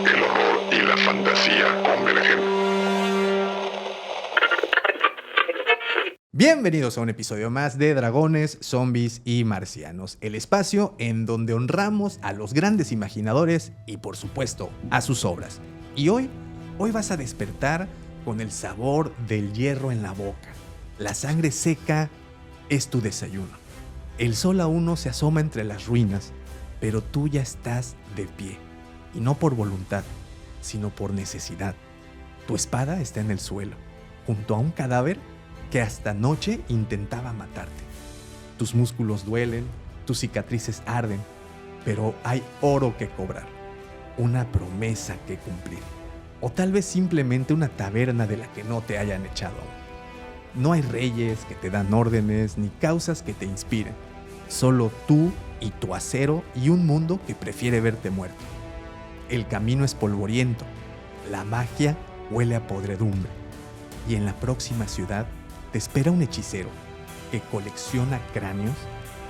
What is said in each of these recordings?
el horror y la fantasía convergen. Bienvenidos a un episodio más de Dragones, Zombies y Marcianos, el espacio en donde honramos a los grandes imaginadores y por supuesto a sus obras. Y hoy vas a despertar con el sabor del hierro en la boca. La sangre seca es tu desayuno. El sol aún no se asoma entre las ruinas, pero tú ya estás de pie. Y no por voluntad, sino por necesidad. Tu espada está en el suelo, junto a un cadáver que hasta anoche intentaba matarte. Tus músculos duelen, tus cicatrices arden, pero hay oro que cobrar, una promesa que cumplir, o tal vez simplemente una taberna de la que no te hayan echado aún. No hay reyes que te dan órdenes ni causas que te inspiren, solo tú y tu acero y un mundo que prefiere verte muerto. El camino es polvoriento, la magia huele a podredumbre, y en la próxima ciudad te espera un hechicero que colecciona cráneos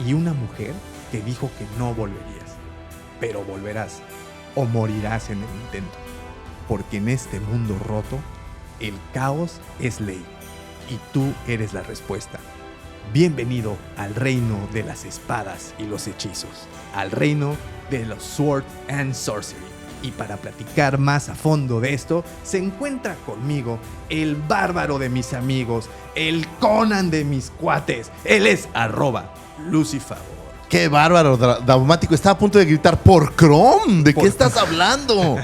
y una mujer que dijo que no volverías. Pero volverás o morirás en el intento, porque en este mundo roto, el caos es ley y tú eres la respuesta. Bienvenido al reino de las espadas y los hechizos, al reino de los Sword and Sorcery. Y para platicar más a fondo de esto, se encuentra conmigo el bárbaro de mis amigos, el Conan de mis cuates. Él es @Lucifavor. ¡Qué bárbaro, Daumático! Estaba a punto de gritar por Chrome. ¿De qué estás hablando?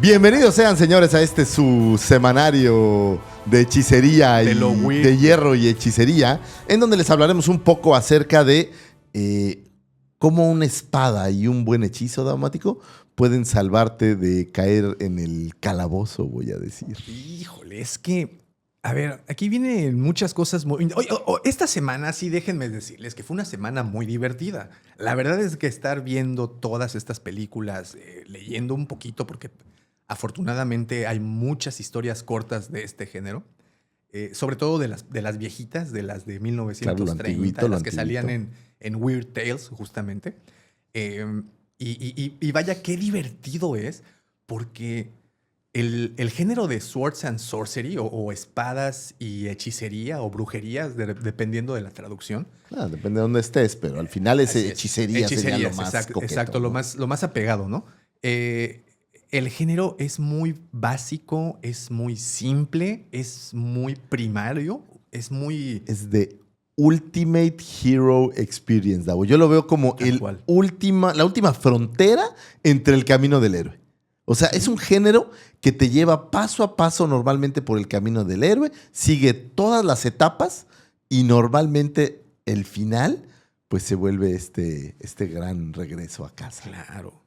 Bienvenidos sean, señores, a este su semanario de hechicería y de hierro y hechicería, en donde les hablaremos un poco acerca de cómo una espada y un buen hechizo, Daumático, pueden salvarte de caer en el calabozo, voy a decir. Híjole, es que, a ver, aquí vienen muchas cosas muy... Esta semana, sí, déjenme decirles que fue una semana muy divertida. La verdad es que estar viendo todas estas películas, leyendo un poquito, porque afortunadamente hay muchas historias cortas de este género, sobre todo de las viejitas, de las de 1930, claro, las que salían en Weird Tales, justamente. Y vaya, qué divertido es, porque el género de Swords and Sorcery, o espadas y hechicería, o brujerías, dependiendo de la traducción. Depende de dónde estés, pero al final hechicería sería lo más coqueto. Exacto, ¿no? lo más apegado, ¿no? El género es muy básico, es muy simple, es muy primario, es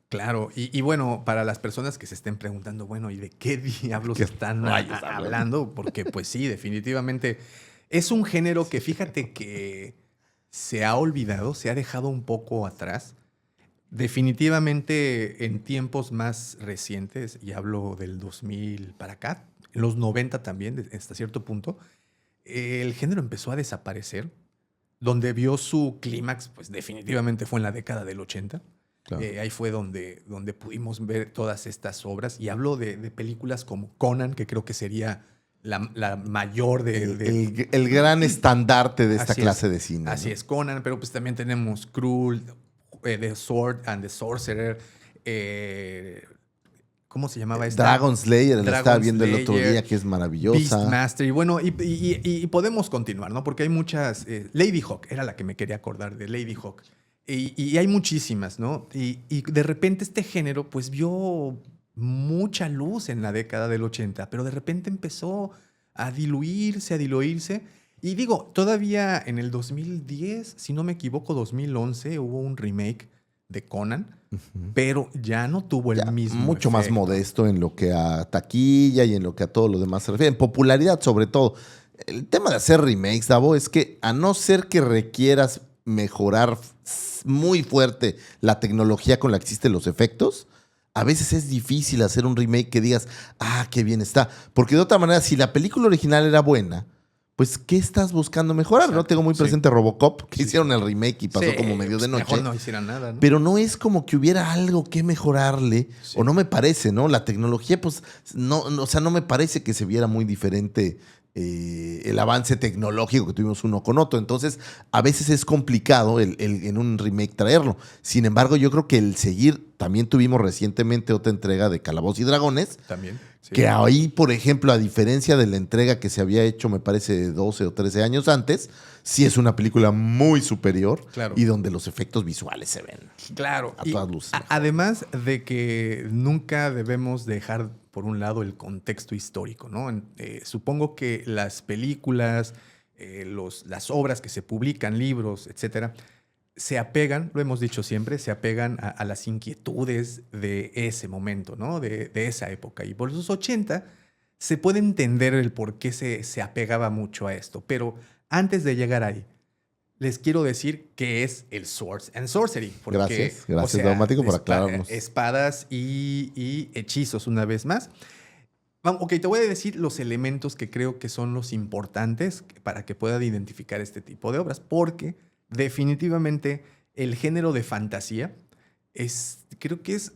Claro. Y bueno, para las personas que se estén preguntando, bueno, ¿y de qué diablos están hablando? Porque pues sí, definitivamente es un género que fíjate que se ha olvidado, se ha dejado un poco atrás. Definitivamente en tiempos más recientes, y hablo del 2000 para acá, en los 90 también, hasta cierto punto, el género empezó a desaparecer. Donde vio su clímax, pues definitivamente fue en la década del 80. Claro. Ahí fue donde pudimos ver todas estas obras. Y hablo de películas como Conan, que creo que sería la mayor el gran estandarte de esta clase de cine. Así es, Conan, pero pues también tenemos Krull, The Sword and the Sorcerer, ¿cómo se llamaba esta? Dragon Slayer, la estaba viendo el otro día, que es maravillosa. Beastmaster, y bueno, y podemos continuar, ¿no? Porque hay muchas... Lady Hawk, era la que me quería acordar de Lady Hawk. Y hay muchísimas, ¿no? Y de repente este género, pues, vio mucha luz en la década del 80, pero de repente empezó a diluirse. Y digo, todavía en el 2010, si no me equivoco, 2011, hubo un remake de Conan, pero ya no tuvo el mismo mucho efecto. Más modesto en lo que a taquilla y en lo que a todo lo demás se refiere. En popularidad, sobre todo. El tema de hacer remakes, Davo, es que a no ser que requieras mejorar muy fuerte la tecnología con la que existen los efectos, a veces es difícil hacer un remake que digas, qué bien está. Porque de otra manera, si la película original era buena, pues, ¿qué estás buscando mejorar? Exacto, ¿no? Tengo muy presente Robocop, que hicieron el remake y pasó como medio de noche. Mejor no hicieran nada, ¿no? Pero no es como que hubiera algo que mejorarle, o no me parece, ¿no? La tecnología, pues, o sea, no me parece que se viera muy diferente el avance tecnológico que tuvimos uno con otro. Entonces, a veces es complicado en un remake traerlo. Sin embargo, yo creo que el seguir, también tuvimos recientemente otra entrega de Calabozos y Dragones. También. Sí. Que ahí, por ejemplo, a diferencia de la entrega que se había hecho, me parece, 12 o 13 años antes, sí es una película muy superior, claro, y donde los efectos visuales se ven. Claro. A todas luces. Además de que nunca debemos dejar por un lado el contexto histórico, ¿no? Supongo que las películas, las obras que se publican, libros, etcétera, se apegan, lo hemos dicho siempre, se apegan a las inquietudes de ese momento, ¿no? De esa época. Y por los 80 se puede entender el por qué se apegaba mucho a esto. Pero antes de llegar ahí, les quiero decir qué es el Swords and Sorcery. Porque, gracias, Daumático, por aclararnos. Espadas y hechizos, una vez más. Ok, te voy a decir los elementos que creo que son los importantes para que puedan identificar este tipo de obras, porque definitivamente el género de fantasía creo que es,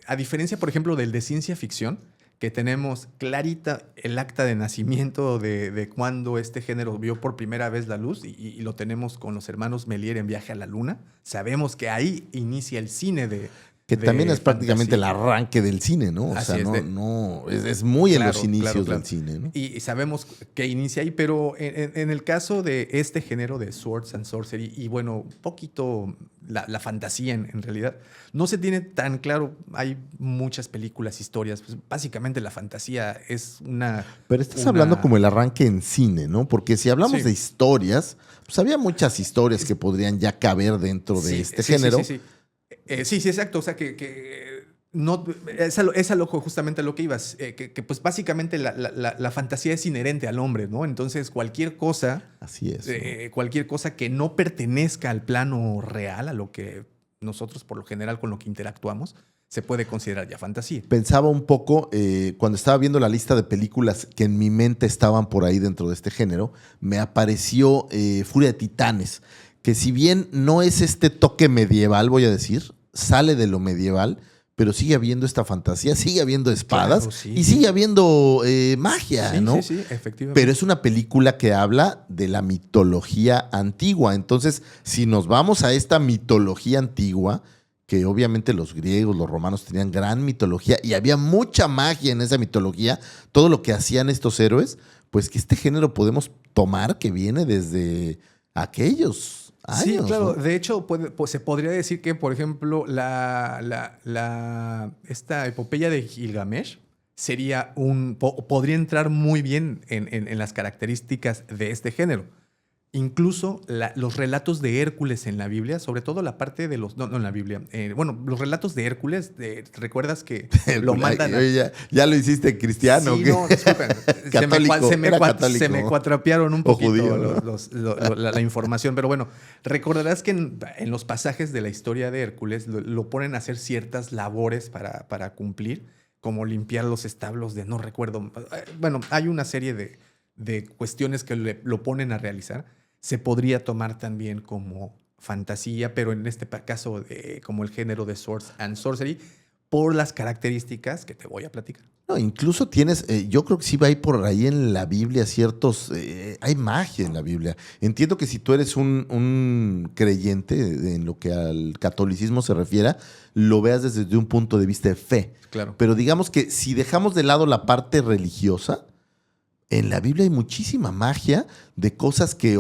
a diferencia, por ejemplo, del de ciencia ficción, que tenemos clarita el acta de nacimiento de cuando este género vio por primera vez la luz, y lo tenemos con los hermanos Méliès en Viaje a la Luna. Sabemos que ahí inicia el cine que también es prácticamente el arranque del cine, ¿no? O sea, es muy en los inicios del cine, ¿no? Y sabemos que inicia ahí, pero en el caso de este género de Swords and Sorcery, y bueno, un poquito la fantasía en realidad, no se tiene tan claro. Hay muchas películas, historias. Pues básicamente la fantasía es una... Pero estás hablando como el arranque en cine, ¿no? Porque si hablamos de historias, pues había muchas historias que podrían ya caber dentro de este género. Sí, exacto. O sea, que no, es justamente a lo que ibas. Que pues básicamente la fantasía es inherente al hombre, ¿no? Entonces cualquier cosa... Así es. Cualquier cosa que no pertenezca al plano real, a lo que nosotros por lo general con lo que interactuamos, se puede considerar ya fantasía. Pensaba un poco, cuando estaba viendo la lista de películas que en mi mente estaban por ahí dentro de este género, me apareció Furia de Titanes, que si bien no es este toque medieval, voy a decir, sale de lo medieval, pero sigue habiendo esta fantasía, sigue habiendo espadas, claro, y sigue habiendo magia, ¿no? Sí, efectivamente. Pero es una película que habla de la mitología antigua. Entonces, si nos vamos a esta mitología antigua, que obviamente los griegos, los romanos tenían gran mitología y había mucha magia en esa mitología, todo lo que hacían estos héroes, pues que este género podemos tomar que viene desde aquellos años. Sí, claro. ¿No? De hecho, se podría decir que, por ejemplo, esta epopeya de Gilgamesh podría entrar muy bien en las características de este género. Incluso los relatos de Hércules en la Biblia, sobre todo la parte de los... No en la Biblia. Los relatos de Hércules, ¿recuerdas que lo mandan ya lo hiciste cristiano? Sí, ¿qué? No, disculpen. Católico. Se me cuatrapearon un poquito judío, la información. Pero bueno, recordarás que en los pasajes de la historia de Hércules lo ponen a hacer ciertas labores para cumplir, como limpiar los establos no recuerdo. Bueno, hay una serie de cuestiones que lo ponen a realizar. Se podría tomar también como fantasía, pero en este caso como el género de Swords and Sorcery, por las características que te voy a platicar. No, incluso tienes, yo creo que sí va ahí por ahí en la Biblia hay magia en la Biblia. Entiendo que si tú eres un creyente en lo que al catolicismo se refiera, lo veas desde un punto de vista de fe. Claro. Pero digamos que si dejamos de lado la parte religiosa, en la Biblia hay muchísima magia de cosas que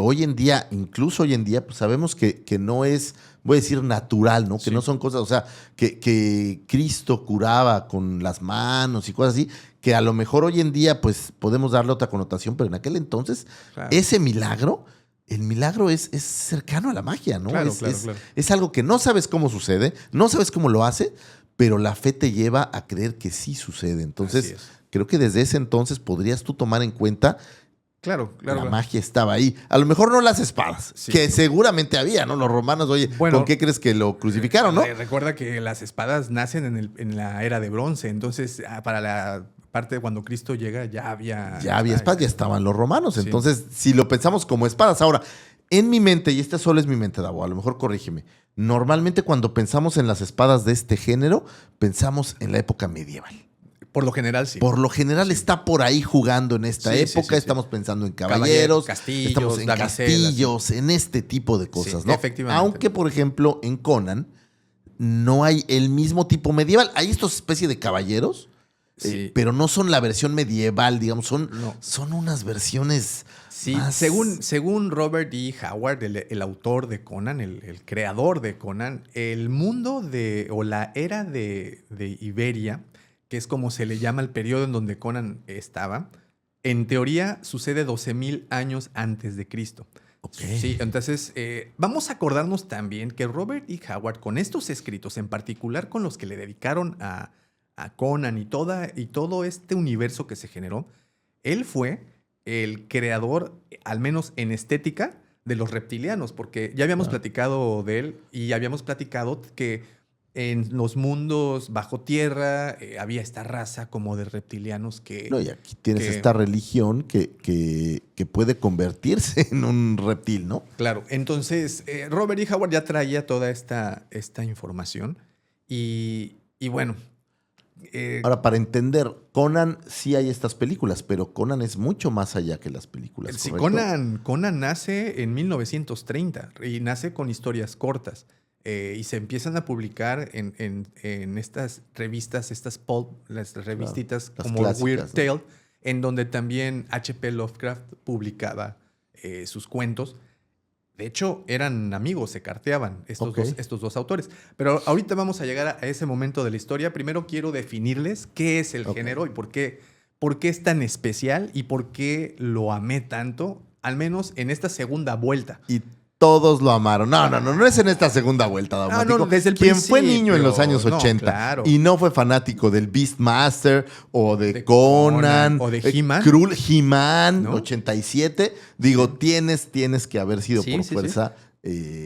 incluso hoy en día, pues sabemos que no es, voy a decir, natural, ¿no? Que no son cosas, o sea, que Cristo curaba con las manos y cosas así, que a lo mejor hoy en día, pues podemos darle otra connotación, pero en aquel entonces, claro, ese milagro, el milagro es cercano a la magia, ¿no? Claro, es algo que no sabes cómo sucede, no sabes cómo lo hace, pero la fe te lleva a creer que sí sucede. Entonces, creo que desde ese entonces podrías tú tomar en cuenta Claro. La magia estaba ahí. A lo mejor no las espadas, que seguramente había, ¿no? Los romanos, oye, ¿con qué crees que lo crucificaron, no? Recuerda que las espadas nacen en la era de bronce. Entonces, para la aparte cuando Cristo llega ya había... Ya había espadas, ya estaban los romanos. Sí. Entonces, si lo pensamos como espadas. Ahora, en mi mente, y esta solo es mi mente, Davo, a lo mejor corrígeme. Normalmente cuando pensamos en las espadas de este género, pensamos en la época medieval. Por lo general, sí. Por lo general está por ahí jugando en esta época. Estamos pensando en caballeros, castillos, estamos en castillos, en este tipo de cosas, sí, ¿no? Efectivamente. Aunque, por ejemplo, en Conan no hay el mismo tipo medieval. Hay estos especie de caballeros, sí. Pero no son la versión medieval, digamos. Son unas versiones... Sí, más... según Robert E. Howard, el autor de Conan, el creador de Conan, el mundo o la era de Iberia, que es como se le llama el periodo en donde Conan estaba, en teoría sucede 12,000 años antes de Cristo. Okay. Sí, entonces vamos a acordarnos también que Robert E. Howard, con estos escritos, en particular con los que le dedicaron a Conan y todo este universo que se generó, él fue el creador, al menos en estética, de los reptilianos, porque ya habíamos platicado de él y habíamos platicado que en los mundos bajo tierra había esta raza como de reptilianos que... No, y aquí tienes esta religión que puede convertirse en un reptil, ¿no? Claro, entonces Robert E. Howard ya traía toda esta información y bueno... Ahora, para entender, Conan sí hay estas películas, pero Conan es mucho más allá que las películas. Sí, ¿correcto? Conan nace en 1930 y nace con historias cortas. Y se empiezan a publicar en estas revistas, las revistitas las como clásicas, Weird ¿no? Tale, en donde también H.P. Lovecraft publicaba sus cuentos. De hecho, eran amigos, se carteaban estos dos autores. Pero ahorita vamos a llegar a ese momento de la historia. Primero quiero definirles qué es el género y por qué es tan especial y por qué lo amé tanto, al menos en esta segunda vuelta. Y todos lo amaron. No es en esta segunda vuelta, Daumático. No, desde el Quien principio. fue niño en los años 80 claro. y no fue fanático del Beastmaster o de Conan o de He-Man, Krull, He-Man, ¿no? 87, digo, tienes que haber sido por fuerza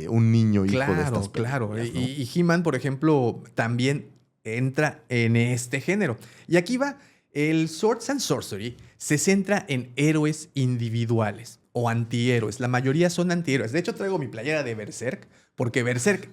un niño hijo de estas películas. Claro. ¿no? Y He-Man, por ejemplo, también entra en este género. Y aquí va, el Swords and Sorcery se centra en héroes individuales o antihéroes. La mayoría son antihéroes. De hecho, traigo mi playera de Berserk, porque Berserk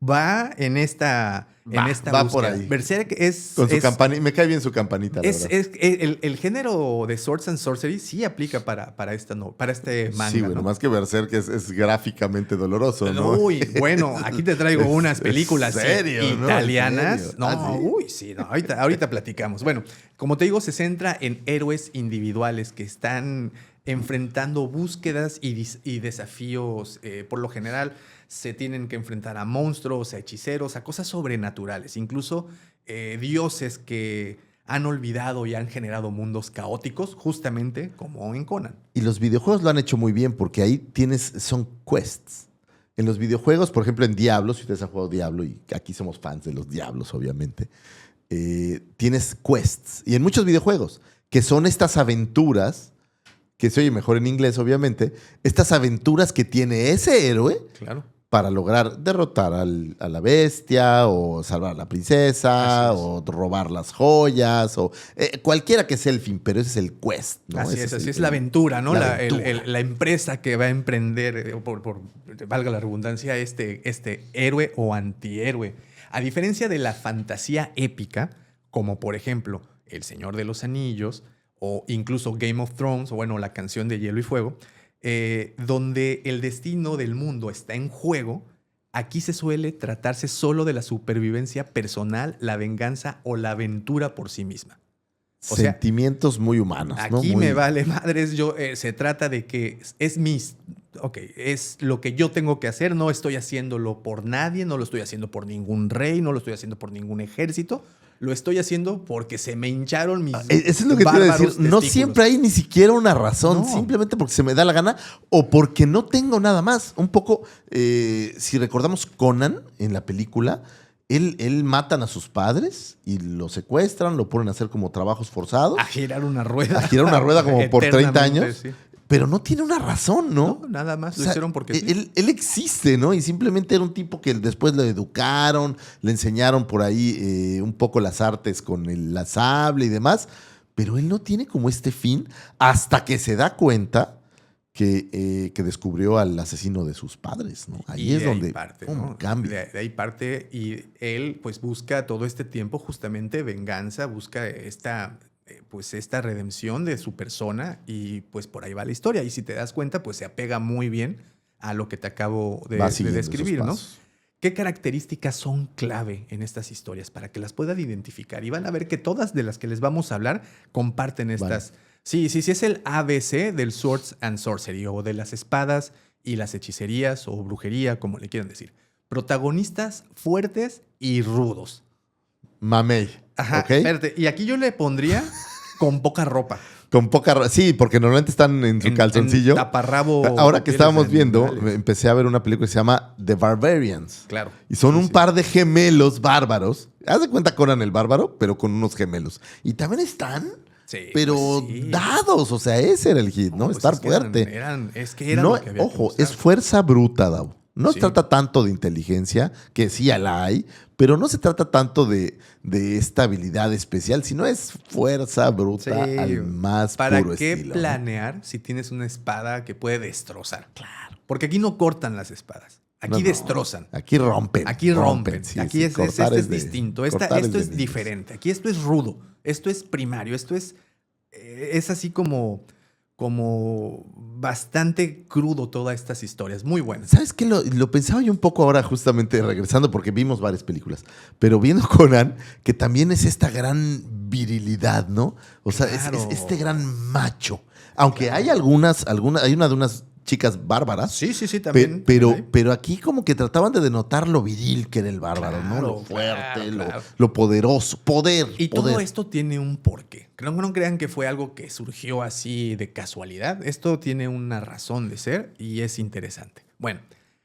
va en esta búsqueda. Por ahí. Berserk es... Con su campanita. Me cae bien su campanita, la verdad. El género de Swords and Sorcery sí aplica para este manga. Sí, bueno, ¿no? más que Berserk es gráficamente doloroso, ¿no? Uy, bueno, aquí te traigo unas películas italianas. ¿No? ¿Ah, sí? Uy, sí, no, ahorita platicamos. Bueno, como te digo, se centra en héroes individuales que están enfrentando búsquedas y desafíos. Por lo general, se tienen que enfrentar a monstruos, a hechiceros, a cosas sobrenaturales, incluso dioses que han olvidado y han generado mundos caóticos, justamente como en Conan. Y los videojuegos lo han hecho muy bien porque ahí son quests. En los videojuegos, por ejemplo, en Diablo, si ustedes han jugado Diablo, y aquí somos fans de los Diablos, obviamente, tienes quests. Y en muchos videojuegos, que son estas aventuras, que se oye mejor en inglés, obviamente, estas aventuras que tiene ese héroe. Claro. Para lograr derrotar a la bestia o salvar a la princesa o robar las joyas o cualquiera que sea el fin, pero ese es el quest, ¿no? Así es la aventura, ¿no? La aventura. La empresa que va a emprender, valga la redundancia, este héroe o antihéroe. A diferencia de la fantasía épica, como por ejemplo El Señor de los Anillos o incluso Game of Thrones, o bueno, la canción de Hielo y Fuego, donde el destino del mundo está en juego, aquí se suele tratarse solo de la supervivencia personal, la venganza o la aventura por sí misma. Sentimientos muy humanos, ¿no? Aquí me vale madres. Se trata de que es lo que yo tengo que hacer. No estoy haciéndolo por nadie, no lo estoy haciendo por ningún rey, no lo estoy haciendo por ningún ejército. Lo estoy haciendo porque se me hincharon mis eso es lo que te iba a decir. testículos. No siempre hay ni siquiera una razón, simplemente porque se me da la gana o porque no tengo nada más. Un poco, si recordamos Conan en la película, él matan a sus padres y lo secuestran, lo ponen a hacer como trabajos forzados. A girar una rueda. A girar una rueda como por 30 años. Sí. pero no tiene una razón, ¿no? No, nada más O sea, lo hicieron porque sí. él existe, ¿no? Y simplemente era un tipo que después lo educaron, le enseñaron por ahí un poco las artes con la sable y demás, pero él no tiene como este fin hasta que se da cuenta que descubrió al asesino de sus padres, ¿no? Ahí es donde cambia. De ahí parte y él pues busca todo este tiempo justamente venganza, busca esta redención de su persona y pues por ahí va la historia. Y si te das cuenta, pues se apega muy bien a lo que te acabo de describir, ¿no? ¿Qué características son clave en estas historias para que las puedan identificar? Y van a ver que todas de las que les vamos a hablar comparten estas... Vale. Sí, es el ABC del Swords and Sorcery o de las espadas y las hechicerías o brujería, como le quieran decir. Protagonistas fuertes y rudos. Mamey. Ajá, ¿okay? Espérate. Y aquí yo le pondría con poca ropa. Con poca ropa. Sí, porque normalmente están en su calzoncillo. En taparrabo. Ahora que estábamos viendo, empecé a ver una película que se llama The Barbarians. Claro. Y son un par de gemelos bárbaros. Haz de cuenta Conan el Bárbaro, pero con unos gemelos. Y también están... Sí, pero pues sí. Dados, o sea, ese era el hit, ¿no? Pues estar fuerte. Eran no, lo que había ojo, que es fuerza bruta, Davo. No se trata tanto de inteligencia, que sí la hay, pero no se trata tanto de esta habilidad especial, sino es fuerza bruta al más puro estilo. ¿Para qué planear si tienes una espada que puede destrozar? Claro. Porque aquí no cortan las espadas. Aquí destrozan. Aquí rompen. Aquí rompen. Sí, aquí este es distinto. Esto es diferente. Aquí esto es rudo. Esto es primario. Esto es así como bastante crudo todas estas historias. Muy buenas. ¿Sabes qué? Lo pensaba yo un poco ahora justamente regresando porque vimos varias películas. Pero viendo Conan, que también es esta gran virilidad, ¿no? O sea, claro. es este gran macho. Aunque claro. hay hay una de unas chicas bárbaras. Sí, también. Pero aquí como que trataban de denotar lo viril que era el bárbaro, claro, ¿no? Lo fuerte, claro. Lo poderoso, poder. Y todo esto tiene un porqué. No crean que fue algo que surgió así de casualidad. Esto tiene una razón de ser y es interesante. Bueno,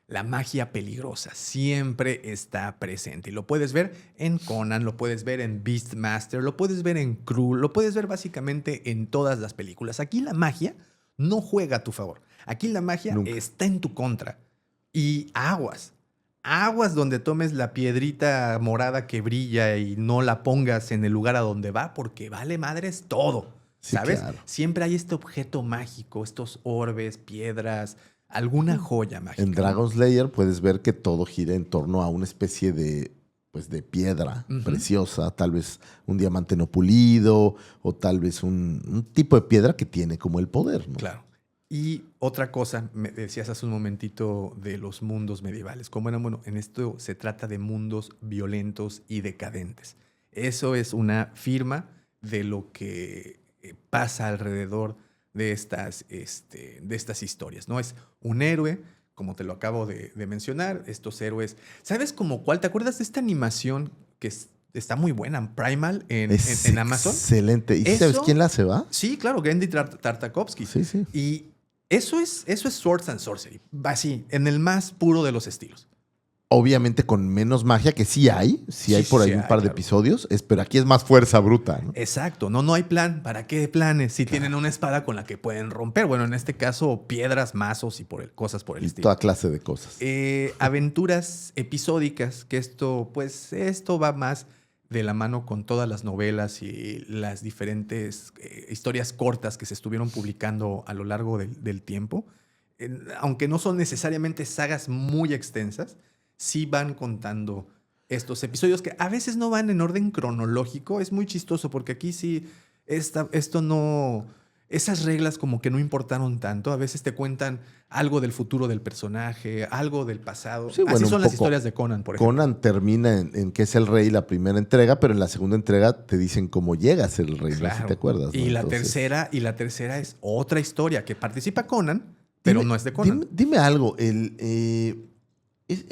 la magia peligrosa siempre está presente. Y lo puedes ver en Conan, lo puedes ver en Beastmaster, lo puedes ver en Crew, lo puedes ver básicamente en todas las películas. Aquí la magia no juega a tu favor. Aquí la magia está en tu contra. Y aguas donde tomes la piedrita morada que brilla y no la pongas en el lugar a donde va, porque vale madres todo, ¿sabes? Sí, claro. Siempre hay este objeto mágico, estos orbes, piedras, alguna joya mágica. En Dragon Slayer puedes ver que todo gira en torno a una especie de piedra preciosa, tal vez un diamante no pulido o tal vez un tipo de piedra que tiene como el poder, ¿no? Claro. Y otra cosa, me decías hace un momentito de los mundos medievales. Bueno, en esto se trata de mundos violentos y decadentes. Eso es una firma de lo que pasa alrededor de estas historias, ¿no? Es un héroe, como te lo acabo de mencionar, estos héroes. ¿Sabes como cuál? ¿Te acuerdas de esta animación que está muy buena, Primal, en Amazon? Excelente. ¿Y sabes quién la hace, va? Sí, claro, Genndy Tartakovsky. Sí. Y eso es Swords and Sorcery, así, en el más puro de los estilos. Obviamente con menos magia, que sí hay por ahí un par de episodios, pero aquí es más fuerza bruta, ¿no? Exacto, no hay plan. ¿Para qué planes si tienen una espada con la que pueden romper? Bueno, en este caso, piedras, mazos y cosas por el estilo. Toda clase de cosas. Aventuras episódicas, que esto va más de la mano con todas las novelas y las diferentes historias cortas que se estuvieron publicando a lo largo del tiempo. Aunque no son necesariamente sagas muy extensas, sí van contando estos episodios que a veces no van en orden cronológico. Es muy chistoso porque aquí sí, esas reglas como que no importaron tanto. A veces te cuentan algo del futuro del personaje, algo del pasado. Sí, así son las historias de Conan, por ejemplo. Conan termina en que es el rey la primera entrega, pero en la segunda entrega te dicen cómo llega a ser el rey, claro. No sé si te acuerdas, ¿no? Y la tercera es otra historia que participa Conan, pero no es de Conan. Dime algo,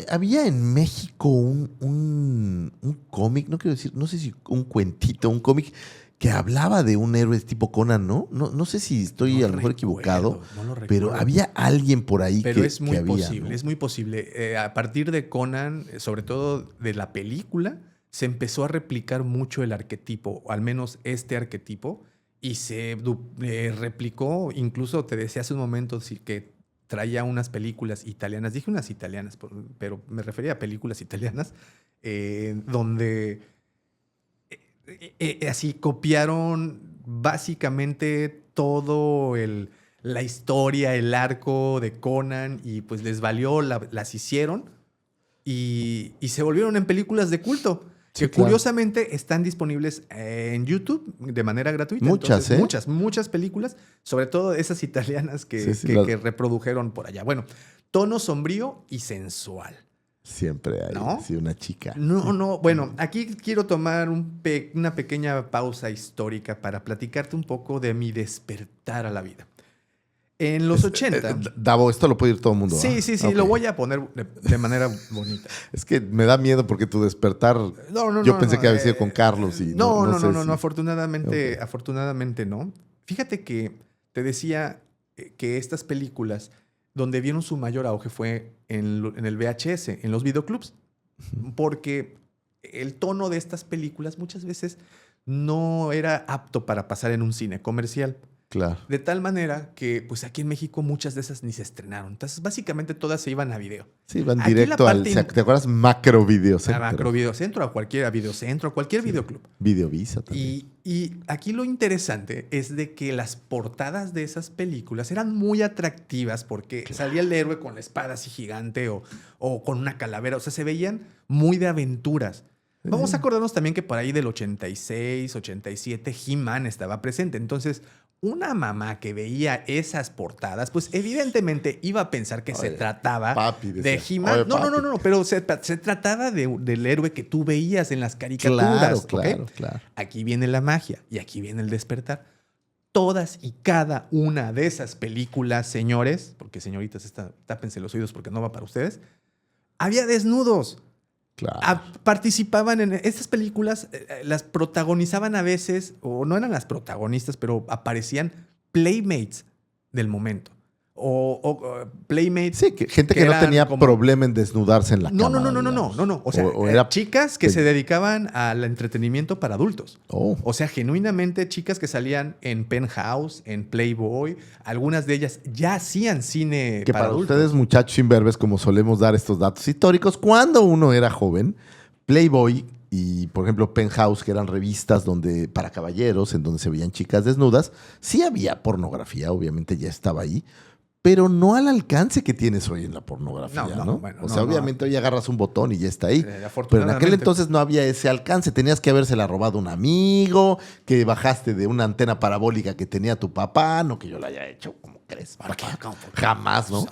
había en México un cómic, no quiero decir, no sé si un cuentito, un cómic que hablaba de un héroe tipo Conan, ¿no? No sé si estoy a lo mejor equivocado, pero había alguien por ahí pero es muy había, posible, ¿no? Es muy posible. A partir de Conan, sobre todo de la película, se empezó a replicar mucho el arquetipo, o al menos este arquetipo, y se replicó, incluso te decía hace un momento que traía unas películas italianas, dije unas italianas, pero me refería a películas italianas, donde así copiaron básicamente todo la historia, el arco de Conan, y pues les valió, las hicieron y se volvieron en películas de culto. Sí, que curiosamente están disponibles en YouTube de manera gratuita. Muchas, entonces, muchas películas, sobre todo esas italianas que reprodujeron por allá. Bueno, tono sombrío y sensual. Siempre hay, ¿no? Sí, una chica. No. Bueno, aquí quiero tomar una pequeña pausa histórica para platicarte un poco de mi despertar a la vida. En los 80... Davo, esto lo puede ir todo el mundo. Sí, okay. Lo voy a poner de manera bonita. Es que me da miedo porque tu despertar... yo pensé que había sido con Carlos y no, afortunadamente no. Fíjate que te decía que estas películas donde vieron su mayor auge fue en el VHS, en los videoclubs, porque el tono de estas películas muchas veces no era apto para pasar en un cine comercial. Claro. De tal manera que, pues aquí en México muchas de esas ni se estrenaron. Entonces, básicamente todas se iban a video. Sí, iban directo al... ¿Te acuerdas? Macro Videocentro. A Macro Videocentro, a cualquier videocentro, a cualquier videoclub. Videovisa también. Y aquí lo interesante es de que las portadas de esas películas eran muy atractivas porque salía el héroe con la espada así gigante o con una calavera. O sea, se veían muy de aventuras. Vamos a acordarnos también que por ahí del 86, 87, He-Man estaba presente. Entonces, una mamá que veía esas portadas, pues evidentemente iba a pensar que se trataba de He-Man. No, pero se trataba del héroe que tú veías en las caricaturas. Claro. Aquí viene la magia y aquí viene el despertar. Todas y cada una de esas películas, señores, porque señoritas, tápense los oídos porque no va para ustedes, había desnudos. Claro. Participaban en estas películas, las protagonizaban a veces, o no eran las protagonistas, pero aparecían playmates del momento. O playmates. Sí, gente que no tenía problema en desnudarse en la cama. No. O sea, chicas que se dedicaban al entretenimiento para adultos. O sea, genuinamente chicas que salían en Penthouse, en Playboy. Algunas de ellas ya hacían cine que para adultos. Ustedes, muchachos imberbes, como solemos dar estos datos históricos, cuando uno era joven, Playboy y, por ejemplo, Penthouse, que eran revistas para caballeros, en donde se veían chicas desnudas, sí había pornografía, obviamente ya estaba ahí, pero no al alcance que tienes hoy en la pornografía, ¿no? Bueno, obviamente hoy agarras un botón y ya está ahí. Pero en aquel entonces no había ese alcance. Tenías que habérsela robado a un amigo, que bajaste de una antena parabólica que tenía tu papá, no que yo la haya hecho, ¿cómo crees? Jamás, ¿no?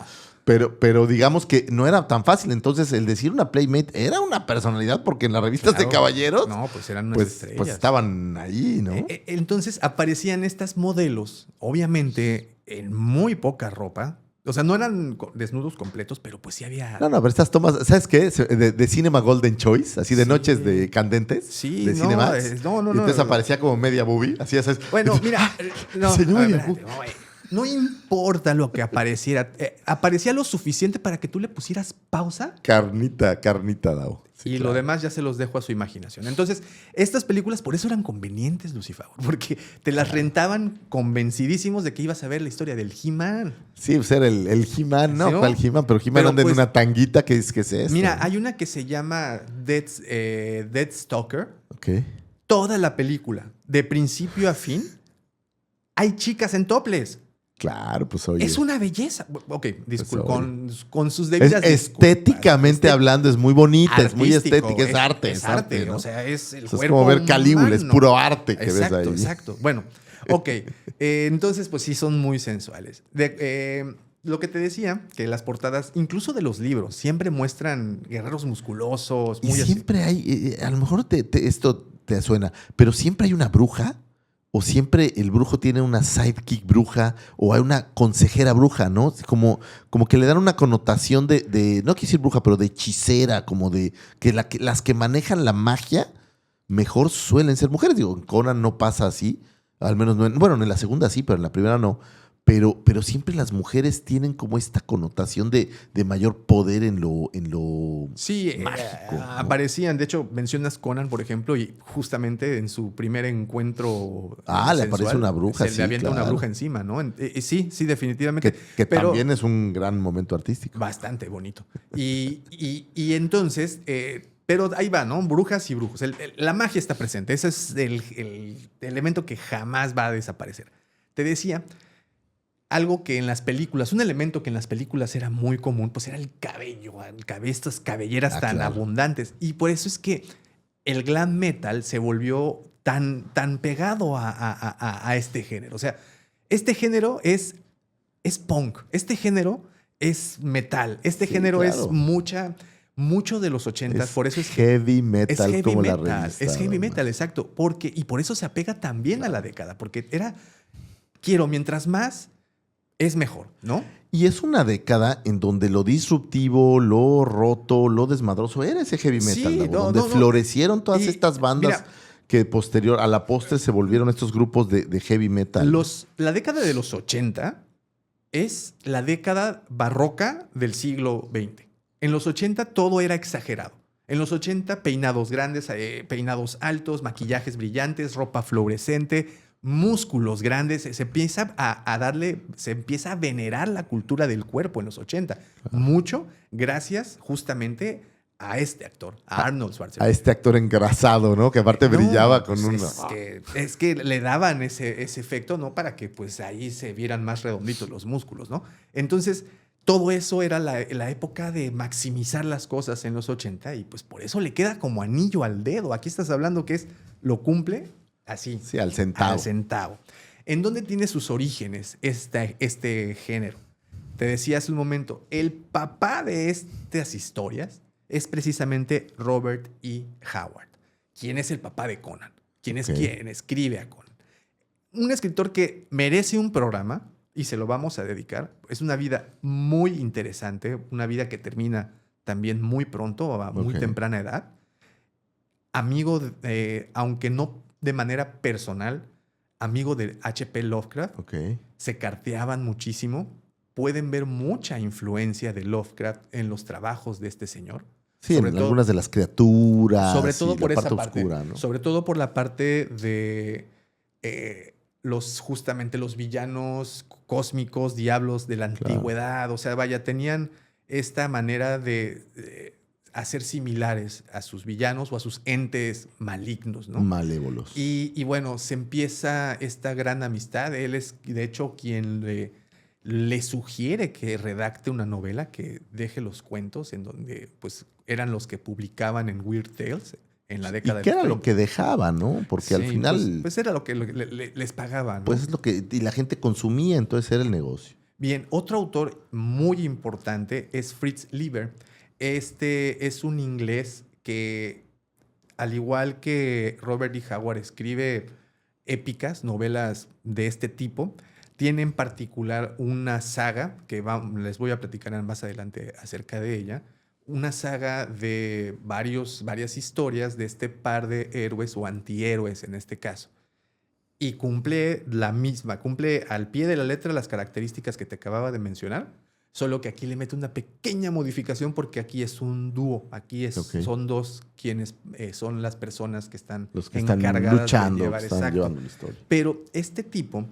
Pero digamos que no era tan fácil. Entonces, el decir una Playmate era una personalidad, porque en las revistas de caballeros pues eran unas estrellas. Pues estaban ahí, ¿no? Entonces aparecían estas modelos, obviamente en muy poca ropa. O sea, no eran desnudos completos, pero pues sí había... No, pero estas tomas, ¿sabes qué? De Cinema Golden Choice, así de noches de candentes. Sí, de Cinemax. No. Y entonces aparecía como media boobie, así ya sabes. Bueno, mira, no importa lo que apareciera. Aparecía lo suficiente para que tú le pusieras pausa. Carnita, Dao. Sí, y lo demás ya se los dejo a su imaginación. Entonces, estas películas por eso eran convenientes, Lucifer, porque te las rentaban convencidísimos de que ibas a ver la historia del He-Man. Sí, pues era el He-Man, ¿no? ¿Cuál He-Man? Pero He-Man anda en una tanguita que es esto. Mira, hay una que se llama Dead Stalker. Ok. Toda la película, de principio a fin, hay chicas en topless. Claro, pues oye. Es una belleza. Ok, disculpa, con sus debidas estéticamente hablando, es muy bonita, es muy estética, es arte. Es arte, ¿no? O sea, es el cuerpo. Es como ver Calígula, es puro arte que ves ahí. Exacto. Bueno, ok. Entonces, pues sí, son muy sensuales. Lo que te decía, que las portadas, incluso de los libros, siempre muestran guerreros musculosos. Y siempre hay, a lo mejor esto te suena, pero siempre hay una bruja. O siempre el brujo tiene una sidekick bruja o hay una consejera bruja, ¿no? Como que le dan una connotación de no quiero decir bruja, pero de hechicera, como de que las que manejan la magia mejor suelen ser mujeres. Digo, en Conan no pasa así, al menos no en la segunda sí, pero en la primera no. pero siempre las mujeres tienen como esta connotación de mayor poder en lo sí, mágico. ¿No? Aparecían, de hecho, mencionas Conan, por ejemplo, y justamente en su primer encuentro le aparece una bruja, se le avienta una bruja encima, ¿no? Sí, definitivamente. Que también es un gran momento artístico. Bastante bonito. Y entonces, pero ahí va, ¿no? Brujas y brujos. La magia está presente. Ese es el elemento que jamás va a desaparecer. Te decía, algo que en las películas, un elemento que en las películas era muy común, pues era el cabello, estas cabelleras tan abundantes. Y por eso es que el glam metal se volvió tan pegado a este género. O sea, este género es punk. Este género es metal. Este género es mucho de los 80s. Por eso es heavy metal, es heavy como metal, la revista. Es heavy metal, exacto. Y por eso se apega también a la década. Porque mientras más, es mejor, ¿no? Y es una década en donde lo disruptivo, lo roto, lo desmadroso era ese heavy metal, donde florecieron todas estas bandas que a la postre se volvieron estos grupos de heavy metal. La década de los 80 es la década barroca del siglo XX. En los 80 todo era exagerado. En los 80 peinados grandes, peinados altos, maquillajes brillantes, ropa fluorescente, músculos grandes, se empieza a venerar la cultura del cuerpo en los 80. Mucho gracias justamente a este actor, a Arnold Schwarzenegger. A este actor engrasado, ¿no? Que aparte brillaba con Es que le daban ese efecto, ¿no? Para que pues ahí se vieran más redonditos los músculos, ¿no? Entonces, todo eso era la época de maximizar las cosas en los 80 y pues por eso le queda como anillo al dedo. Aquí estás hablando que lo cumple así. Sí, al centavo. Al centavo. ¿En dónde tiene sus orígenes este género? Te decía hace un momento, el papá de estas historias es precisamente Robert E. Howard. ¿Quién es el papá de Conan? ¿Quién es quien escribe a Conan? Un escritor que merece un programa y se lo vamos a dedicar. Es una vida muy interesante, una vida que termina también muy pronto, a muy temprana edad. Amigo, aunque no de manera personal, amigo de H.P. Lovecraft. Se carteaban muchísimo. Pueden ver mucha influencia de Lovecraft en los trabajos de este señor. Sí, en algunas de las criaturas. Sobre todo por esa parte oscura, ¿no? Sobre todo por la parte de justamente los villanos cósmicos, diablos de la antigüedad. O sea, tenían esta manera de hacer similares a sus villanos o a sus entes malignos, ¿no? Malévolos. Y bueno, se empieza esta gran amistad. Él es, de hecho, quien le sugiere que redacte una novela, que deje los cuentos en donde pues eran los que publicaban en Weird Tales en la década de los 30. ¿Y qué era lo que dejaban, no? Porque al final... Pues era lo que les pagaban, ¿no? Pues es lo que... Y la gente consumía, entonces era el negocio. Bien, otro autor muy importante es Fritz Leiber. Este es un inglés que, al igual que Robert E. Howard, escribe épicas, novelas de este tipo. Tiene en particular una saga, que les voy a platicar más adelante acerca de ella, una saga de varias historias de este par de héroes o antihéroes en este caso. Y cumple al pie de la letra las características que te acababa de mencionar, solo que aquí le mete una pequeña modificación porque aquí es un dúo. Aquí son dos quienes son las personas que están encargadas luchando, de llevar. están llevando la historia. Pero este tipo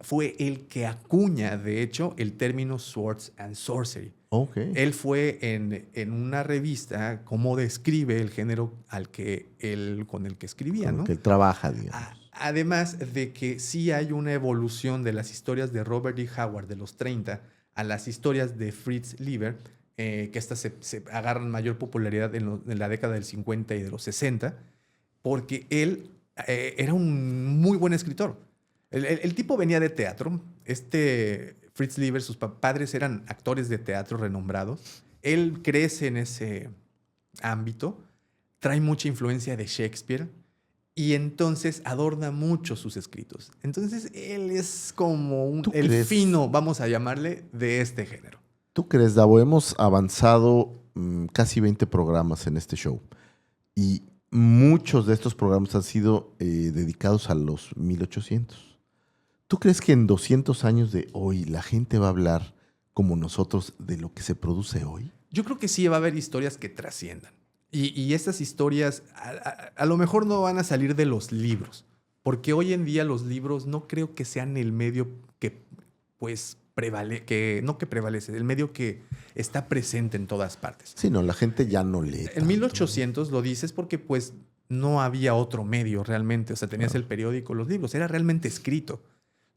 fue el que acuña, de hecho, el término Swords and Sorcery. Él fue en una revista cómo describe el género con el que escribía, ¿no? Que él trabaja, digamos. Además de que sí hay una evolución de las historias de Robert E. Howard de los 30 a las historias de Fritz Leiber, que estas se agarran mayor popularidad en la década del 50 y de los 60, porque él era un muy buen escritor. El tipo venía de teatro. Fritz Leiber, sus padres eran actores de teatro renombrados. Él crece en ese ámbito, trae mucha influencia de Shakespeare y entonces adorna mucho sus escritos. Entonces él es como el fino, vamos a llamarle, de este género. ¿Tú crees, Davo? Hemos avanzado casi 20 programas en este show y muchos de estos programas han sido dedicados a los 1800. ¿Tú crees que en 200 años de hoy la gente va a hablar como nosotros de lo que se produce hoy? Yo creo que sí va a haber historias que trasciendan. Y estas historias a lo mejor no van a salir de los libros, porque hoy en día los libros no creo que sean el medio que, pues, prevalece, el medio que está presente en todas partes. Sí, no, la gente ya no lee. En 1800 lo dices porque, pues, no había otro medio realmente. O sea, tenías el periódico, los libros, era realmente escrito.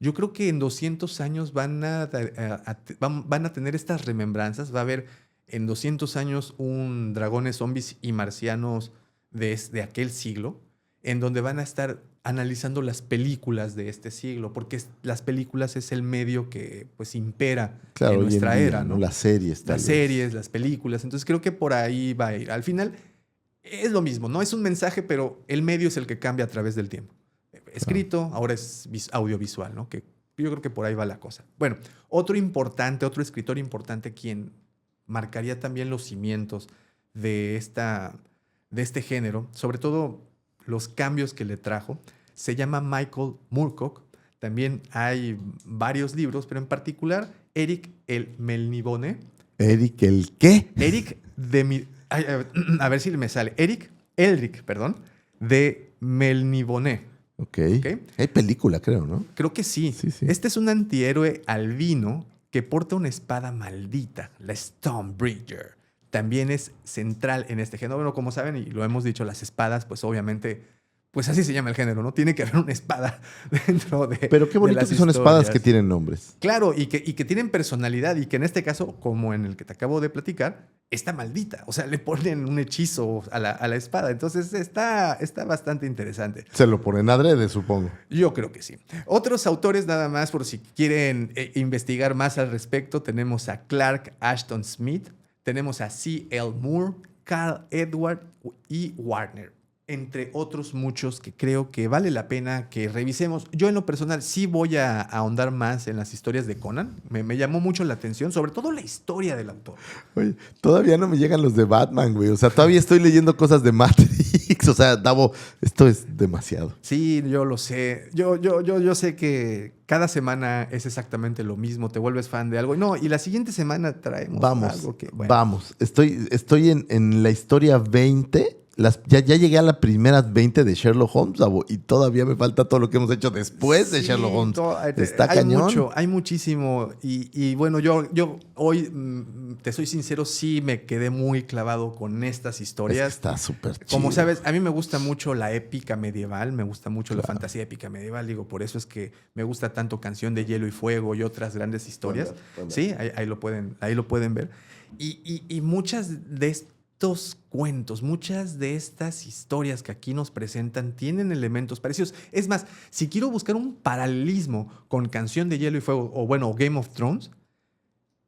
Yo creo que en 200 años van a tener estas remembranzas. Va a haber en 200 años un Dragones, Zombies y Marcianos de aquel siglo, en donde van a estar analizando las películas de este siglo, porque las películas es el medio que, pues, impera en nuestra era, ¿no? Las series. Las series, las películas. Entonces creo que por ahí va a ir. Al final es lo mismo, no es un mensaje, pero el medio es el que cambia a través del tiempo. Escrito, ahora es audiovisual, ¿no? Que yo creo que por ahí va la cosa. Bueno, otro escritor importante, quien marcaría también los cimientos de este género, sobre todo los cambios que le trajo, se llama Michael Moorcock. También hay varios libros, pero en particular Eric el Melniboné. ¿Eric el qué? Eric a ver si me sale. Elric, de Melniboné. Okay. Hay película, creo, ¿no? Creo que sí. Sí. Este es un antihéroe albino que porta una espada maldita, la Stonebreaker. También es central en este género. Bueno, como saben, y lo hemos dicho, las espadas, pues obviamente, pues así se llama el género, ¿no? Tiene que haber una espada dentro de. Pero qué bonito que son espadas que tienen nombres. Claro, y que tienen personalidad, y que en este caso, como en el que te acabo de platicar, está maldita. O sea, le ponen un hechizo a la espada. Entonces está bastante interesante. Se lo ponen adrede, supongo. Yo creo que sí. Otros autores, nada más por si quieren investigar más al respecto, tenemos a Clark Ashton Smith, tenemos a C.L. Moore, Carl Edward y Warner, entre otros muchos que creo que vale la pena que revisemos. Yo en lo personal sí voy a ahondar más en las historias de Conan. Me llamó mucho la atención, sobre todo la historia del autor. Oye, todavía no me llegan los de Batman, güey. O sea, todavía estoy leyendo cosas de Matrix. O sea, Davo, esto es demasiado. Sí, yo lo sé. Yo sé que cada semana es exactamente lo mismo. Te vuelves fan de algo. No, y la siguiente semana traemos algo que... Bueno. Vamos. Estoy en la historia 20. Ya llegué a las primeras 20 de Sherlock Holmes, Davo, y todavía me falta todo lo que hemos hecho después de Sherlock Holmes. Está cañón. Hay muchísimo. Y bueno, yo hoy, te soy sincero, sí me quedé muy clavado con estas historias. Es que está súper chido. Como sabes, a mí me gusta mucho la épica medieval, me gusta mucho la fantasía épica medieval. Digo, por eso es que me gusta tanto Canción de Hielo y Fuego y otras grandes historias. Bueno. Sí, ahí lo pueden ver. Y muchas de estos cuentos, muchas de estas historias que aquí nos presentan tienen elementos parecidos. Es más, si quiero buscar un paralelismo con Canción de Hielo y Fuego o bueno, Game of Thrones,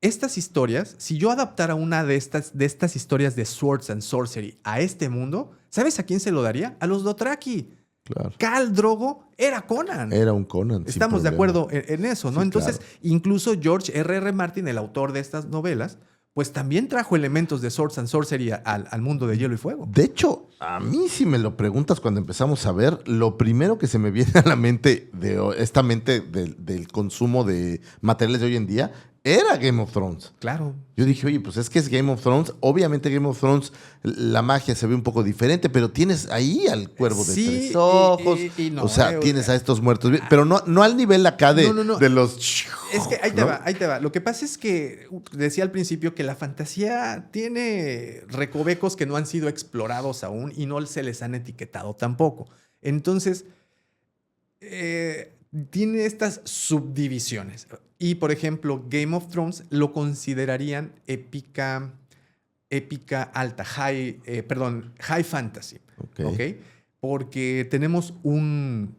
estas historias, si yo adaptara una de estas historias de Swords and Sorcery a este mundo, ¿sabes a quién se lo daría? A los Dothraki. Claro. Khal Drogo era Conan. Era un Conan. Estamos de acuerdo en eso, ¿no? Sí, entonces, claro. Incluso George R.R. Martin, el autor de estas novelas, pues también trajo elementos de Swords and Sorcery al mundo de Hielo y Fuego. De hecho, a mí si me lo preguntas cuando empezamos a ver, lo primero que se me viene a la mente, del consumo de materiales de hoy en día, era Game of Thrones. Claro. Yo dije, oye, pues es que es Game of Thrones. Obviamente Game of Thrones, la magia se ve un poco diferente, pero tienes ahí al cuervo de tres ojos. No, o sea, tienes a estos muertos. Pero no al nivel acá de los... Es que ahí te va. Lo que pasa es que decía al principio que la fantasía tiene recovecos que no han sido explorados aún y no se les han etiquetado tampoco. Entonces, tiene estas subdivisiones. Y, por ejemplo, Game of Thrones lo considerarían épica alta, high fantasy. Okay. Porque tenemos un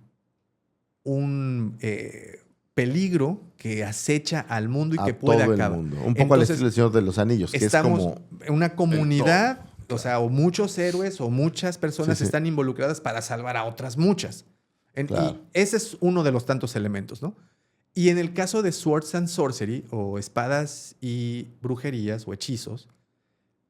peligro que acecha al mundo y que puede acabar. Un poco entonces, al estilo del Señor de los Anillos, que estamos es como una comunidad, o sea, o muchos héroes o muchas personas están involucradas para salvar a otras muchas. Claro. Y ese es uno de los tantos elementos, ¿no? Y en el caso de Swords and Sorcery, o espadas y brujerías o hechizos,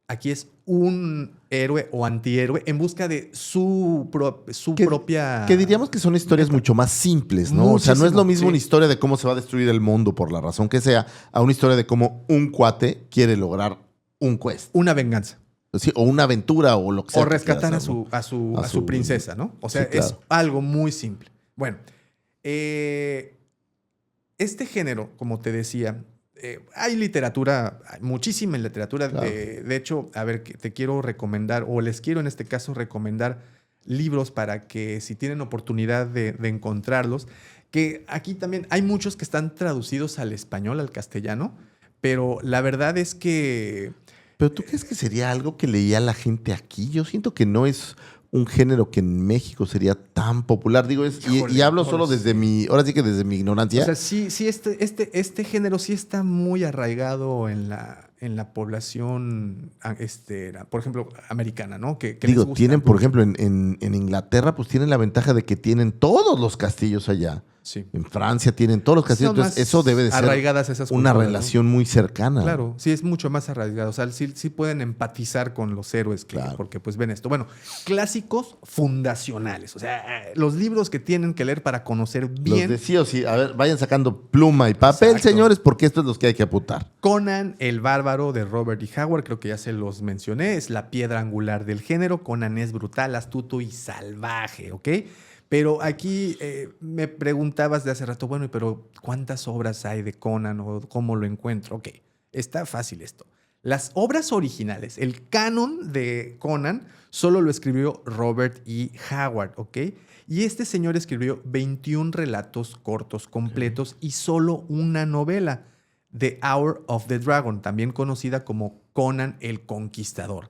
Aquí es un héroe o antihéroe en busca de su propia... Que diríamos que son historias mucho más simples, ¿no? Muchísimo, o sea, no es lo mismo sí. una historia de cómo se va a destruir el mundo por la razón que sea, a una historia de cómo un cuate quiere lograr un quest. Una venganza. Sí, o una aventura o lo que sea. O rescatar a su princesa, ¿no? O sea, Sí, claro. es algo muy simple. Bueno, este género, como te decía, hay literatura, hay muchísima literatura. Claro. De hecho, a ver, te quiero recomendar, o les quiero en este caso recomendar libros para que si tienen oportunidad de encontrarlos, que aquí también hay muchos que están traducidos al español, al castellano, pero la verdad es que... ¿Pero tú crees que sería algo que leía la gente aquí? Yo siento que no es un género que en México sería tan popular. Digo, y hablo solo desde ahora sí que desde mi ignorancia. O sea, sí, este género sí está muy arraigado en la población, por ejemplo, americana, ¿no? Que Digo, les gusta tienen, por mucho. ejemplo, en Inglaterra, pues tienen la ventaja de que tienen todos los castillos allá. Sí. En Francia tienen todos los castillos. Son Entonces, más eso debe de ser arraigadas esas una culturas, relación muy cercana. Claro, sí, es mucho más arraigado. O sea, sí pueden empatizar con los héroes Claro. porque pues ven esto. Bueno, clásicos fundacionales. O sea, los libros que tienen que leer para conocer bien. Los de sí o sí. A ver, vayan sacando pluma y papel, Exacto. señores, porque esto es los que hay que apuntar. Conan el Bárbaro de Robert E. Howard, creo que ya se los mencioné, es la piedra angular del género. Conan es brutal, astuto y salvaje, ¿ok? Pero aquí me preguntabas de hace rato, bueno, pero ¿cuántas obras hay de Conan o cómo lo encuentro? Ok, está fácil esto. Las obras originales, el canon de Conan, solo lo escribió Robert E. Howard, ¿ok? Y este señor escribió 21 relatos cortos completos y solo una novela, The Hour of the Dragon, también conocida como Conan el Conquistador.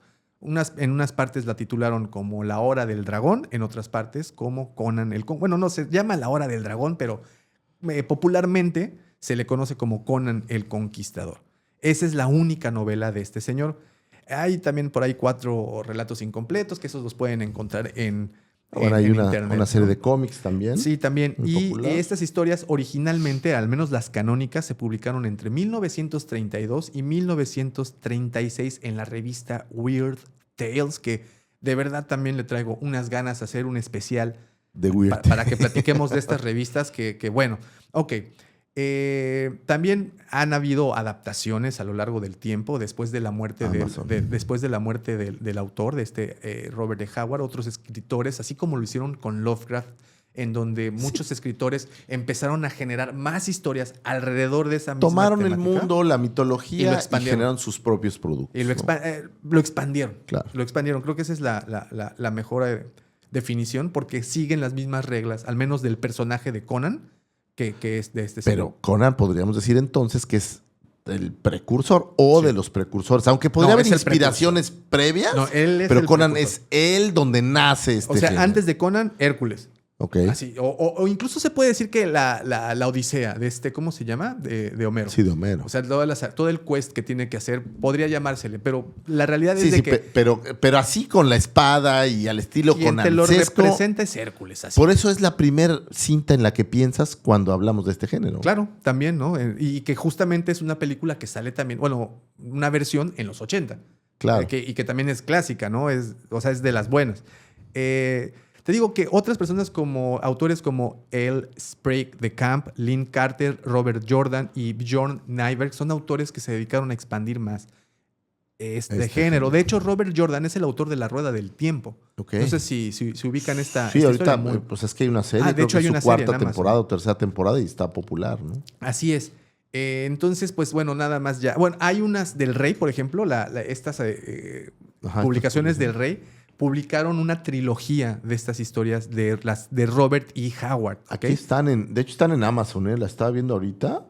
En unas partes la titularon como La Hora del Dragón, en otras partes como Conan el Conquistador. Bueno, no se llama La Hora del Dragón, pero popularmente se le conoce como Conan el Conquistador. Esa es la única novela de este señor. Hay también por ahí 4 relatos incompletos, que esos los pueden encontrar en internet. Una serie ¿no? de cómics también. Sí, también. Muy Y popular. estas historias originalmente, al menos las canónicas, se publicaron entre 1932 y 1936 en la revista Weird Tales, que de verdad también le traigo unas ganas de hacer un especial De Weird. para que platiquemos de estas revistas que bueno, ok. También han habido adaptaciones a lo largo del tiempo, después de la muerte, después de la muerte del autor, de Robert E. Howard, otros escritores, así como lo hicieron con Lovecraft, en donde muchos escritores empezaron a generar más historias alrededor de esa misma Tomaron temática. el mundo, la mitología y expandieron. generaron sus propios productos. Y lo expandieron. Claro. Lo expandieron. Creo que esa es la mejor definición, porque siguen las mismas reglas, al menos del personaje de Conan, que es de este señor. Pero Conan podríamos decir entonces que es el precursor o de los precursores. Aunque podría haber es el inspiraciones previas, No, él es pero el Conan precursor. es él donde nace este O sea, género. antes de Conan, Hércules. Ok. Así, o incluso se puede decir que la Odisea de ¿cómo se llama? De Homero. Sí, de Homero. O sea, todo el quest que tiene que hacer podría llamársele, pero la realidad Sí, es de sí, que pero así con la espada y al estilo quien te lo conancesco. representa es Hércules. Así. Por eso es la primer cinta en la que piensas cuando hablamos de este género. Claro, también, ¿no? Y que justamente es una película que sale también, bueno, una versión en los 80. Claro. Y que también es clásica, ¿no? O sea, es de las buenas. Te digo que otras personas autores como L. Sprague de Camp, Lynn Carter, Robert Jordan y Bjorn Nyberg son autores que se dedicaron a expandir más este género. De hecho, Robert Jordan es el autor de La Rueda del Tiempo. Okay. No sé si ubican esta Sí, esta ahorita pues es que hay una serie, de creo hecho que hay es una su serie en cuarta Amazon. temporada o tercera temporada y está popular, ¿no? Así es. Entonces, pues bueno, nada más ya. Bueno, hay unas del Rey, por ejemplo, estas publicaciones del Rey publicaron una trilogía de estas historias de Robert E. Howard. ¿Okay? Aquí de hecho están en Amazon, la estaba viendo ahorita.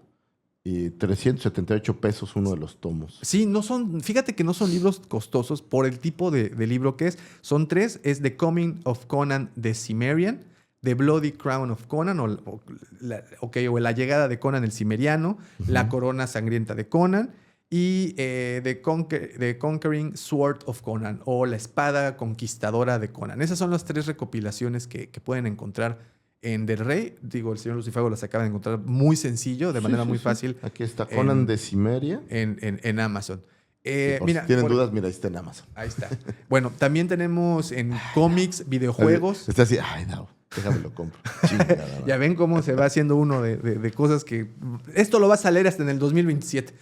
Y 378 pesos uno de los tomos. Sí, fíjate que no son libros costosos por el tipo de libro que es. Son 3, es The Coming of Conan the Cimmerian, The Bloody Crown of Conan, o La Llegada de Conan el Cimmeriano, La Corona Sangrienta de Conan, y The Conquering Sword of Conan, o La Espada Conquistadora de Conan. Esas son las 3 recopilaciones que pueden encontrar en Del Rey. Digo, el señor Lucifago las acaba de encontrar muy sencillo, de manera muy fácil. Aquí está Conan de Cimmeria. En Amazon. Si tienen dudas, mira, ahí está en Amazon. Ahí está. Bueno, también tenemos en cómics, videojuegos. Está así, ay, no, déjame lo compro. Ya ven cómo se va haciendo uno de cosas que... Esto lo vas a leer hasta en el 2027.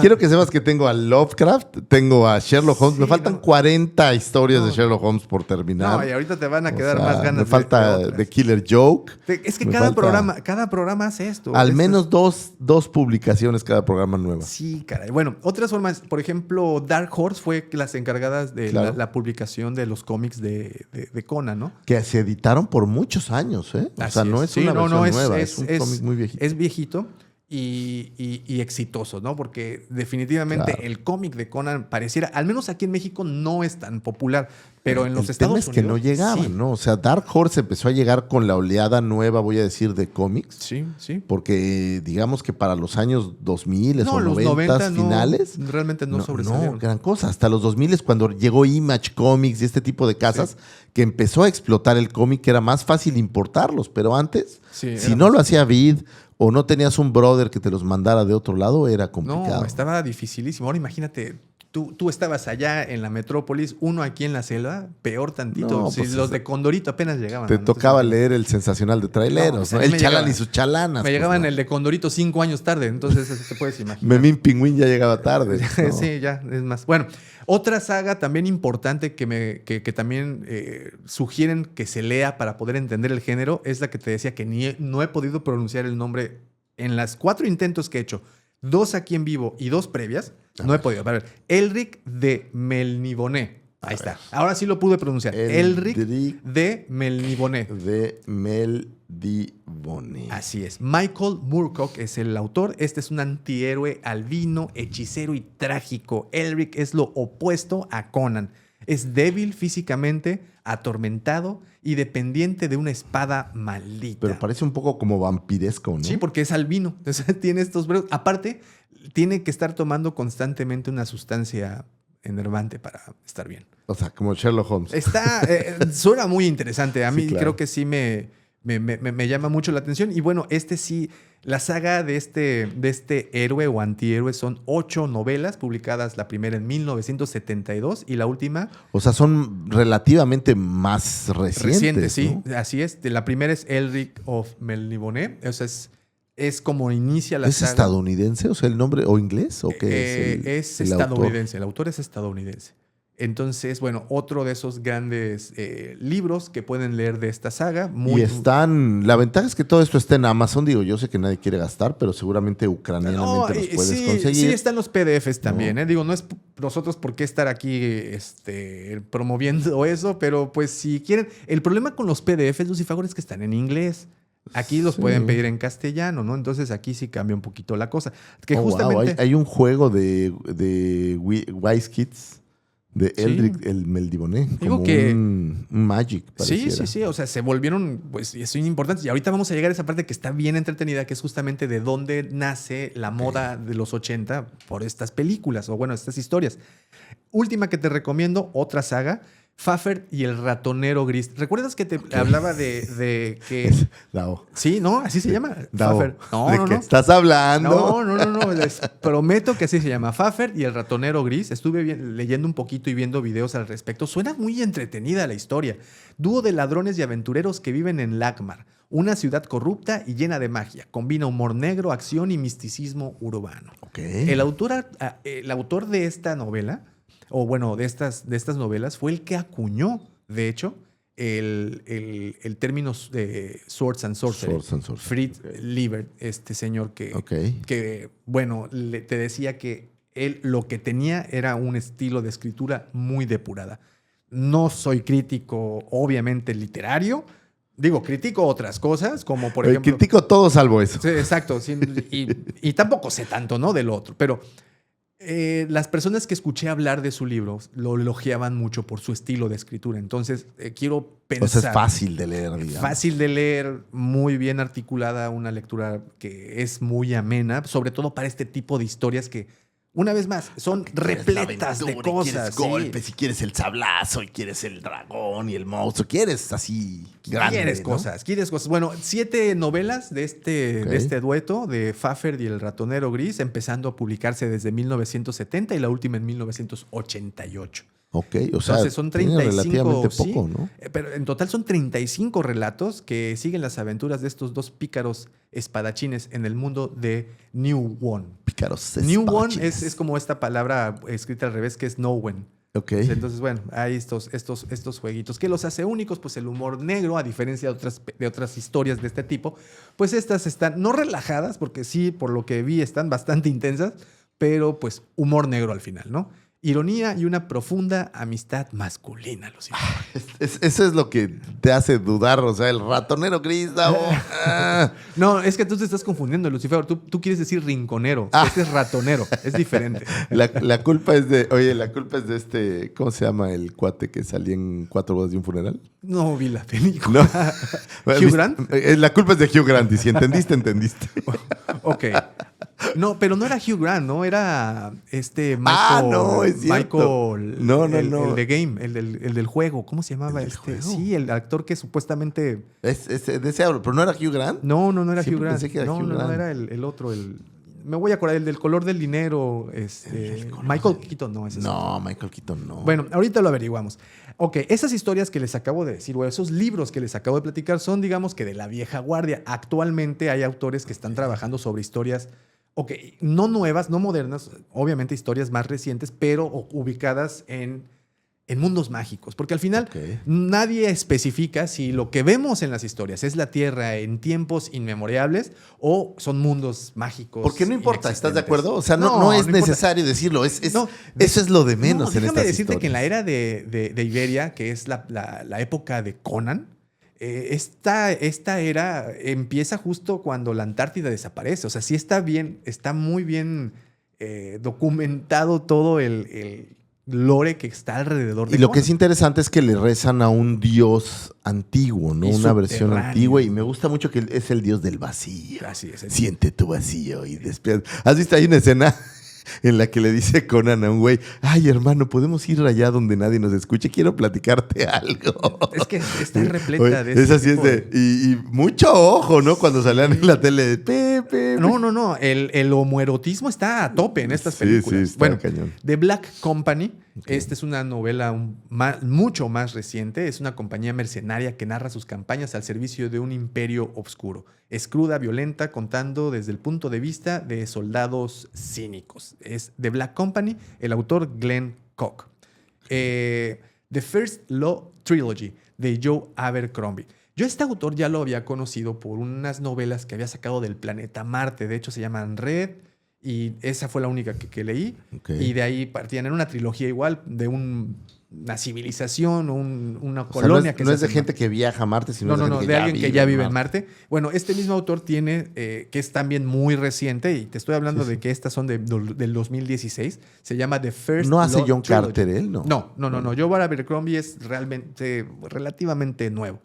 Quiero que sepas que tengo a Lovecraft, tengo a Sherlock Holmes. Me faltan 40 historias de Sherlock Holmes por terminar. No, y ahorita te van a quedar más ganas. Me falta The Killer Joke. Es que cada programa hace esto. Al menos dos publicaciones cada programa nueva. Sí, caray. Bueno, otras formas, por ejemplo, Dark Horse fue las encargadas de la publicación de los cómics de Conan, ¿no? Que se editaron por muchos años, ¿eh? O sea, no es una versión nueva, es un cómic muy viejito. Es viejito y exitoso, ¿no? Porque definitivamente el cómic de Conan pareciera, al menos aquí en México, no es tan popular, pero en los Estados Unidos... El tema es que no llegaban, ¿no? O sea, Dark Horse empezó a llegar con la oleada nueva, voy a decir, de cómics. Sí, sí. Porque digamos que para los años 2000 o 90 finales... Realmente no sobresalieron. No, gran cosa. Hasta los 2000 cuando llegó Image Comics y este tipo de casas, que empezó a explotar el cómic, que era más fácil importarlos. Pero antes, si no lo hacía Vid o no tenías un brother que te los mandara de otro lado, era complicado. No, estaba dificilísimo. Ahora imagínate, tú estabas allá en la metrópolis, uno aquí en la selva, peor tantito. No, pues los de Condorito apenas llegaban. Te tocaba leer el sensacional de traileros, ¿no? El Chalán y sus chalanas. Me llegaban el de Condorito 5 años tarde, entonces eso te puedes imaginar. Memín Pingüín ya llegaba tarde. ¿No? Sí, ya, es más. Bueno, otra saga también importante que también sugieren que se lea para poder entender el género es la que te decía que no he podido pronunciar el nombre en las 4 intentos que he hecho. 2 aquí en vivo y 2 previas. No he podido. A ver, Elric de Melniboné. Ahí está. Ahora sí lo pude pronunciar. Elric de Melniboné. De Melniboné. Así es. Michael Moorcock es el autor. Este es un antihéroe albino, hechicero y trágico. Elric es lo opuesto a Conan. Es débil físicamente, atormentado y dependiente de una espada maldita. Pero parece un poco como vampiresco, ¿no? Sí, porque es albino. Entonces tiene estos brazos. Aparte, tiene que estar tomando constantemente una sustancia enervante para estar bien. O sea, como Sherlock Holmes. Suena muy interesante. A mí claro. Creo que sí me llama mucho la atención. Y bueno, sí, la saga de este héroe o antihéroe son 8 novelas publicadas, la primera en 1972 y la última... O sea, son relativamente más recientes, sí, ¿no? Así es. La primera es Elric of Melniboné. O sea, es como inicia la saga. ¿Es estadounidense? O sea, el nombre, ¿o inglés? ¿O qué es estadounidense. El autor es estadounidense. Entonces, bueno, otro de esos grandes libros que pueden leer de esta saga. La ventaja es que todo esto está en Amazon. Digo, yo sé que nadie quiere gastar, pero seguramente ucranianamente los puedes conseguir. Sí, están los PDFs también. Digo, no es nosotros por qué estar aquí promoviendo eso, pero pues si quieren... El problema con los PDFs, Lucifer, es que están en inglés. Aquí los pueden pedir en castellano, ¿no? Entonces aquí sí cambia un poquito la cosa. Que justamente... Hay un juego de Wise Kids de Elric el Melniboné, como un Magic, pareciera. Sí. O sea, se volvieron, pues, son importantes. Y ahorita vamos a llegar a esa parte que está bien entretenida, que es justamente de dónde nace la moda de los 80 por estas películas, o bueno, estas historias. Última que te recomiendo, otra saga, Fafhrd y el ratonero gris. ¿Recuerdas que te hablaba de que... Dao. Sí, ¿no? Así se llama. Dao. Fafhrd. ¿De qué estás hablando? No. Les prometo que así se llama. Fafhrd y el ratonero gris. Estuve leyendo un poquito y viendo videos al respecto. Suena muy entretenida la historia. Dúo de ladrones y aventureros que viven en Lagmar, una ciudad corrupta y llena de magia. Combina humor negro, acción y misticismo urbano. Okay. El autor de esta novela... o bueno, de estas novelas, fue el que acuñó, de hecho, el término de Swords and Sorcery. Fritz Liebert, este señor que bueno, te decía que él lo que tenía era un estilo de escritura muy depurada. No soy crítico, obviamente, literario. Digo, critico otras cosas, como por ejemplo... Critico todo salvo eso. Sí, exacto. Sí, y tampoco sé tanto, ¿no? Del otro, pero... las personas que escuché hablar de su libro lo elogiaban mucho por su estilo de escritura. Entonces, quiero pensar... O sea, es fácil de leer, digamos. Fácil de leer, muy bien articulada, una lectura que es muy amena, sobre todo para este tipo de historias que una vez más, son repletas de cosas. Quieres golpes, y quieres el sablazo, y quieres el dragón y el monstruo. Quieres así grande, Quieres ¿no? cosas. Bueno, 7 novelas de este dueto de Fafhrd y el ratonero gris, empezando a publicarse desde 1970 y la última en 1988. Ok, o sea, entonces son 35, relativamente sí, poco, ¿no? Pero en total son 35 relatos que siguen las aventuras de estos dos pícaros espadachines en el mundo de New One. Pícaros New One espadachines. es como esta palabra escrita al revés que es Nowen. Ok. Entonces, bueno, hay estos jueguitos. ¿Qué los hace únicos? Pues el humor negro, a diferencia de otras historias de este tipo, pues estas están no relajadas, porque sí, por lo que vi, están bastante intensas, pero pues humor negro al final, ¿no? Ironía y una profunda amistad masculina, Lucifer. Eso es lo que te hace dudar, o sea, el ratonero gris, Davo. No, es que tú te estás confundiendo, Lucifer. Tú quieres decir rinconero. Este es ratonero. Es diferente. La culpa es de este, ¿cómo se llama el cuate que salía en 4 bodas de un funeral? No vi la película. No. ¿Hugh Grant? La culpa es de Hugh Grant, y si entendiste. Ok. No, pero no era Hugh Grant, ¿no? Era Michael. No, es cierto. Michael. No. El de Game, el del juego. ¿Cómo se llamaba ¿El del juego? Sí, el actor que supuestamente. De ese hablo, pero no era Hugh Grant. No era Siempre Hugh Grant. pensé que era No, Hugh no, Grant. era el otro. Me voy a acordar, el del color del dinero. Michael Keaton, no, ese es otro. No, Michael Keaton no. Bueno, ahorita lo averiguamos. Ok, esas historias que les acabo de decir, o esos libros que les acabo de platicar, son, digamos, que de la vieja guardia. Actualmente hay autores que están trabajando sobre historias, ok, no nuevas, no modernas, obviamente historias más recientes, pero ubicadas en mundos mágicos. Porque al final nadie especifica si lo que vemos en las historias es la Tierra en tiempos inmemorables o son mundos mágicos. Porque no importa, ¿estás de acuerdo? O sea, no es necesario decirlo. Eso es lo de menos en estas déjame decirte historias. que en la era de Iberia, que es la época de Conan, esta era empieza justo cuando la Antártida desaparece. O sea, sí está muy bien documentado todo el lore que está alrededor de Y lo Conan. que es interesante es que le rezan a un dios antiguo, ¿no? Y Una versión subterráneo. antigua. Y me gusta mucho que es el dios del vacío. Así es. Siente tu vacío y despierta. ¿Has visto? Hay una escena en la que le dice Conan a un güey: ay, hermano, ¿podemos ir allá donde nadie nos escuche? Quiero platicarte algo. Es que está repleta de Esa sí es de... Y mucho ojo, ¿no? Cuando salían en la tele de... No. El homoerotismo está a tope en estas películas. Sí, está bueno, cañón. The Black Company. Esta es una novela mucho más reciente. Es una compañía mercenaria que narra sus campañas al servicio de un imperio oscuro. Es cruda, violenta, contando desde el punto de vista de soldados cínicos. Es The Black Company, el autor Glenn Koch. The First Law Trilogy, de Joe Abercrombie. Yo a este autor ya lo había conocido por unas novelas que había sacado del planeta Marte. De hecho, se llaman Red. Y esa fue la única que leí. Y de ahí partían en una trilogía igual de una civilización, una colonia. No es de gente que viaja a Marte, sino de alguien que ya vive en Marte. Bueno, este mismo autor tiene, que es también muy reciente, y te estoy hablando de que estas son del 2016. Se llama The First ¿No hace Law John Trilogy. Carter él? No. Joe Abercrombie es relativamente nuevo.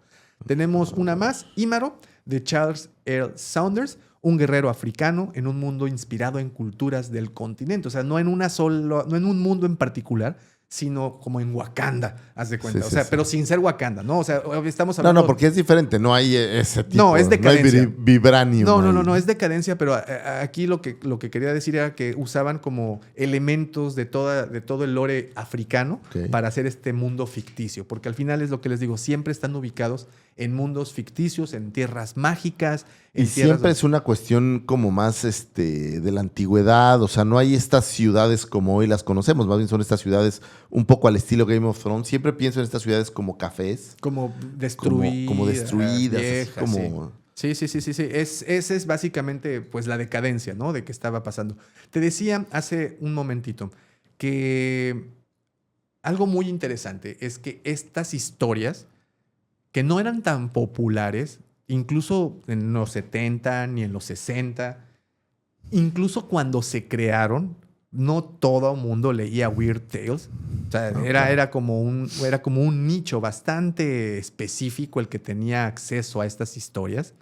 Tenemos una más, Ímaro, de Charles Earl Saunders, un guerrero africano en un mundo inspirado en culturas del continente. O sea, no en un mundo en particular, sino como en Wakanda, haz de cuenta. Pero sin ser Wakanda, ¿no? O sea, estamos hablando... No, porque es diferente. No hay ese tipo. No, es decadencia. No hay vibranium. No, es decadencia, pero aquí lo que quería decir era que usaban como elementos de todo el lore africano para hacer este mundo ficticio. Porque al final es lo que les digo, siempre están ubicados en mundos ficticios, en tierras mágicas. Y siempre es una cuestión como más de la antigüedad. O sea, no hay estas ciudades como hoy las conocemos. Más bien son estas ciudades un poco al estilo Game of Thrones. Siempre pienso en estas ciudades como cafés. Como destruidas. Como destruidas. Viejas, así como... Sí. Esa es básicamente pues la decadencia, ¿no? De que estaba pasando. Te decía hace un momentito que algo muy interesante es que estas historias que no eran tan populares, incluso en los 70 ni en los 60, incluso cuando se crearon, no todo el mundo leía Weird Tales. O sea, era como un nicho bastante específico el que tenía acceso a estas historias.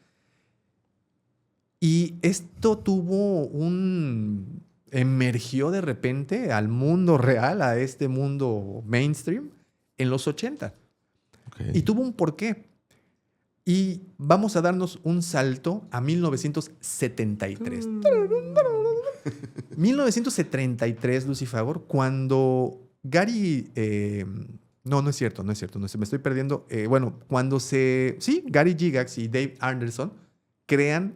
Y esto tuvo emergió de repente al mundo real, a este mundo mainstream, en los 80. Okay. Y tuvo un porqué. Y vamos a darnos un salto a 1973. 1973, Lucifagor, cuando Gary... no es cierto. Me estoy perdiendo. Gary Gygax y Dave Arneson crean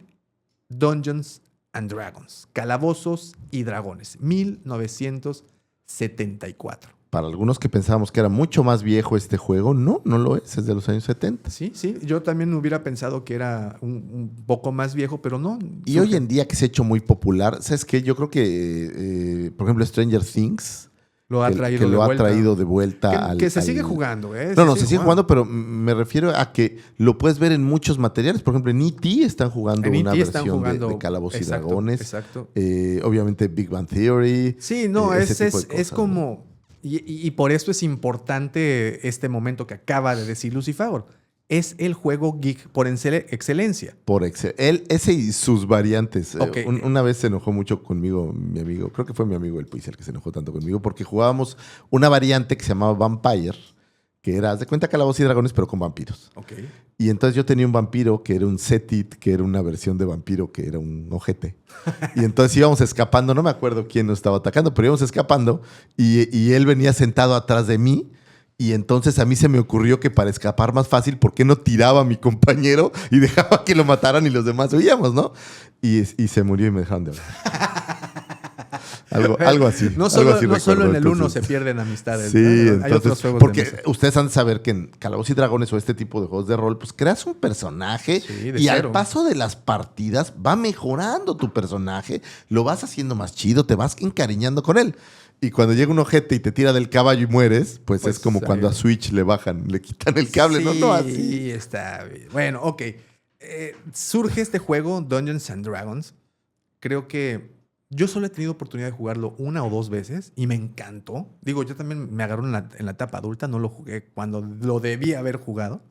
Dungeons and Dragons, Calabozos y Dragones, 1974. Para algunos que pensábamos que era mucho más viejo este juego, no lo es de los años 70. Sí, yo también hubiera pensado que era un poco más viejo, pero no. Y hoy en día que se ha hecho muy popular, ¿sabes qué? Yo creo que, por ejemplo, Stranger Things lo ha traído de vuelta que se sigue jugando. Se sigue jugando, pero me refiero a que lo puedes ver en muchos materiales. Por ejemplo, en E.T. están jugando una versión de Calabozos y Dragones. Exacto. Obviamente Big Bang Theory. Sí, es como... Y por eso es importante este momento que acaba de decir Lucifagor. Es el juego geek por excelencia. Ese y sus variantes. Okay. Una vez se enojó mucho conmigo mi amigo, creo que fue mi amigo el Puis el que se enojó tanto conmigo, porque jugábamos una variante que se llamaba Vampire, que era, haz de cuenta, Calabozos y Dragones, pero con vampiros. Okay. Y entonces yo tenía un vampiro que era un Setit, que era una versión de vampiro que era un ojete. Y entonces íbamos escapando, no me acuerdo quién nos estaba atacando, pero íbamos escapando y él venía sentado atrás de mí. Y entonces a mí se me ocurrió que para escapar más fácil, ¿por qué no tiraba a mi compañero y dejaba que lo mataran y los demás huíamos, ¿no? Y se murió y me dejaron de hablar. Algo así. No solo en el uno se pierden amistades. Sí, ¿no? Hay otros juegos porque de mesa. ustedes han de saber que en Calabozos y Dragones o este tipo de juegos de rol, pues creas un personaje y al paso de las partidas va mejorando tu personaje, lo vas haciendo más chido, te vas encariñando con él. Y cuando llega un ojete y te tira del caballo y mueres, pues es como cuando a Switch le quitan el cable, sí, ¿no? Así. Sí, está bien. Bueno, ok. Surge este juego, Dungeons and Dragons. Creo que yo solo he tenido oportunidad de jugarlo una o dos veces y me encantó. Digo, yo también me agarró en la etapa adulta, no lo jugué cuando lo debía haber jugado.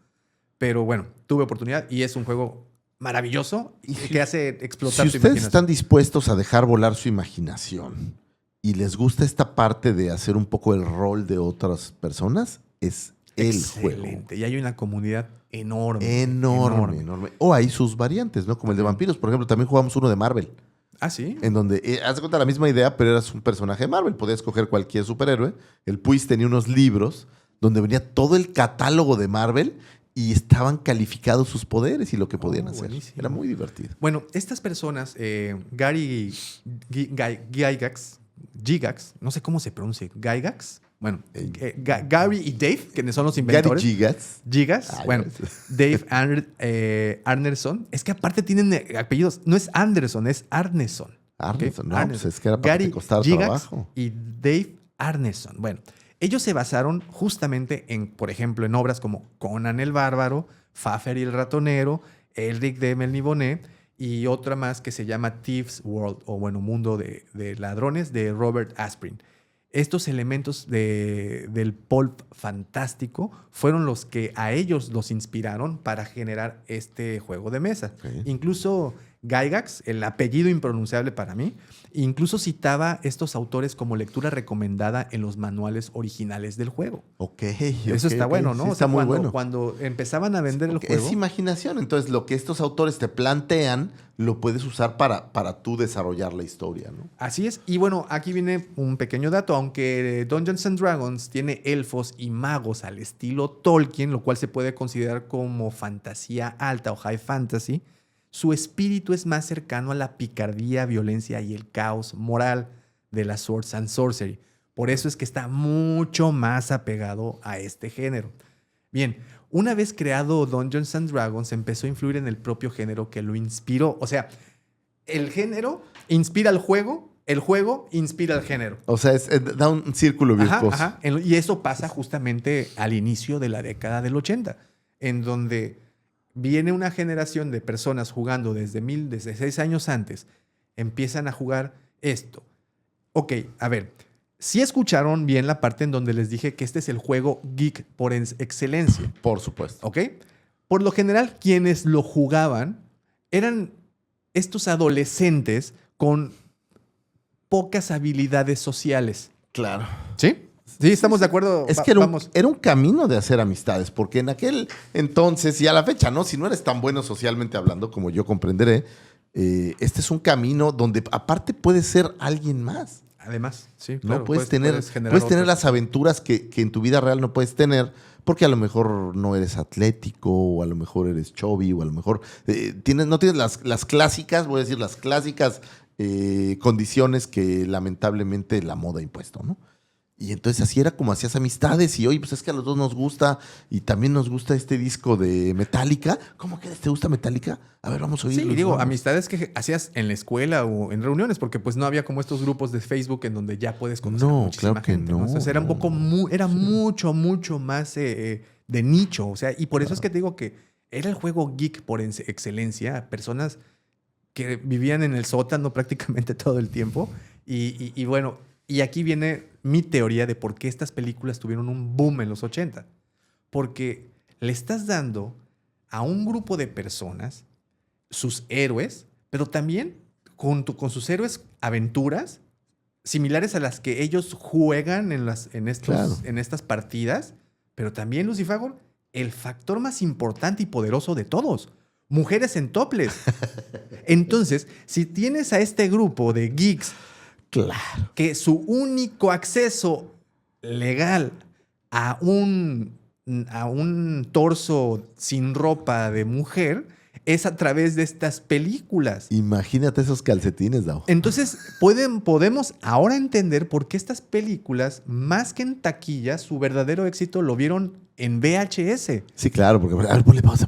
Pero bueno, tuve oportunidad y es un juego maravilloso y que hace explotar su imaginación. Si ustedes están dispuestos a dejar volar su imaginación y les gusta esta parte de hacer un poco el rol de otras personas, es el juego. Y hay una comunidad enorme. Enorme. O hay sus variantes, ¿no? Como el de vampiros. Por ejemplo, también jugamos uno de Marvel. Ah, sí. En donde, haz de cuenta la misma idea, pero eras un personaje de Marvel. Podías escoger cualquier superhéroe. El Puis tenía unos libros donde venía todo el catálogo de Marvel y estaban calificados sus poderes y lo que podían hacer. Buenísimo. Era muy divertido. Bueno, estas personas, Gary Gygax, no sé cómo se pronuncia, Gygax. Bueno, Gary y Dave, que son los inventores. Gary Gygax. Bueno, Dave Arneson. Es que aparte tienen apellidos. No es Anderson, es Arneson. Arneson, ¿okay? no, pues es que era para Gary que te costara Gygax trabajo. Y Dave Arneson. Bueno, ellos se basaron justamente en, por ejemplo, en obras como Conan el Bárbaro, Fafner y el Ratonero, Elric de Melniboné y otra más que se llama Thieves World, o bueno, Mundo de Ladrones, de Robert Asprin. Estos elementos del pulp fantástico fueron los que a ellos los inspiraron para generar este juego de mesa. Okay. Incluso Gygax, el apellido impronunciable para mí, incluso citaba estos autores como lectura recomendada en los manuales originales del juego. Eso está bueno, ¿no? Sí, está muy bueno. Cuando empezaban a vender el juego... Es imaginación. Entonces, lo que estos autores te plantean, lo puedes usar para tú desarrollar la historia, ¿no? Así es. Y bueno, aquí viene un pequeño dato. Aunque Dungeons and Dragons tiene elfos y magos al estilo Tolkien, lo cual se puede considerar como fantasía alta o high fantasy, su espíritu es más cercano a la picardía, violencia y el caos moral de la Swords and Sorcery. Por eso es que está mucho más apegado a este género. Bien, una vez creado Dungeons and Dragons, empezó a influir en el propio género que lo inspiró. O sea, el género inspira al juego, el juego inspira al género. O sea, da un círculo virtuoso. Ajá. Y eso pasa justamente al inicio de la década del 80, en donde viene una generación de personas jugando desde 6 años antes, empiezan a jugar esto. Ok, a ver, sí escucharon bien la parte en donde les dije que este es el juego geek por excelencia. Por supuesto. Ok. Por lo general, quienes lo jugaban eran estos adolescentes con pocas habilidades sociales. Claro. ¿Sí? Sí, estamos de acuerdo. Es que era un camino de hacer amistades, porque en aquel entonces y a la fecha, ¿no? Si no eres tan bueno socialmente hablando, como yo comprenderé, este es un camino donde aparte puedes ser alguien más. Además, sí, claro. ¿no? Puedes tener las aventuras que en tu vida real no puedes tener, porque a lo mejor no eres atlético, o a lo mejor eres chubby, o a lo mejor no tienes las clásicas, voy a decir las clásicas condiciones que lamentablemente la moda ha impuesto, ¿no? Y entonces así era como hacías amistades y oye, pues es que a los dos nos gusta y también nos gusta este disco de Metallica. ¿Cómo que te gusta Metallica? A ver, vamos a oírlo. Sí, digo, amistades que hacías en la escuela o en reuniones, porque pues no había como estos grupos de Facebook en donde ya puedes conocer a muchísima gente, ¿no? Entonces era un poco, era mucho más de nicho. O sea, y por eso es que te digo que era el juego geek por excelencia. Personas que vivían en el sótano prácticamente todo el tiempo. Y bueno, y aquí viene mi teoría de por qué estas películas tuvieron un boom en los 80. Porque le estás dando a un grupo de personas sus héroes, pero también con sus héroes aventuras similares a las que ellos juegan en estas partidas, pero también, Lucifago, el factor más importante y poderoso de todos. Mujeres en toples. Entonces, si tienes a este grupo de geeks, claro, que su único acceso legal a un torso sin ropa de mujer es a través de estas películas. Imagínate esos calcetines, Dao. Entonces, podemos ahora entender por qué estas películas, más que en taquilla, su verdadero éxito lo vieron en VHS. Sí, claro, porque... A ver, ponle pausa.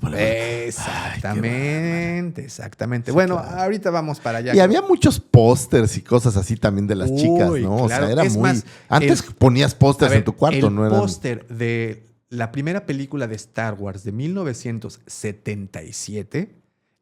Exactamente, exactamente. Sí, bueno, claro. Ahorita vamos para allá. Y había muchos pósters y cosas así también de las chicas, ¿no? Claro. O sea, era es muy... Más, antes ponías pósters en tu cuarto, ¿no? El póster de la primera película de Star Wars de 1977,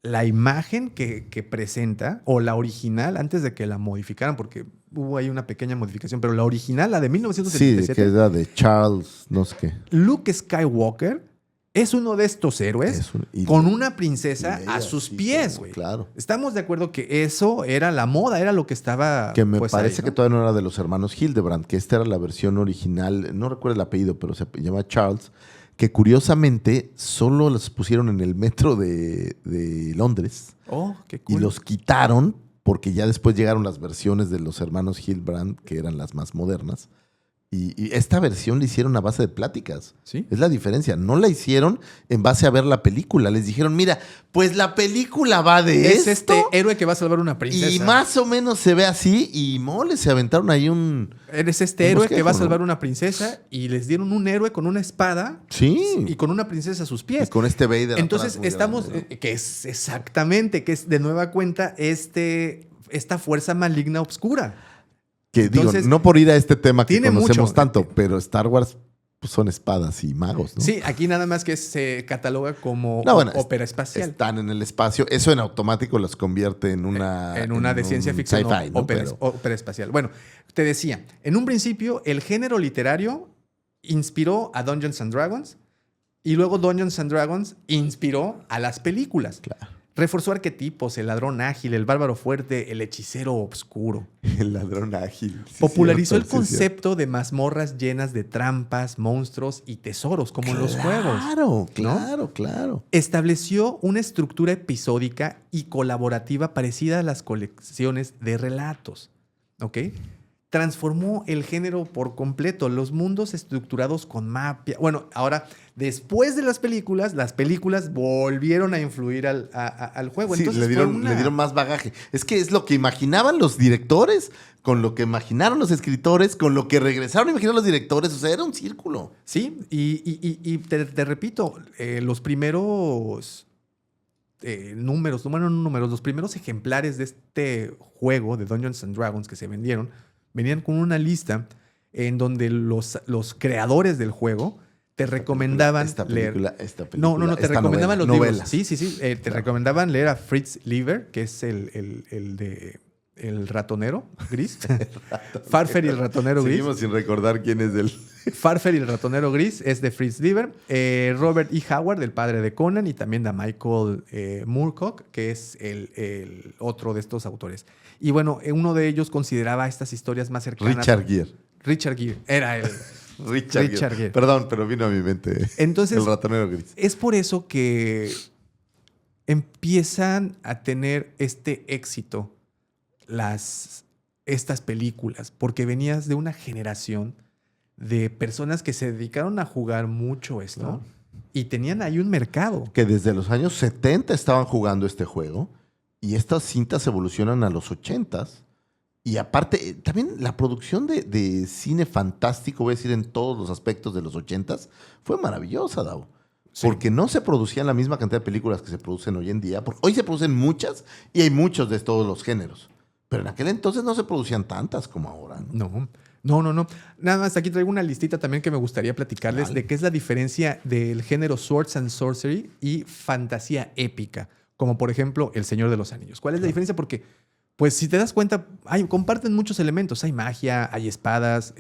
la imagen que presenta, o la original, antes de que la modificaran, porque hubo ahí una pequeña modificación, pero la original, la de 1977. Sí, que era de Charles, no sé qué. Luke Skywalker es uno de estos héroes con una princesa a sus pies, güey. Claro. Estamos de acuerdo que eso era la moda, era lo que estaba... Que me parece que todavía no era de los hermanos Hildebrand, que esta era la versión original, no recuerdo el apellido, pero se llama Charles, que curiosamente solo los pusieron en el metro de Londres. Oh, qué cool. Y los quitaron porque ya después llegaron las versiones de los hermanos Hildebrand, que eran las más modernas. Y esta versión la hicieron a base de pláticas. ¿Sí? Es la diferencia. No la hicieron en base a ver la película. Les dijeron, mira, pues la película va de esto. Es este héroe que va a salvar a una princesa. Y más o menos se ve así. Y mole, se aventaron ahí Eres este héroe que va a salvar a una princesa. Y les dieron un héroe con una espada. Sí. Y con una princesa a sus pies. Y con este Vader. Entonces estamos, grande, ¿no? Que es exactamente, que es de nueva cuenta esta fuerza maligna oscura. Que entonces, digo, no por ir a este tema que conocemos tanto, pero Star Wars pues, son espadas y magos, ¿no? Sí, aquí nada más que se cataloga como ópera espacial. Están en el espacio. Eso en automático los convierte en una de ciencia ficción, sci-fi, ¿no? ópera espacial. Bueno, te decía, en un principio el género literario inspiró a Dungeons and Dragons y luego Dungeons and Dragons inspiró a las películas. Claro. Reforzó arquetipos, el ladrón ágil, el bárbaro fuerte, el hechicero oscuro. El ladrón ágil. Sí, popularizó el concepto de mazmorras llenas de trampas, monstruos y tesoros, como en los juegos. Claro. Estableció una estructura episódica y colaborativa parecida a las colecciones de relatos. ¿Ok? Transformó el género por completo, los mundos estructurados con mapas. Bueno, ahora, después de las películas volvieron a influir al juego. Sí, entonces le dieron más bagaje. Es que es lo que imaginaban los directores, con lo que imaginaron los escritores, con lo que regresaron a imaginar los directores. O sea, era un círculo. Sí, y te repito, los primeros... los primeros ejemplares de este juego de Dungeons and Dragons que se vendieron venían con una lista en donde los creadores del juego te recomendaban leer. No, te recomendaban los libros. Sí. Te recomendaban leer a Fritz Leiber, que es el de el ratonero gris. Farfer y el ratonero gris. Seguimos sin recordar quién es Farfel y el ratonero gris es de Fritz Lieber. Robert E. Howard, el padre de Conan, y también de Michael Moorcock, que es el otro de estos autores. Y bueno, uno de ellos consideraba estas historias más cercanas. Richard Gere, era él. Richard Gere. Perdón, pero vino a mi mente. Entonces, el ratonero gris. Es por eso que empiezan a tener este éxito estas películas, porque venías de una generación de personas que se dedicaron a jugar mucho esto, ¿no? Y tenían ahí un mercado. Que desde los años 70 estaban jugando este juego y estas cintas evolucionan a los 80s. Y aparte, también la producción de cine fantástico, voy a decir en todos los aspectos de los 80s, fue maravillosa, Davo. Sí. Porque no se producían la misma cantidad de películas que se producen hoy en día. Porque hoy se producen muchas y hay muchos de todos los géneros. Pero en aquel entonces no se producían tantas como ahora, ¿no? No. Nada más, aquí traigo una listita también que me gustaría platicarles de qué es la diferencia del género Swords and Sorcery y fantasía épica. Como por ejemplo El Señor de los Anillos. ¿Cuál es la diferencia? Porque, pues si te das cuenta, comparten muchos elementos. Hay magia, hay espadas,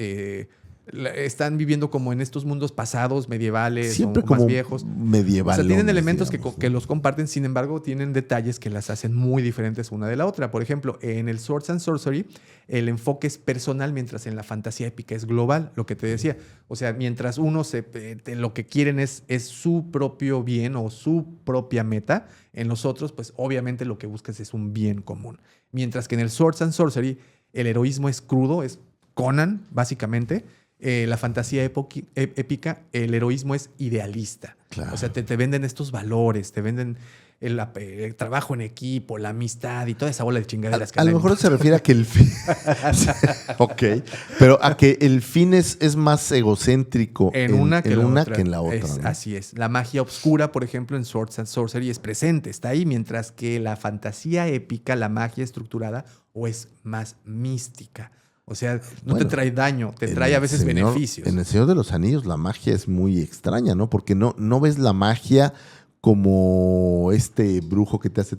están viviendo como en estos mundos pasados, medievales siempre o como más viejos. Medievales. O sea, tienen elementos que los comparten, sin embargo, tienen detalles que las hacen muy diferentes una de la otra. Por ejemplo, en el Swords and Sorcery, el enfoque es personal, mientras en la fantasía épica es global, lo que te decía. O sea, mientras uno lo que quieren es su propio bien o su propia meta, en los otros, pues obviamente lo que buscas es un bien común. Mientras que en el Swords and Sorcery, el heroísmo es crudo, es Conan, básicamente. La fantasía épica, el heroísmo es idealista. Claro. O sea, te venden estos valores, te venden el trabajo en equipo, la amistad y toda esa bola de chingaderas. A lo mejor se refiere a que el fin... Ok, pero a que el fin es más egocéntrico en una que en la otra. ¿No? Así es. La magia oscura, por ejemplo, en Swords and Sorcery es presente, está ahí, mientras que la fantasía épica, la magia estructurada, o es más mística. O sea, no te trae daño, te trae a veces beneficios. En El Señor de los Anillos la magia es muy extraña, ¿no? Porque no ves la magia como este brujo que te hace...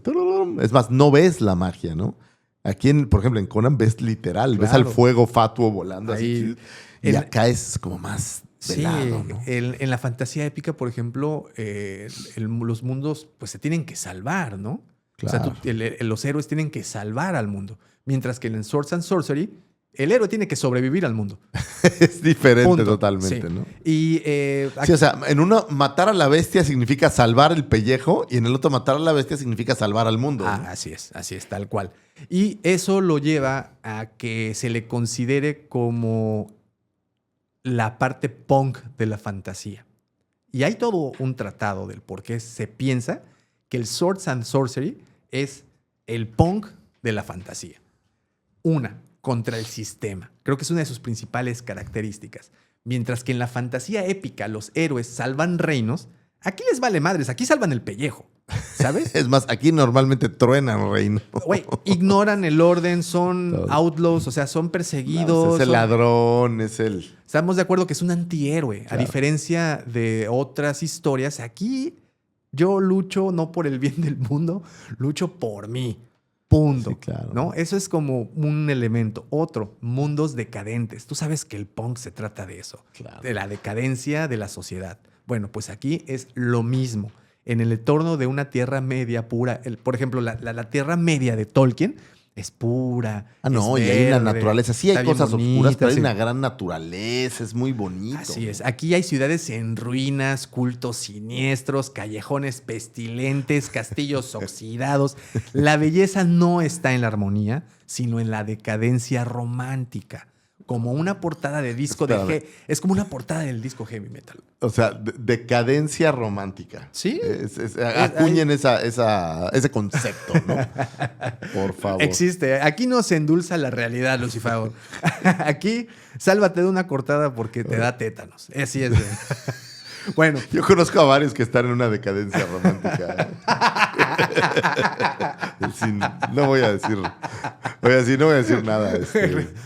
Es más, no ves la magia, ¿no? Aquí, por ejemplo, en Conan ves literal, claro. Ves al fuego fatuo volando ahí, así. Y acá es como más velado, ¿no? En la fantasía épica, por ejemplo, los mundos pues se tienen que salvar, ¿no? Claro. O sea, los héroes tienen que salvar al mundo. Mientras que en Swords and Sorcery... el héroe tiene que sobrevivir al mundo. Es diferente totalmente, sí. ¿no? Y, sí, o sea, en uno matar a la bestia significa salvar el pellejo y en el otro matar a la bestia significa salvar al mundo. ¿No? Así es, tal cual. Y eso lo lleva a que se le considere como la parte punk de la fantasía. Y hay todo un tratado del por qué se piensa que el Swords and Sorcery es el punk de la fantasía. Contra el sistema. Creo que es una de sus principales características. Mientras que en la fantasía épica los héroes salvan reinos, aquí les vale madres, aquí salvan el pellejo, ¿sabes? Es más, aquí normalmente truenan reinos. Güey, ignoran el orden, son outlaws, o sea, son perseguidos. No, es el ladrón, es el... Estamos de acuerdo que es un antihéroe. Claro. A diferencia de otras historias, aquí yo lucho no por el bien del mundo, lucho por mí. Punto. Sí, claro. ¿No? Eso es como un elemento. Otro, mundos decadentes. Tú sabes que el punk se trata de eso. Claro. De la decadencia de la sociedad. Bueno, pues aquí es lo mismo. En el entorno de una Tierra Media pura, por ejemplo, la Tierra Media de Tolkien es pura. No, es y verde, hay una naturaleza. Sí hay cosas oscuras, pero hay una gran naturaleza. Es muy bonito. Así es. Aquí hay ciudades en ruinas, cultos siniestros, callejones pestilentes, castillos oxidados. La belleza no está en la armonía, sino en la decadencia romántica. Como una portada de disco es como una portada del disco heavy metal. O sea, decadencia romántica. Sí. Acuñen ese concepto, ¿no? Por favor. Existe. Aquí no se endulza la realidad, Lucifer. Aquí, sálvate de una cortada porque te da tétanos. Así es. Bueno. Yo conozco a varios que están en una decadencia romántica. No voy a decir nada.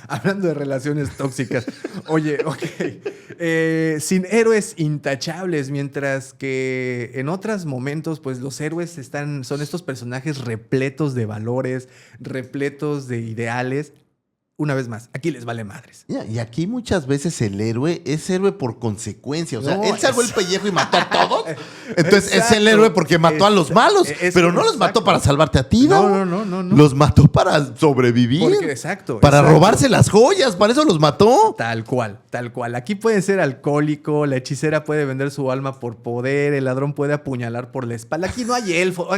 Hablando de relaciones tóxicas. Oye, ok. Sin héroes intachables, mientras que en otros momentos, pues los héroes son estos personajes repletos de valores, repletos de ideales. una vez más, aquí les vale madres. Y aquí muchas veces el héroe es héroe por consecuencia. O sea, No, él salvó el pellejo y mató a todos. Entonces Exacto. es el héroe porque mató a los malos. Pero no los mató para salvarte a ti, ¿no? No. Los mató para sobrevivir. Exacto. Para robarse las joyas. Para eso los mató. Tal cual. Aquí puede ser alcohólico, la hechicera puede vender su alma por poder, el ladrón puede apuñalar por la espalda. Aquí no hay elfo.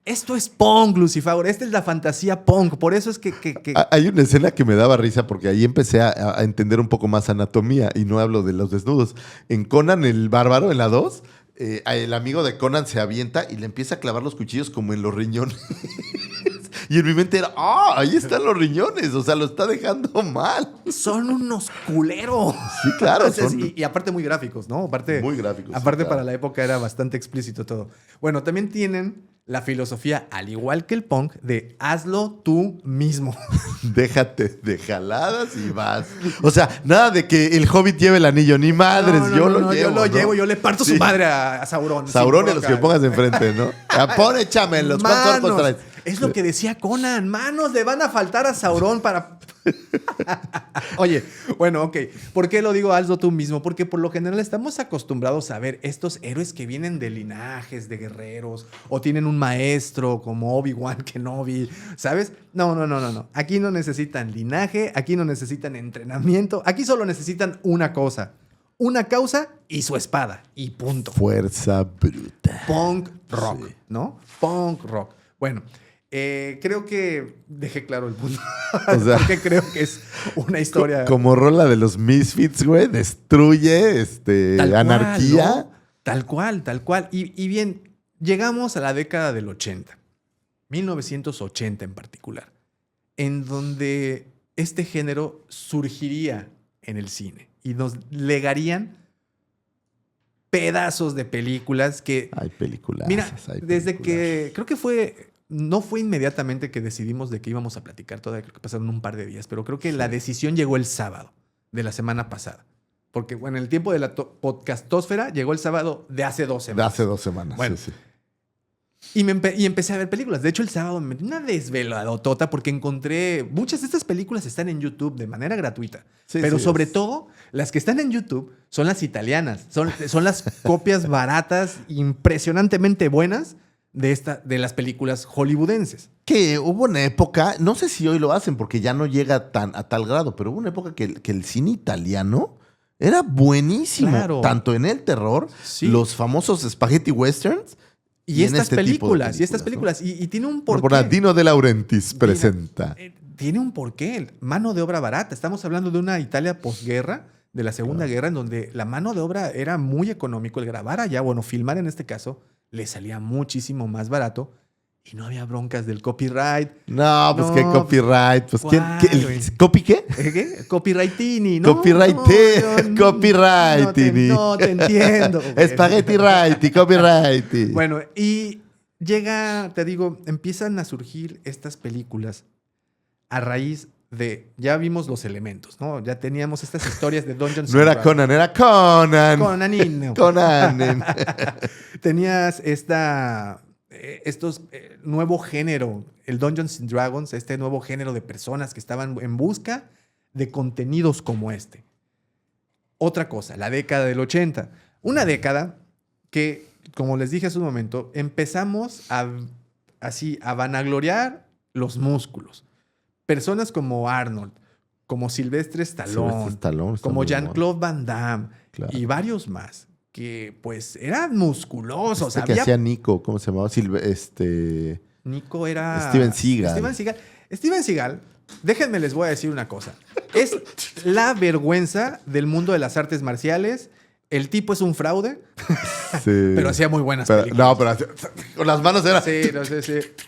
Esto es punk, Lucifer. Esta es la fantasía punk. Por eso es que... Hay una escena que me daba risa porque ahí empecé a entender un poco más anatomía y no hablo de los desnudos. En Conan el Bárbaro, en la 2, el amigo de Conan se avienta y le empieza a clavar los cuchillos como en los riñones. Y en mi mente era, ahí están los riñones. O sea, lo está dejando mal. Son unos culeros. Sí, claro. Y aparte muy gráficos, ¿no? Muy gráficos. Aparte sí, claro. para la época era bastante explícito todo. Bueno, también tienen la filosofía, al igual que el punk, de hazlo tú mismo. Déjate de jaladas y vas. O sea, nada de que el Hobbit lleve el anillo, ni madres. Yo lo llevo. Yo le parto su madre a Sauron. Sauron y a los que pongas enfrente, ¿no? Pon, échamelos. ¿Cuántos orcos traes? Es lo que decía Conan. Manos le van a faltar a Sauron para... Oye, bueno, ok. ¿Por qué lo digo hazlo tú mismo? Porque por lo general estamos acostumbrados a ver estos héroes que vienen de linajes, de guerreros, o tienen un maestro como Obi-Wan Kenobi, ¿sabes? No. Aquí no necesitan linaje, aquí no necesitan entrenamiento, aquí solo necesitan una cosa. Una causa y su espada. Y punto. Fuerza bruta. Punk rock, sí. ¿no? Punk rock. Bueno, creo que dejé claro el punto. O sea, porque creo que es una historia... Como rola de los Misfits, güey. Destruye anarquía. ¿No? Tal cual. Y bien, llegamos a la década del 80. 1980 en particular. En donde este género surgiría en el cine. Y nos legarían pedazos de películas que... Hay películas. Mira, desde que... Creo que no fue inmediatamente que decidimos de que íbamos a platicar todavía, creo que pasaron un par de días, pero creo que la decisión llegó el sábado de la semana pasada. Porque, bueno, en el tiempo de la podcastósfera llegó el sábado de hace 2 semanas. De hace 2 semanas, bueno, sí. Y empecé a ver películas. De hecho, el sábado me metí una desveladotota porque encontré... Muchas de estas películas están en YouTube de manera gratuita. Sí, pero sobre todo, las que están en YouTube son las italianas. Son las copias baratas, impresionantemente buenas de las películas hollywoodenses. Que hubo una época, no sé si hoy lo hacen porque ya no llega a tal grado, pero hubo una época que el cine italiano era buenísimo. Claro. Tanto en el terror, sí. Los famosos spaghetti westerns, y estas películas, ¿no? Y tiene un porqué. Dino De Laurentiis presenta. Tiene un porqué. Mano de obra barata. Estamos hablando de una Italia posguerra, de la Segunda Guerra, en donde la mano de obra era muy económico. El grabar allá, filmar en este caso, le salía muchísimo más barato. Y no había broncas del copyright. No, pues qué copyright. Pues ¿copy qué? ¿Qué? Copyrightini, ¿no? Copyrightini. No te entiendo. Spaghetti righty, copyrighty. Bueno, y llega, te digo, empiezan a surgir estas películas a raíz de... Ya vimos los elementos, ¿no? Ya teníamos estas historias de Dungeons & Dragons. No era Conan, era Conan. Conanino. Conan. Tenías nuevo género, el Dungeons & Dragons, este nuevo género de personas que estaban en busca de contenidos como este. Otra cosa, la década del 80. Una década que, como les dije hace un momento, empezamos a vanagloriar los músculos. Personas como Arnold, como Sylvester Stallone, como Jean-Claude Van Damme, claro. Y varios más. Que pues eran musculosos. Que hacía Nico, ¿cómo se llamaba? Nico era... Steven Seagal, déjenme les voy a decir una cosa. Es la vergüenza del mundo de las artes marciales. El tipo es un fraude, sí. Pero hacía muy buenas películas. No, pero con las manos era... Sí,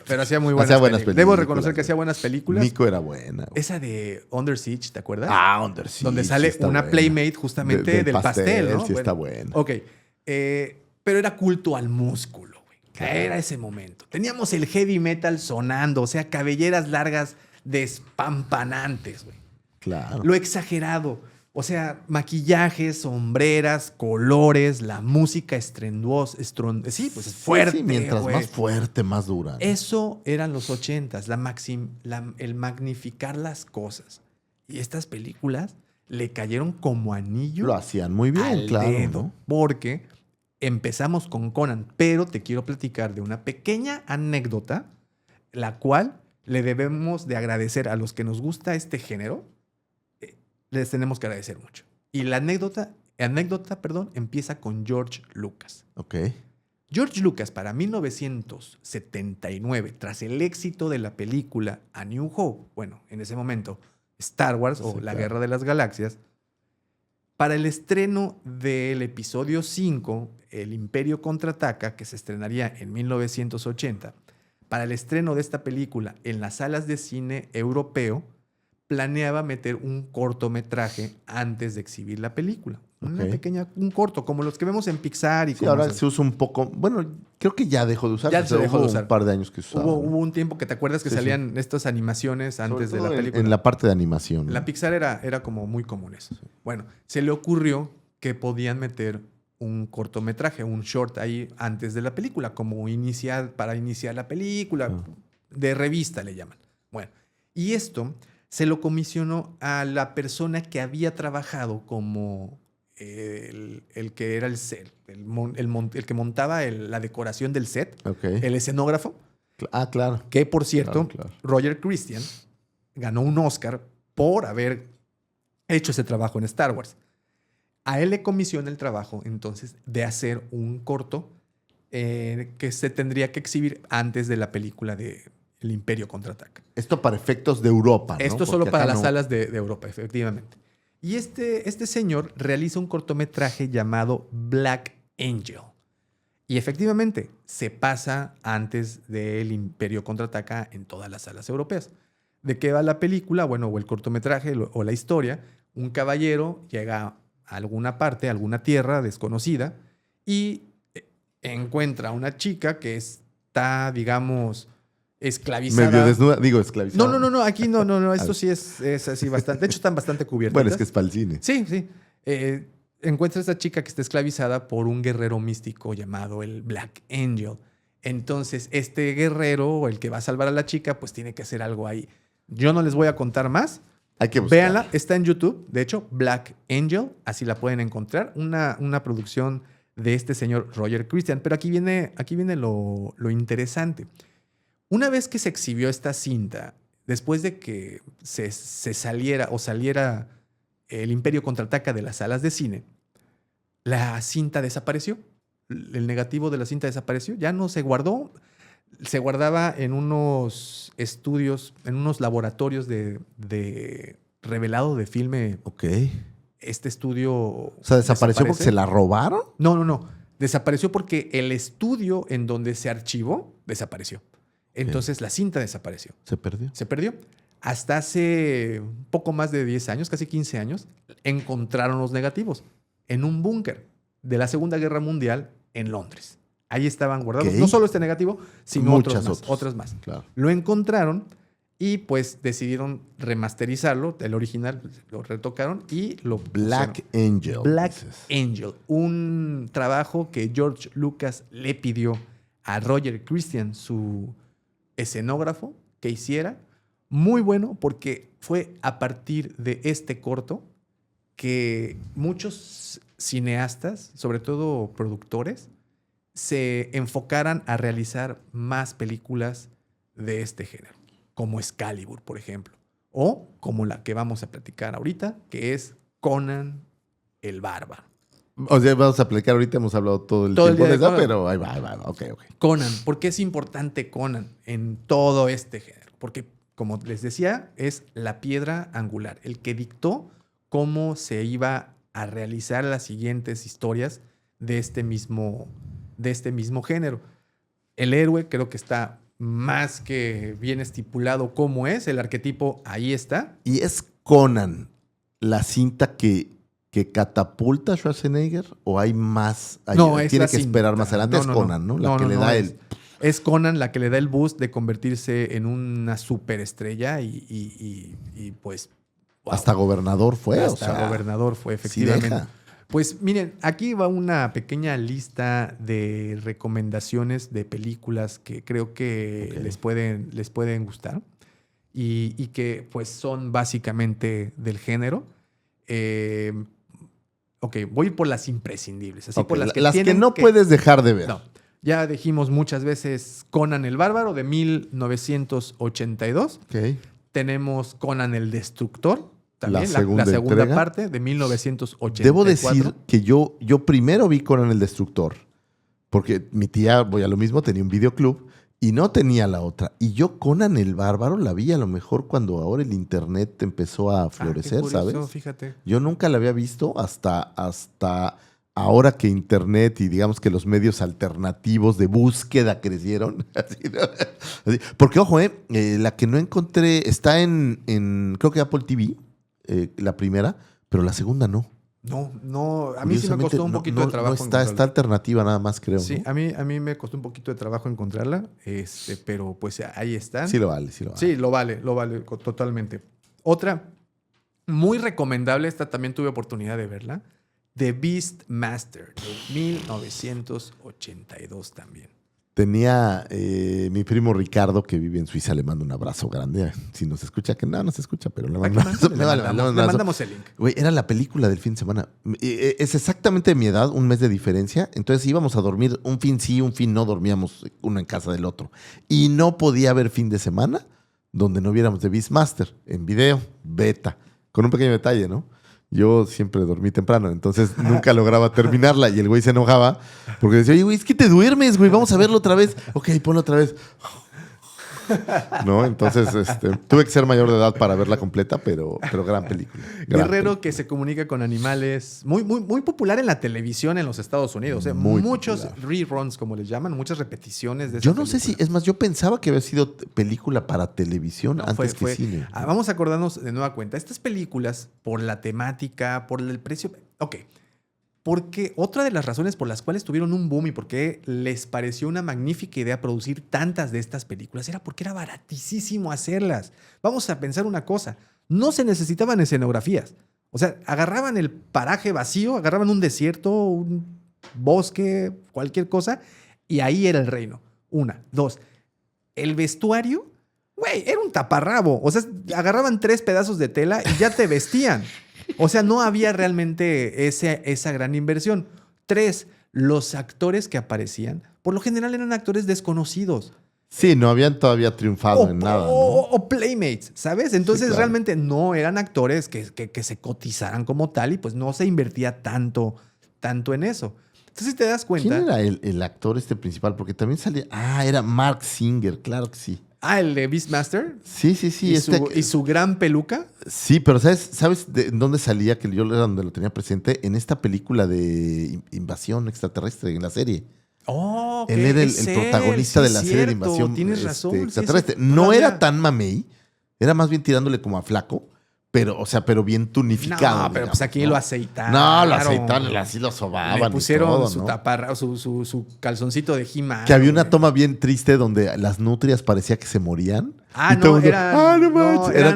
pero hacía muy buenas películas. Debo reconocer que hacía buenas películas. Nico era buena. Güey. Esa de Under Siege, ¿te acuerdas? Under Siege. Donde sale una buena. Playmate justamente del pastel, ¿no? Sí, está buena. Ok. Pero era culto al músculo, güey. Claro. Era ese momento. Teníamos el heavy metal sonando, o sea, cabelleras largas despampanantes, güey. Claro. Lo exagerado. O sea, maquillajes, sombreras, colores, la música estruendosa. Sí, pues es fuerte. Sí, mientras más fuerte, más dura. Eso eran los 80s, el magnificar las cosas. Y estas películas le cayeron como anillo Lo hacían muy bien, al claro. dedo, ¿no? porque empezamos con Conan, pero te quiero platicar de una pequeña anécdota, la cual le debemos de agradecer a los que nos gusta este género, les tenemos que agradecer mucho. Y la anécdota, empieza con George Lucas. Ok. George Lucas, para 1979, tras el éxito de la película A New Hope, bueno, en ese momento, Star Wars o La Guerra de las Galaxias, para el estreno del episodio 5, El Imperio Contraataca, que se estrenaría en 1980, para el estreno de esta película en las salas de cine europeo, planeaba meter un cortometraje antes de exhibir la película. Un corto, como los que vemos en Pixar. Sí, ahora se usa un poco. Bueno, creo que ya dejó de usar. Ya se dejó de usar. Un par de años que se usaba. Hubo un tiempo que te acuerdas que salían estas animaciones antes de la película. En la parte de animación. En la Pixar era como muy común eso. Sí. Bueno, se le ocurrió que podían meter un cortometraje, un short ahí antes de la película, como para iniciar la película, de revista le llaman. Bueno, y esto se lo comisionó a la persona que había trabajado como el que era el set, el que montaba la decoración del set, el escenógrafo. Ah, claro. Que, por cierto, claro. Roger Christian ganó un Oscar por haber hecho ese trabajo en Star Wars. A él le comisiona el trabajo, entonces, de hacer un corto que se tendría que exhibir antes de la película de El Imperio Contraataca. Esto para efectos de Europa, ¿no? Esto solo para las salas de Europa, efectivamente. Y este señor realiza un cortometraje llamado Black Angel. Y efectivamente, se pasa antes del Imperio Contraataca en todas las salas europeas. ¿De qué va la película? Bueno, o el cortometraje o la historia. Un caballero llega a alguna parte, a alguna tierra desconocida y encuentra a una chica que está, digamos, esclavizada. Medio desnuda, esclavizada. No, aquí no, esto sí es así bastante. De hecho, están bastante cubiertas. Bueno, es que es para el cine. Sí. Encuentra a esta chica que está esclavizada por un guerrero místico llamado el Black Angel. Entonces, este guerrero, el que va a salvar a la chica, pues tiene que hacer algo ahí. Yo no les voy a contar más. Hay que buscarla. Véanla, está en YouTube. De hecho, Black Angel, así la pueden encontrar. Una producción de este señor Roger Christian. Pero aquí viene lo interesante. Una vez que se exhibió esta cinta, después de que se saliera El Imperio Contraataca de las salas de cine, la cinta desapareció. El negativo de la cinta desapareció. Ya no se guardó. Se guardaba en unos estudios, en unos laboratorios de revelado de filme. Ok. Este estudio. O sea, ¿desapareció porque se la robaron? No. Desapareció porque el estudio en donde se archivó desapareció. Entonces la cinta desapareció. ¿Se perdió? Se perdió. Hasta hace un poco más de 10 años, casi 15 años, encontraron los negativos en un búnker de la Segunda Guerra Mundial en Londres. Ahí estaban guardados. No solo este negativo, sino otros más. Claro. Lo encontraron y pues decidieron remasterizarlo, el original, lo retocaron y lo Black Angel. Black Angel. Un trabajo que George Lucas le pidió a Roger Christian, su escenógrafo, que hiciera. Muy bueno porque fue a partir de este corto que muchos cineastas, sobre todo productores, se enfocaran a realizar más películas de este género, como Excalibur, por ejemplo, o como la que vamos a platicar ahorita, que es Conan el Bárbaro. O sea, vamos a platicar ahorita, hemos hablado todo el tiempo de eso, pero ahí va, ok. Conan, ¿por qué es importante Conan en todo este género? Porque, como les decía, es la piedra angular, el que dictó cómo se iba a realizar las siguientes historias de este mismo género. El héroe creo que está más que bien estipulado cómo es, el arquetipo ahí está. ¿Y es Conan la cinta que catapulta a Schwarzenegger o hay más? No, es tiene la que cinta. esperar más adelante. Es Conan, ¿no? La que le da el... Es Conan la que le da el boost de convertirse en una superestrella y pues... Wow. Hasta gobernador fue. Gobernador fue, efectivamente. Sí, pues miren, aquí va una pequeña lista de recomendaciones de películas que creo que les pueden gustar. y que pues son básicamente del género. Ok, voy por las imprescindibles. Así por las que no que puedes dejar de ver. No. Ya dijimos muchas veces Conan el Bárbaro de 1982. Okay. Tenemos Conan el Destructor, también la segunda parte de 1984. Debo decir que yo primero vi Conan el Destructor, porque mi tía, voy a lo mismo, tenía un videoclub y no tenía la otra. Y yo Conan el Bárbaro la vi a lo mejor cuando ahora el internet empezó a florecer, qué curioso, ¿sabes? Fíjate. Yo nunca la había visto hasta ahora que internet y digamos que los medios alternativos de búsqueda crecieron. Así, ¿no? Así. Porque, ojo, la que no encontré está en creo que Apple TV, la primera, pero la segunda no. No, a mí sí me costó un poquito de trabajo. No está alternativa nada más, creo. Sí, ¿no? a mí me costó un poquito de trabajo encontrarla, pero pues ahí está. Sí lo vale. Sí, lo vale totalmente. Otra muy recomendable, esta también tuve oportunidad de verla, The Beastmaster, de 1982 también. Tenía mi primo Ricardo, que vive en Suiza, le mando un abrazo grande. Si nos escucha, que no se escucha, pero le mando un abrazo. Le mandamos el link. Güey, era la película del fin de semana. Es exactamente de mi edad, un mes de diferencia. Entonces íbamos a dormir un fin sí, un fin no, dormíamos uno en casa del otro. Y no podía haber fin de semana donde no viéramos The Beastmaster en video, beta, con un pequeño detalle, ¿no? Yo siempre dormí temprano, entonces nunca lograba terminarla y el güey se enojaba porque decía, oye, güey, es que te duermes, güey, vamos a verlo otra vez. Ok, ponlo otra vez. ¿No? Entonces tuve que ser mayor de edad para verla completa, pero gran película. Guerrero que se comunica con animales, muy, muy, muy popular en la televisión en los Estados Unidos. Muchos reruns, como les llaman, muchas repeticiones de esa película. Sé si, es más, yo pensaba que había sido película para televisión antes que cine. Vamos a acordarnos de nueva cuenta. Estas películas, por la temática, por el precio... Ok. Porque otra de las razones por las cuales tuvieron un boom y por qué les pareció una magnífica idea producir tantas de estas películas era porque era baratísimo hacerlas. Vamos a pensar una cosa, no se necesitaban escenografías. O sea, agarraban el paraje vacío, agarraban un desierto, un bosque, cualquier cosa, y ahí era el reino. Una, dos, el vestuario, güey, era un taparrabo. O sea, agarraban 3 pedazos de tela y ya te vestían. O sea, no había realmente esa gran inversión. 3, los actores que aparecían, por lo general eran actores desconocidos. Sí, no habían todavía triunfado en nada. ¿No? O playmates, ¿sabes? Entonces sí, claro. Realmente no eran actores que se cotizaran como tal y pues no se invertía tanto en eso. Entonces te das cuenta... ¿Quién era el actor principal? Porque también salía... era Mark Singer, claro que sí. El de Beastmaster. Sí. ¿Y su gran peluca? Sí, pero ¿sabes de dónde salía? Que yo era donde lo tenía presente. En esta película de invasión extraterrestre, en la serie. Oh, él era el protagonista de la serie de invasión extraterrestre. No era tan mamey. Era más bien tirándole como a flaco. Pero bien tunificado. No, pero digamos, pues aquí ¿no? lo aceitaron. No, lo aceitaron, así lo sobaban. Le pusieron todo, su ¿no? taparra, su calzoncito de He-Man. Que había una toma bien triste donde las nutrias parecía que se morían. No, eran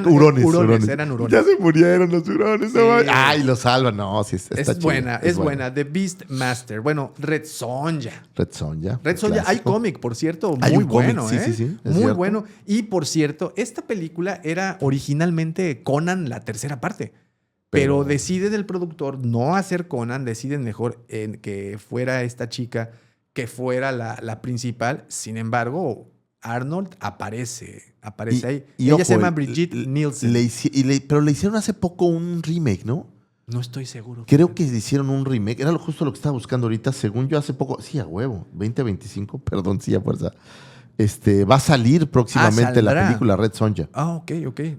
hurones. Eran hurones. Ya se murieron los hurones. Sí. No, y lo salvan. No, sí, está es buena. Es buena. The Beastmaster. Bueno, Red Sonja. Red Sonja. Hay cómic, por cierto. Hay muy un cómic, bueno, sí. Muy cierto. bueno. Y, por cierto, esta película era originalmente Conan, la tercera parte. Pero decide el productor no hacer Conan. Deciden mejor que fuera esta chica, que fuera la principal. Sin embargo... Arnold aparece ahí. Y ella ojo, se llama Brigitte Nielsen. Pero le hicieron hace poco un remake, ¿no? No estoy seguro. Creo que le hicieron un remake. Era justo lo que estaba buscando ahorita. Según yo, hace poco. Sí, a huevo. 2025. Perdón, sí, a fuerza. Va a salir próximamente la película Red Sonja. Ok.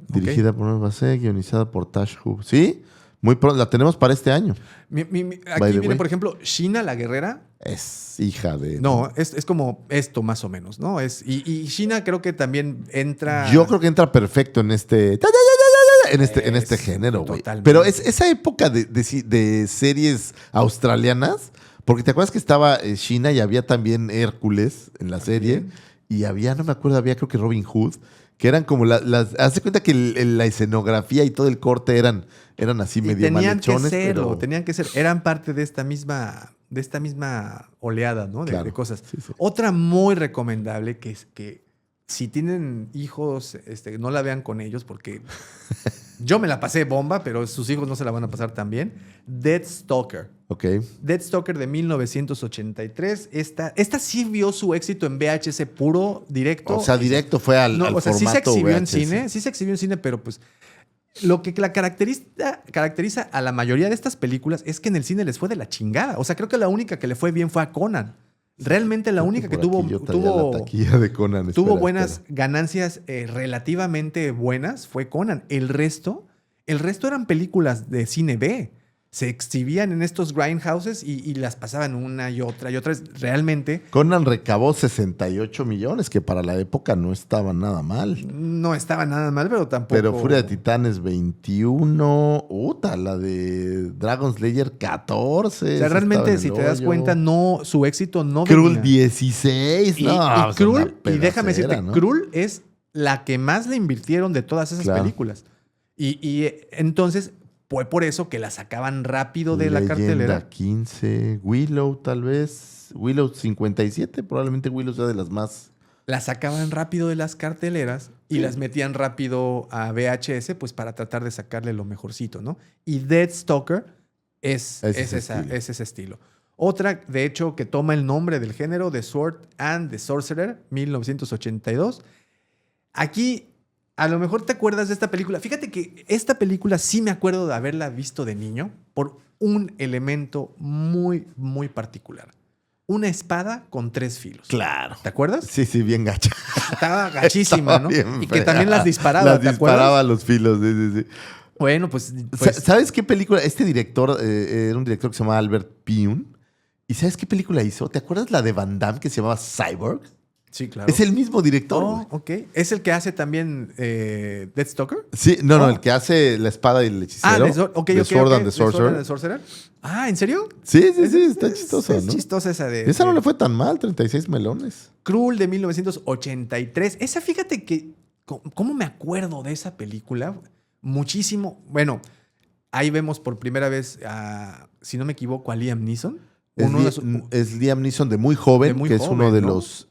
Dirigida por Nueva Base, guionizada por Tash Hub. ¿Sí? Muy pronto. La tenemos para este año. Aquí viene, por ejemplo, Sheena la guerrera. Es hija de... No, es como esto más o menos, ¿no? Y Sheena creo que también entra... Yo creo que entra perfecto en este género, güey. Pero esa época de series australianas, porque te acuerdas que estaba Sheena y había también Hércules en la serie, y había, no me acuerdo, había creo que Robin Hood, que eran como las... Haz de cuenta que la escenografía y todo el corte eran así medio malhechones. Tenían que ser. Eran parte de esta misma oleada, ¿no? De cosas. Sí. Otra muy recomendable que si tienen hijos, no la vean con ellos porque yo me la pasé bomba, pero sus hijos no se la van a pasar tan bien. Deathstalker. Ok. Deathstalker de 1983. Esta sí vio su éxito en VHS puro, directo. O sea, directo fue al formato sí se exhibió en VHS. cine. Sí se exhibió en cine, pero pues lo que la caracteriza a la mayoría de estas películas es que en el cine les fue de la chingada. O sea, creo que la única que le fue bien fue a Conan. Realmente la única que tuvo la taquilla de Conan. Tuvo buenas ganancias relativamente buenas fue Conan. El resto eran películas de cine B. Se exhibían en estos grindhouses y las pasaban una y otra y otra. Realmente... Conan recabó 68 millones, que para la época no estaba nada mal. No estaba nada mal, pero tampoco... Pero Furia de Titanes 21... la de Dragon Slayer 14. O sea, realmente, si te das cuenta, su éxito no venía. Krul 16. Y Krul, y déjame decirte, ¿no? Krul es la que más le invirtieron de todas esas películas. Y entonces... Fue por eso que la sacaban rápido de la cartelera. 15, Willow tal vez, Willow 57, probablemente Willow sea de las más... La sacaban rápido de las carteleras y las metían rápido a VHS pues para tratar de sacarle lo mejorcito, ¿no? Y Deathstalker es ese estilo. Otra, de hecho, que toma el nombre del género, The Sword and the Sorcerer, 1982. Aquí... A lo mejor te acuerdas de esta película. Fíjate que esta película sí me acuerdo de haberla visto de niño por un elemento muy, muy particular. Una espada con 3 filos. Claro. ¿Te acuerdas? Sí, bien gacha. Estaba gachísima, ¿no? Y que también las disparaba. Las disparaba a los filos, sí. Bueno, pues... ¿Sabes qué película? Este director era un director que se llamaba Albert Pyun. ¿Y sabes qué película hizo? ¿Te acuerdas la de Van Damme que se llamaba Cyborg? Sí, claro. Es el mismo director. Oh, ok. ¿Es el que hace también Deathstalker? Sí, no, el que hace la espada y el hechicero. The Sword and the Sorcerer. Ah, ¿en serio? Sí, está chistoso, es ¿no? chistosa esa de... Esa no le fue tan mal, 36 melones. Krul de 1983. Esa, fíjate que... ¿Cómo me acuerdo de esa película? Muchísimo. Bueno, ahí vemos por primera vez, si no me equivoco, a Liam Neeson. Es Liam Neeson de muy joven, que es uno de los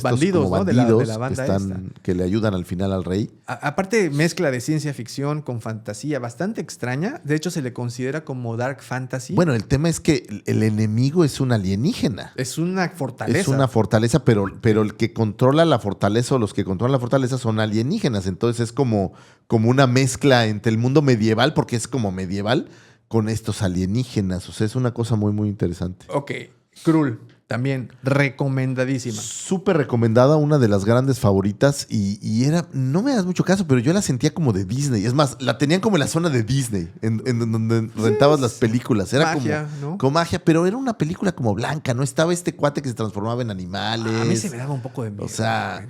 bandidos, ¿no? bandidos de la banda que le ayudan al final al rey. Aparte, mezcla de ciencia ficción con fantasía bastante extraña. De hecho, se le considera como dark fantasy. Bueno, el tema es que el enemigo es un alienígena. Es una fortaleza. Es una fortaleza, pero el que controla la fortaleza o los que controlan la fortaleza son alienígenas. Entonces es como una mezcla entre el mundo medieval, porque es como medieval, con estos alienígenas. O sea, es una cosa muy, muy interesante. Ok. Krul, también recomendadísima. Súper recomendada, una de las grandes favoritas. Y era, no me das mucho caso, pero yo la sentía como de Disney. Es más, la tenían como en la zona de Disney, en donde rentabas las películas. Era magia, como, ¿no? Con magia, pero era una película como blanca. No estaba este cuate que se transformaba en animales. A mí se me daba un poco de miedo. O sea,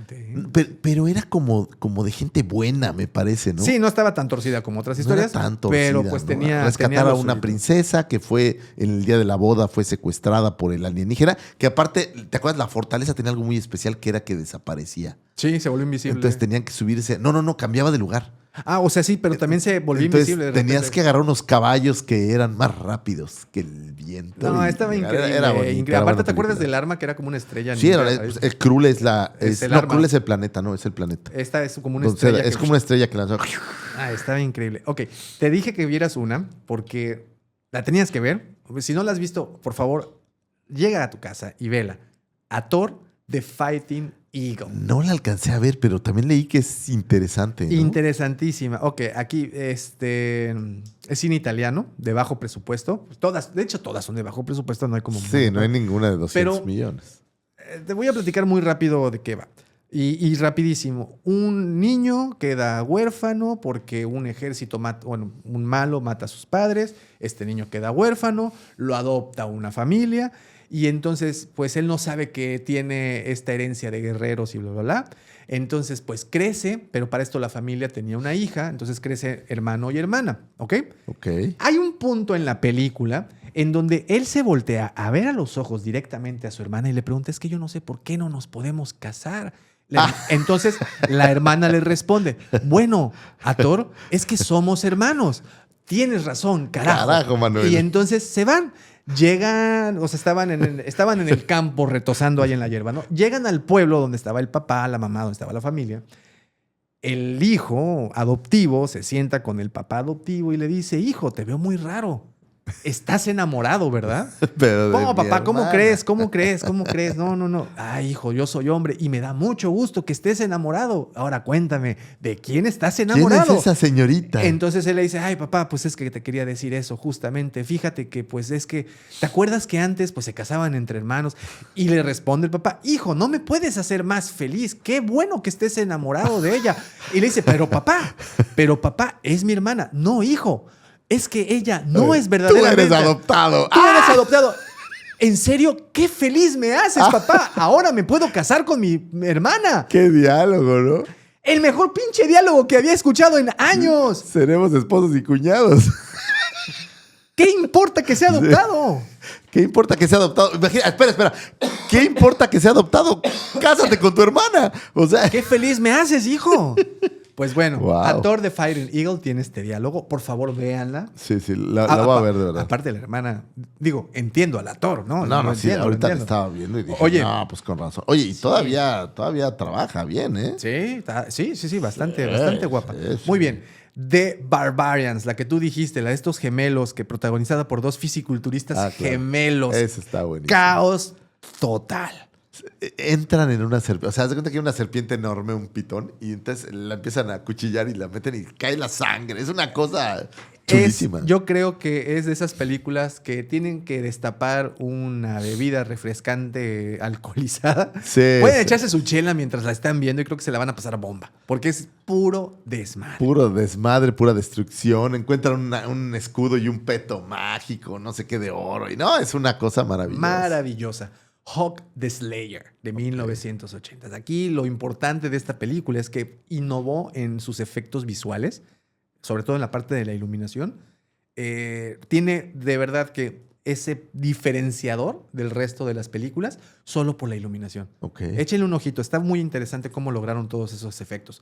pero era como de gente buena, me parece, ¿no? Sí, no estaba tan torcida como otras historias. No era tan torcida, pero pues ¿no? tenía... Rescatar a una princesa que fue, en el día de la boda, fue secuestrada por el alienígena. Que aparte, ¿te acuerdas? La fortaleza tenía algo muy especial que era que desaparecía. Sí, se volvió invisible. Entonces tenían que subirse. No, cambiaba de lugar. Ah, o sea, sí, pero también se volvió invisible. Tenías que agarrar unos caballos que eran más rápidos que el viento. No, estaba increíble. Era bonito, aparte, ¿te acuerdas del arma que era como una estrella? Sí, el Krul es la... Krul es el planeta, no, es el planeta. Esta es como una estrella. Es como una estrella que lanzó. Ah, estaba increíble. Ok, te dije que vieras una porque la tenías que ver. Si no la has visto, por favor, llega a tu casa y vela. A Thor, The Fighting Eagle. No la alcancé a ver, pero también leí que es interesante, ¿no? Interesantísima. Ok, aquí es cine italiano, de bajo presupuesto. De hecho, todas son de bajo presupuesto, no hay como... Sí, no hay ninguna de 200 millones. Te voy a platicar muy rápido de qué va. Y rapidísimo. Un niño queda huérfano porque un ejército un malo mata a sus padres. Este niño queda huérfano, lo adopta una familia. Y entonces, pues él no sabe que tiene esta herencia de guerreros y bla, bla, bla. Entonces, pues crece, pero para esto la familia tenía una hija. Entonces crece hermano y hermana, ¿ok? Ok. Hay un punto en la película en donde él se voltea a ver a los ojos directamente a su hermana y le pregunta, es que yo no sé por qué no nos podemos casar. Entonces, la hermana le responde, bueno, Thor, es que somos hermanos. Tienes razón, carajo. Carajo, Manuel. Y entonces se van. Llegan, o sea, estaban en el campo retosando ahí en la hierba, ¿no? Llegan al pueblo donde estaba el papá, la mamá, donde estaba la familia. El hijo adoptivo se sienta con el papá adoptivo y le dice, hijo, te veo muy raro. Estás enamorado, ¿verdad? Pero ¿Cómo, papá? hermana. ¿Cómo crees? ¿Cómo crees? ¿Cómo crees? No. Ay, hijo, yo soy hombre y me da mucho gusto que estés enamorado. Ahora cuéntame, ¿de quién estás enamorado? ¿Quién es esa señorita? Entonces él le dice, ay, papá, pues es que te quería decir eso, justamente. Fíjate que, pues es que, ¿te acuerdas que antes, pues se casaban entre hermanos? Y le responde el papá, hijo, no me puedes hacer más feliz. Qué bueno que estés enamorado de ella. Y le dice, pero papá, es mi hermana. No, hijo. Es que ella no es verdaderamente... Tú eres adoptado. Tú eres adoptado. ¿En serio? ¡Qué feliz me haces, papá! Ahora me puedo casar con mi hermana. ¡Qué diálogo, ¿no? El mejor pinche diálogo que había escuchado en años. Seremos esposos y cuñados. ¿Qué importa que sea adoptado? ¿Qué importa que sea adoptado? Imagina, espera. ¿Qué importa que sea adoptado? Cásate con tu hermana. O sea... ¡Qué feliz me haces, hijo! Pues bueno, Wow. Actor de Fighting Eagle tiene este diálogo. Por favor, véanla. Sí, la voy a ver de verdad. Aparte, la hermana... Digo, entiendo al actor, ¿no? No, Lo sí, entiendo, ahorita lo le entiendo. estaba viendo y dije, Oye. no, pues con razón. Oye, y todavía trabaja bien, ¿eh? Sí, bastante guapa. sí. Muy bien. The Barbarians, la que tú dijiste, la de estos gemelos, que protagonizada por dos fisiculturistas Claro. gemelos. Ese está buenísimo. Caos total. Entran en una serpiente. O sea, haz de cuenta que hay una serpiente enorme, un pitón, y entonces la empiezan a cuchillar y la meten y cae la sangre. Es una cosa chulísima. Yo creo que es de esas películas que tienen que destapar una bebida refrescante alcoholizada. Sí, Pueden sí. echarse su chela mientras la están viendo y creo que se la van a pasar a bomba. Porque es puro desmadre. Puro desmadre, pura destrucción. Encuentran un escudo y un peto mágico, no sé qué de oro. Y no, es una cosa maravillosa. Maravillosa. Hawk the Slayer, de 1980. Aquí lo importante de esta película es que innovó en sus efectos visuales, sobre todo en la parte de la iluminación. Tiene de verdad que ese diferenciador del resto de las películas solo por la iluminación. Ok. Échenle un ojito. Está muy interesante cómo lograron todos esos efectos.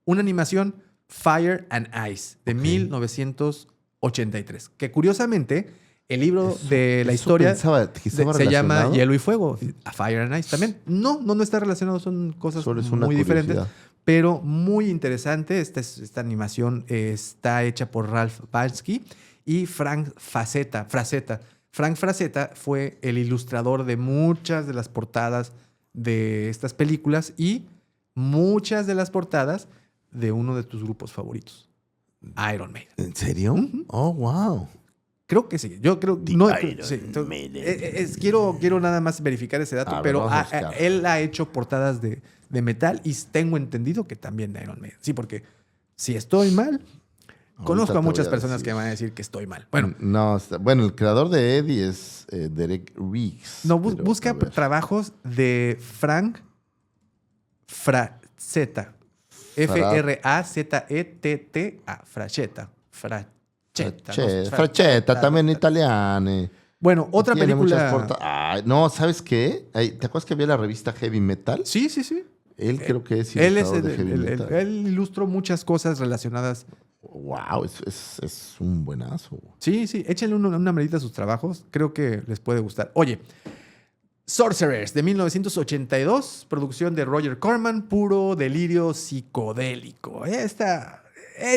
Una animación, Fire and Ice, de 1983, que curiosamente... El libro de la historia se llama Hielo y Fuego, a Fire and Ice también. No está relacionado, son cosas muy diferentes, pero muy interesante. Esta animación está hecha por Ralph Bakshi y Frank Frazetta. Frank Frazetta fue el ilustrador de muchas de las portadas de estas películas y muchas de las portadas de uno de tus grupos favoritos, Iron Maiden. ¿En serio? Oh, wow. Creo que sí. Yo creo no. Sí. Quiero nada más verificar ese dato, pero él ha hecho portadas de metal y tengo entendido que también de Iron Maiden. Sí, porque si estoy mal, conozco a muchas personas que van a decir que estoy mal. Bueno, el creador de Eddie es Derek Riggs. No, busca trabajos de Frank Frazetta. Frazetta. Frazetta, también italiano. Bueno, otra Tiene película... no, ¿sabes qué? ¿Te acuerdas que había la revista Heavy Metal? Sí. Él creo que es Él ilustrador de Heavy Metal. Él ilustró muchas cosas relacionadas. Wow, es un buenazo. Sí, échenle una medida a sus trabajos. Creo que les puede gustar. Oye, Sorcerers, de 1982, producción de Roger Corman, puro delirio psicodélico.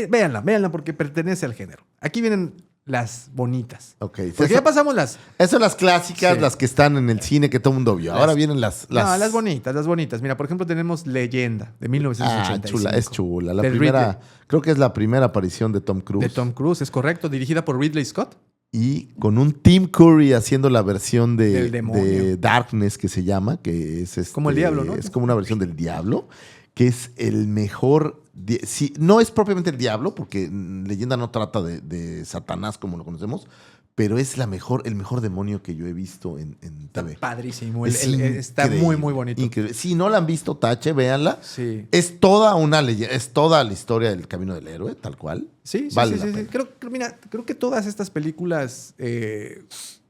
Véanla porque pertenece al género. Aquí vienen las bonitas. Ok. Porque ya pasamos las... Esas son las clásicas, Sí. las que están en el cine que todo el mundo vio. Ahora vienen las... No, las bonitas. Mira, por ejemplo, tenemos Leyenda, de 1985. Es chula. De Ridley. Creo que es la primera aparición de Tom Cruise. De Tom Cruise, es correcto. Dirigida por Ridley Scott. Y con un Tim Curry haciendo la versión Del demonio. de Darkness, que se llama, que es... Como el diablo, ¿no? Es como una versión del diablo, que es el mejor... Sí, no es propiamente el diablo, porque Leyenda no trata de Satanás como lo conocemos, pero es el mejor demonio que yo he visto en TV. Está padrísimo. Es Está increíble, muy bonito. Increíble. Si no la han visto, tache, véanla. Sí. Es toda una leyenda, es toda la historia del camino del héroe, tal cual. Sí. Vale la pena. Creo que todas estas películas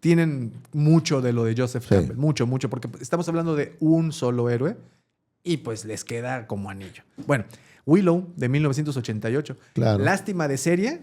tienen mucho de lo de Joseph Campbell. Mucho, porque estamos hablando de un solo héroe y pues les queda como anillo. Bueno, Willow, de 1988. Claro. Lástima de serie,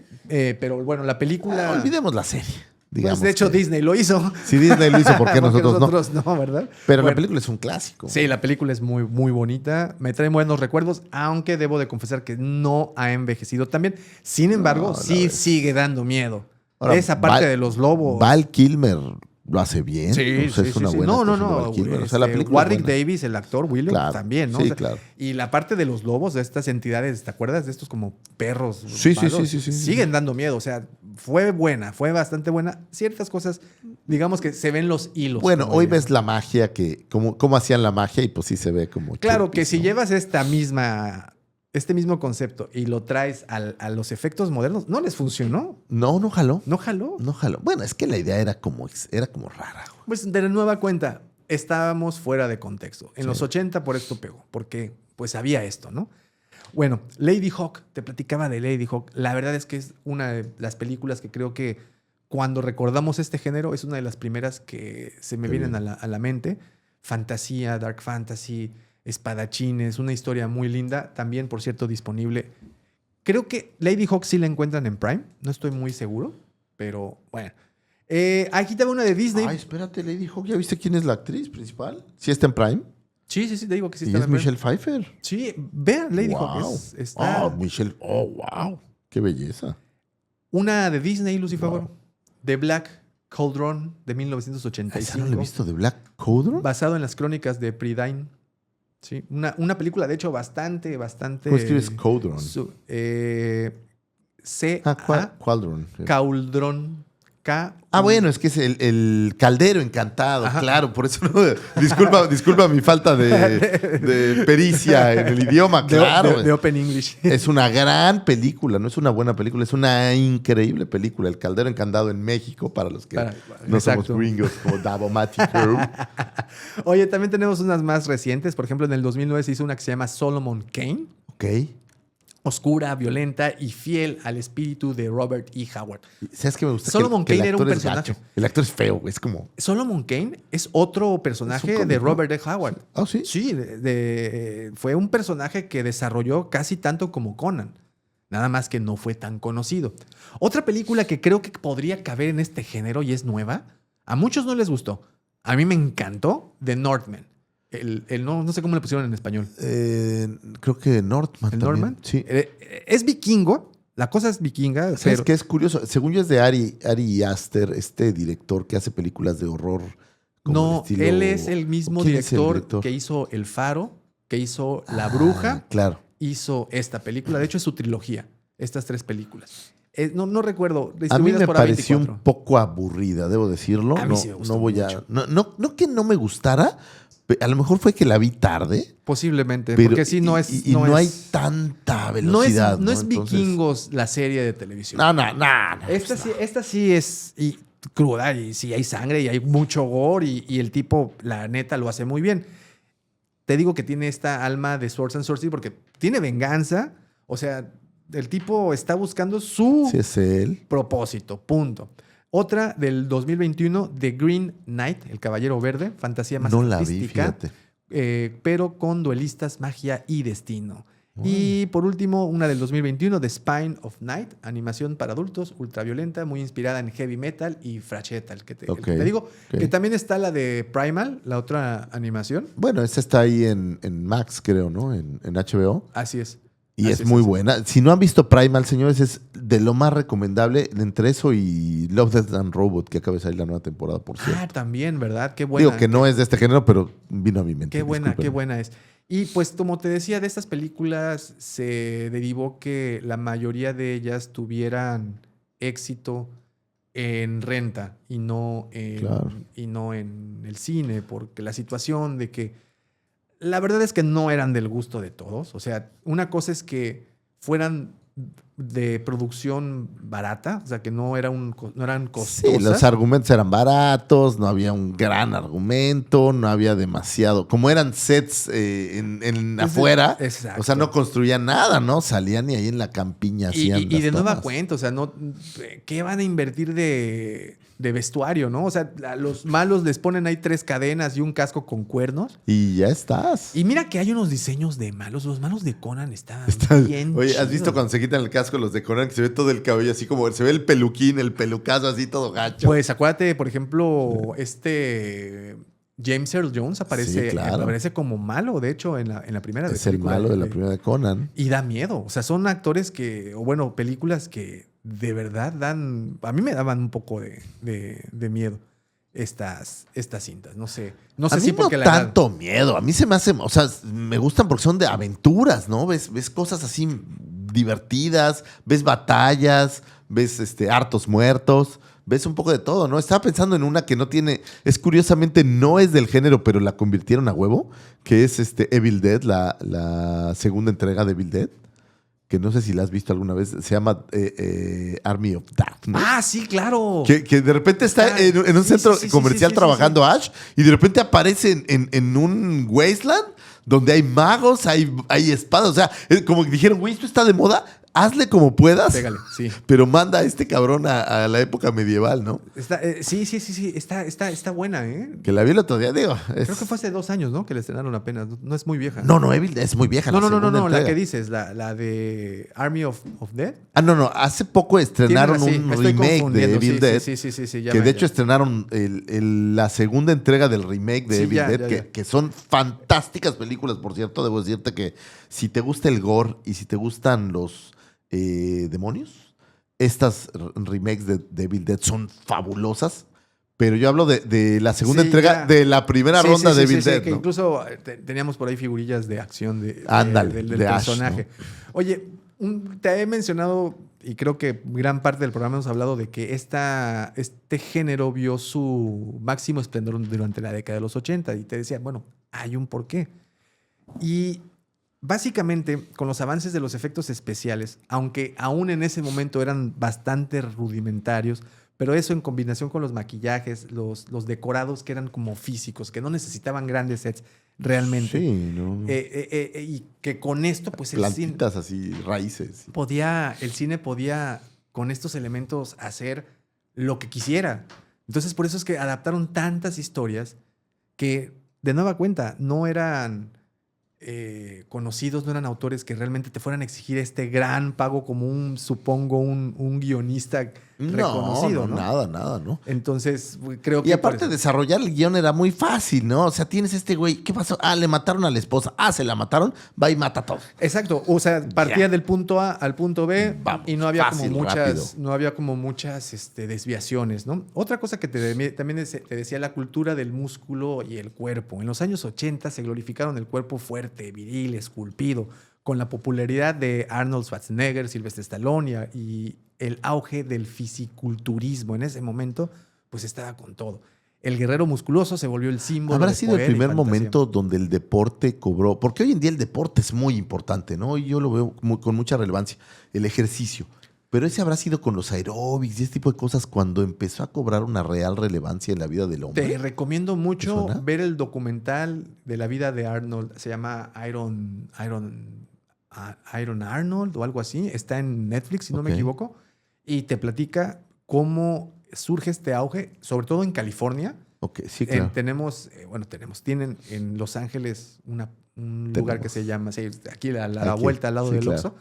pero bueno, la película... Olvidemos la serie. Digamos pues de hecho Disney lo hizo. Si Disney lo hizo, ¿por qué nosotros no, ¿verdad? Pero bueno, la película es un clásico. Sí, la película es muy, muy bonita. Me trae buenos recuerdos, aunque debo de confesar que no ha envejecido también. Sin embargo, sí sigue dando miedo. Ahora, esa parte de los lobos. Val Kilmer lo hace bien. Sí, o sea, es una buena No. Val Kilmer. O sea, la película Warwick Davis, el actor, Willow, claro, también, ¿no? Sí, o sea, claro. Y la parte de los lobos, de estas entidades, ¿te acuerdas? De estos como perros. Sí. Siguen dando miedo. O sea, fue buena, fue bastante buena. Ciertas cosas, digamos que se ven los hilos. Bueno, hoy ves la magia, cómo hacían la magia y pues sí se ve como... Claro chupis, que si ¿no? llevas este mismo concepto y lo traes a los efectos modernos, no les funcionó. No jaló. No jaló. No jaló. Bueno, es que la idea era como rara. Güey. Pues de nueva cuenta, estábamos fuera de contexto. En los 80 por esto pegó, porque pues había esto, ¿no? Bueno, Lady Hawk, te platicaba de Lady Hawk. La verdad es que es una de las películas que creo que cuando recordamos este género es una de las primeras que se me vienen a la mente. Fantasía, dark fantasy, espadachines, una historia muy linda. También, por cierto, disponible. Creo que Lady Hawk sí la encuentran en Prime. No estoy muy seguro, pero bueno. Aquí te va una de Disney. Ay, espérate, Lady Hawk. ¿Ya viste quién es la actriz principal? ¿Sí está en Prime? Sí, te digo que sí y está es en Prime. Michelle Pfeiffer. Sí, vean Lady Hawk. Está... Michelle. Oh, wow. Qué belleza. Una de Disney, Lucy Favor. The Black Cauldron de 1985. ¿Esa no la he visto? ¿De Black Cauldron? Basado en las crónicas de Prydain. Sí, una película, de hecho, bastante... ¿Cómo escribes Cauldron? Cauldron. Cauldron. Bueno, es que es el caldero encantado, ajá. Claro, por eso no. Disculpa mi falta de pericia en el idioma, claro. De Open English. Es una gran película, no es una buena película, es una increíble película. El caldero encantado en México, para los que no somos gringos como Davomatic Crew. Oye, también tenemos unas más recientes. Por ejemplo, en el 2009 se hizo una que se llama Solomon Kane. Ok. Oscura, violenta y fiel al espíritu de Robert E. Howard. ¿Sabes qué me gusta? Solomon Kane era un personaje. El actor es feo, es como... Solomon Kane es otro personaje de Robert E. Howard. ¿Ah, sí? Sí, fue un personaje que desarrolló casi tanto como Conan. Nada más que no fue tan conocido. Otra película que creo que podría caber en este género y es nueva, a muchos no les gustó. A mí me encantó, The Northman. No sé cómo le pusieron en español. Creo que Northman. ¿El Northman? Sí. Es vikingo. La cosa es vikinga. ¿Sabes pero... qué es curioso? Según yo es de Ari Aster, este director que hace películas de horror. No, estilo... él es el mismo director que hizo El Faro, que hizo La Bruja. Claro. Hizo esta película. De hecho, es su trilogía. Estas 3 películas. No recuerdo. A mí me pareció un poco aburrida, debo decirlo. A mí sí me gustó mucho. No que no me gustara. A lo mejor fue que la vi tarde. Posiblemente, pero, porque sí no es... Y no hay tanta velocidad. No es Vikingos la serie de televisión. No. Esta sí es cruda y sí hay sangre y hay mucho gore y el tipo, la neta, lo hace muy bien. Te digo que tiene esta alma de Swords and Sorcery porque tiene venganza. O sea, el tipo está buscando su propósito, punto. Otra del 2021, The Green Knight, El Caballero Verde, fantasía más artística, la vi, fíjate. Pero con duelistas, magia y destino. Y por último, una del 2021, The Spine of Night, animación para adultos, ultraviolenta, muy inspirada en heavy metal y thrash metal, que te digo. Que también está la de Primal, la otra animación. Bueno, esta está ahí en Max, creo, ¿no? En HBO. Así es. Y es muy buena. Si no han visto Primal, señores, es de lo más recomendable entre eso y Love, Death and Robot, que acaba de salir la nueva temporada, por cierto. También, ¿verdad? Qué buena. Digo que no es de este género, pero vino a mi mente. Qué buena es. Y pues, como te decía, de estas películas se derivó que la mayoría de ellas tuvieran éxito en renta y no en el cine, porque la situación de que la verdad es que no eran del gusto de todos. O sea, una cosa es que fueran de producción barata, o sea, que no eran costosas. Sí, los argumentos eran baratos, no había un gran argumento, no había demasiado. Como eran sets afuera, exacto. O sea, no construían nada, ¿no? Salían y ahí en la campiña hacían y de nueva cuenta, o sea, ¿qué van a invertir de vestuario, no? O sea, a los malos les ponen ahí 3 cadenas y un casco con cuernos. Y ya estás. Y mira que hay unos diseños de malos. Los malos de Conan están bien Oye, ¿has chidos. visto cuando se quitan el casco con los de Conan, que se ve todo el cabello así como, se ve el peluquín, el pelucazo así todo gacho. Pues acuérdate, por ejemplo, James Earl Jones aparece, Sí, claro. aparece como malo, de hecho, en la primera. Es el malo de la primera de Conan. Y da miedo. O sea, son actores películas que de verdad a mí me daban un poco de miedo estas cintas. No sé A mí si no porque tanto miedo. A mí se me hace, o sea, me gustan porque son de aventuras, ¿no? Ves cosas así divertidas, ves batallas, ves hartos muertos. Ves un poco de todo, ¿no? Estaba pensando en una que no tiene... curiosamente, no es del género, pero la convirtieron a huevo, que es Evil Dead, la segunda entrega de Evil Dead, que no sé si la has visto alguna vez. Se llama Army of Darkness. Ah, sí, claro. Que de repente está en un centro comercial trabajando Ash, y de repente aparece en un wasteland donde hay magos, hay espadas. O sea, como que dijeron, güey, esto está de moda, hazle como puedas. Pégale, sí. Pero manda a este cabrón a la época medieval, ¿no? Sí. Está buena, ¿eh? Que la vi el otro día, digo. Creo que fue hace 2 años, ¿no? Que la estrenaron apenas. No es muy vieja. No, Evil es muy vieja. No, la que dices, la de Army of Dead. No. Hace poco estrenaron un remake de Evil Dead. Sí. Que de hecho estrenaron la segunda entrega del remake de Evil Dead, que son fantásticas películas, por cierto. Debo decirte que si te gusta el gore y si te gustan los demonios, estas remakes de Evil Dead son fabulosas. Pero yo hablo de la segunda entrega de la primera ronda de Evil Dead. Que ¿no? Incluso teníamos por ahí figurillas de acción del de personaje. Ash, ¿no? Oye, te he mencionado, y creo que gran parte del programa hemos hablado de que este género vio su máximo esplendor durante la década de los 80. Y te decía, bueno, hay un porqué. Y básicamente, con los avances de los efectos especiales, aunque aún en ese momento eran bastante rudimentarios, pero eso en combinación con los maquillajes, los decorados que eran como físicos, que no necesitaban grandes sets realmente. Sí, ¿no? Y que con esto, pues plantitas así, raíces. El cine podía, con estos elementos, hacer lo que quisiera. Entonces, por eso es que adaptaron tantas historias que, de nueva cuenta, no eran conocidos, no eran autores que realmente te fueran a exigir este gran pago como un guionista reconocido, ¿no? Nada, ¿no? Entonces, creo que... Y aparte, desarrollar el guión era muy fácil, ¿no? O sea, tienes este güey, ¿qué pasó? Le mataron a la esposa. Se la mataron, va y mata a todos. Exacto, o sea, partía del punto A al punto B. Vamos, y no había fácil, como muchas desviaciones, ¿no? Otra cosa que también te decía, la cultura del músculo y el cuerpo. En los años 80 se glorificaron el cuerpo fuerte, viril, esculpido, con la popularidad de Arnold Schwarzenegger, Sylvester Stallone y el auge del fisiculturismo. En ese momento, pues estaba con todo. El guerrero musculoso se volvió el símbolo. ¿Habrá de sido el poder y primer fantasía. momento donde el deporte cobró? Porque hoy en día el deporte es muy importante, ¿no? Y yo lo veo con mucha relevancia. El ejercicio. Pero ese habrá sido con los aeróbics y ese tipo de cosas cuando empezó a cobrar una real relevancia en la vida del hombre. Te recomiendo mucho ver el documental de la vida de Arnold. Se llama Iron Arnold o algo así. Está en Netflix, si no me equivoco. Y te platica cómo surge este auge, sobre todo en California. Ok, sí, claro. Tienen en Los Ángeles un lugar que se llama, aquí a la vuelta al lado del Oxxo.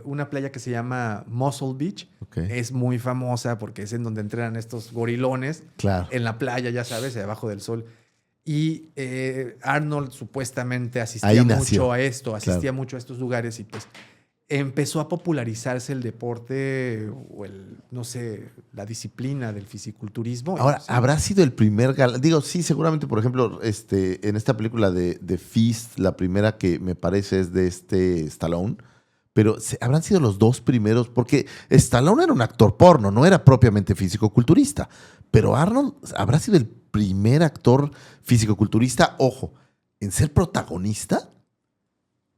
Una playa que se llama Muscle Beach. Es muy famosa porque es en donde entrenan estos gorilones. Claro. En la playa, ya sabes, debajo del sol. Y Arnold supuestamente asistía mucho a esto, mucho a estos lugares y pues empezó a popularizarse el deporte o la disciplina del fisiculturismo. Ahora, ¿habrá sido el primer galán? Digo, sí, seguramente, por ejemplo, en esta película de Fist, la primera que me parece es de Stallone, pero habrán sido los dos primeros, porque Stallone era un actor porno, no era propiamente físico-culturista, pero Arnold habrá sido el primer actor físico-culturista, ojo, en ser protagonista.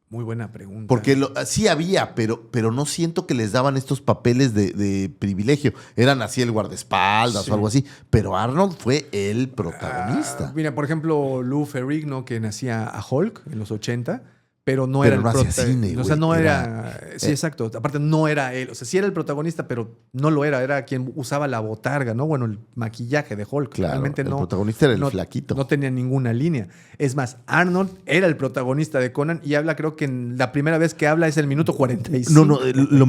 Muy buena pregunta. Porque sí había, pero no siento que les daban estos papeles de privilegio. Eran así el guardaespaldas o algo así. Pero Arnold fue el protagonista. Mira, por ejemplo, Lou Ferrigno, que nacía a Hulk en los 80, pero no Pero era no el hacía cine, o sea, güey, no era- era... Sí, exacto. Aparte, no era él. O sea, sí era el protagonista, pero no lo era. Era quien usaba la botarga, ¿no? Bueno, el maquillaje de Hulk. Claro, Realmente el no... protagonista era el no, flaquito. No tenía ninguna línea. Es más, Arnold era el protagonista de Conan y habla, creo que en la primera vez que habla es el minuto 45. No,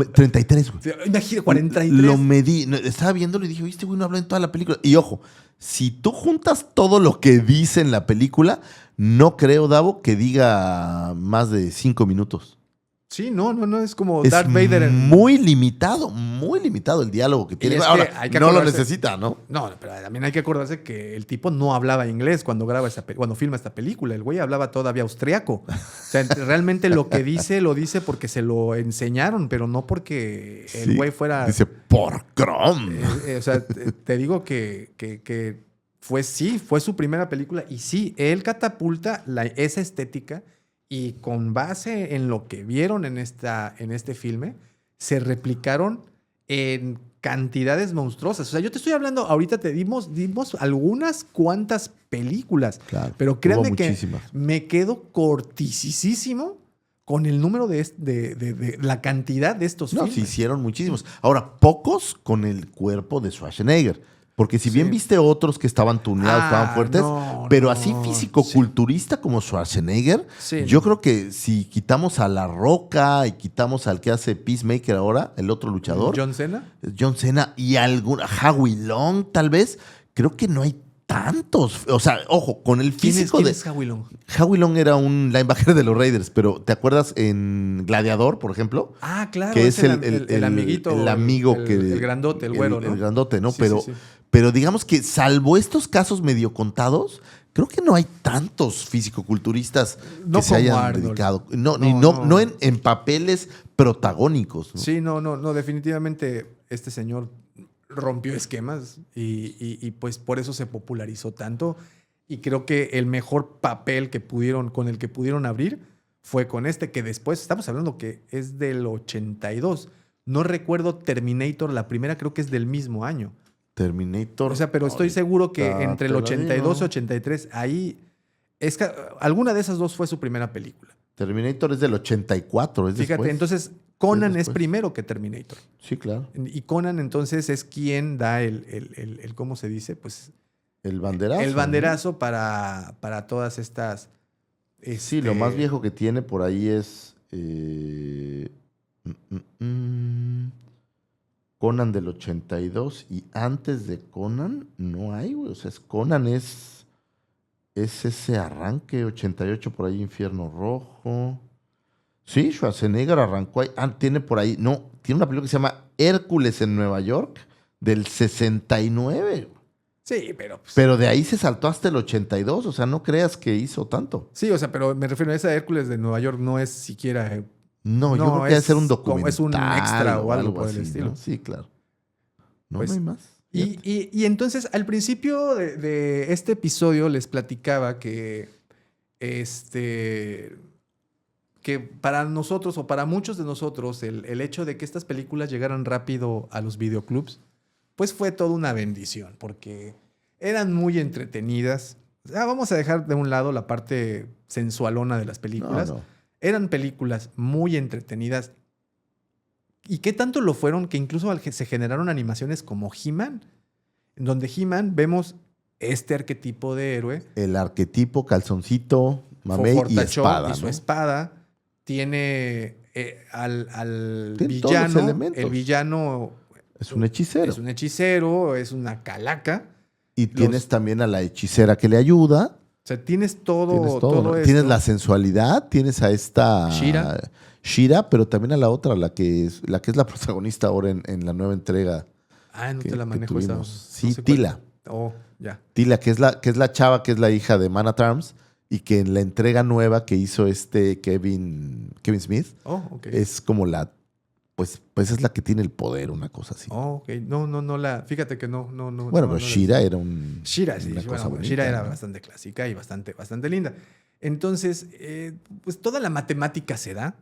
33, güey. Imagínate, 43. Lo medí. Estaba viéndolo y dije, este güey no habla en toda la película. Y ojo, si tú juntas todo lo que dice en la película, no creo, Davo, que diga más de 5 minutos. Sí, no, es como Es Darth Vader en... muy limitado el diálogo que tiene. es que Ahora, hay que no lo acordarse- necesita, ¿no? No, pero también hay que acordarse que el tipo no hablaba inglés cuando cuando filma esta película. El güey hablaba todavía austriaco. O sea, realmente lo que dice, lo dice porque se lo enseñaron, pero no porque el Sí, güey fuera... Dice, por Crom. O sea, te digo que fue su primera película y sí, él catapulta esa estética y con base en lo que vieron en este filme, se replicaron en cantidades monstruosas. O sea, yo te estoy hablando, ahorita te dimos algunas cuantas películas, Claro, pero créanme hubo que muchísimas. me quedo cortisísimo con el número de la cantidad de estos No, filmes. se hicieron muchísimos. Ahora, pocos con el cuerpo de Schwarzenegger. Porque si bien Sí. viste otros que estaban tuneados, estaban fuertes, pero así físico-culturista como Schwarzenegger, Sí, yo no. creo que si quitamos a La Roca y quitamos al que hace Peacemaker ahora, el otro luchador, John Cena. John Cena y Howie Long, tal vez, creo que no hay tantos. O sea, ojo, con el físico ¿Quién es Howie Long? Howie Long era un linebacker de los Raiders, pero ¿te acuerdas en Gladiador, por ejemplo? Ah, claro. Que es el amiguito. el amigo el, que... el grandote, el güero, ¿no? El grandote, ¿no? Sí, pero, sí, sí. pero digamos que salvo estos casos medio contados, creo que no hay tantos fisicoculturistas No que se como hayan Arnold. dedicado. No, No. no en papeles protagónicos, ¿no? Sí, no, definitivamente este señor rompió esquemas y pues por eso se popularizó tanto y creo que el mejor papel con el que pudieron abrir fue con este que después, estamos hablando que es del 82, no recuerdo Terminator, la primera creo que es del mismo año, Terminator. o sea, pero estoy seguro que entre el 82 y 83, ahí, es que alguna de esas dos fue su primera película. Terminator es del 84, es Fíjate, después. entonces Conan es después. primero que Terminator. Sí, claro. Y Conan entonces es quien da el ¿cómo se dice? Pues El banderazo. el ¿no? banderazo para todas estas... Sí, lo más viejo que tiene por ahí es Conan del 82 y antes de Conan no hay, güey. O sea, Conan es ese arranque, 88 por ahí, Infierno Rojo. Sí, Schwarzenegger arrancó ahí. Tiene por ahí, no, tiene una película que se llama Hércules en Nueva York del 69. Sí, pero... pues, Pero de ahí se saltó hasta el 82, o sea, no creas que hizo tanto. sí, o sea, pero me refiero a esa Hércules de Nueva York, no es siquiera... No, yo creo que debe ser un documental. Es un extra o algo por el así, estilo. ¿no? Sí, claro. No, Pues, no hay más. Y entonces, al principio de este episodio les platicaba que que para nosotros o para muchos de nosotros el hecho de que estas películas llegaran rápido a los videoclubs, pues fue toda una bendición, porque eran muy entretenidas. Vamos a dejar de un lado la parte sensualona de las películas. No. Eran películas muy entretenidas. ¿Y qué tanto lo fueron que incluso se generaron animaciones como He-Man? En donde He-Man vemos este arquetipo de héroe. El arquetipo, calzoncito, mamey y fortachón espada. y su ¿no? espada. Tiene al Tiene todos los villano. elementos. El villano Es un hechicero. es un hechicero, es una calaca. Y tienes también a la hechicera que le ayuda. O sea, tienes todo, Tienes todo. ¿no? esto. Tienes la sensualidad, tienes a esta Shira. pero también a la otra, la que es la protagonista ahora en la nueva entrega. No que- te la que manejo esa. tuvimos. no Sí, sé cuál. Tila. Oh, ya. Tila, que es la chava que es la hija de Man at Arms y que en la entrega nueva que hizo Kevin Smith Oh, ok. es como pues es la que tiene el poder, una cosa así. Oh, ok. No fíjate que no. Bueno, no pero Shira era un. Shira, sí. una cosa Bueno, bonita, Shira era ¿no? bastante clásica y bastante linda. Entonces, pues toda la matemática se da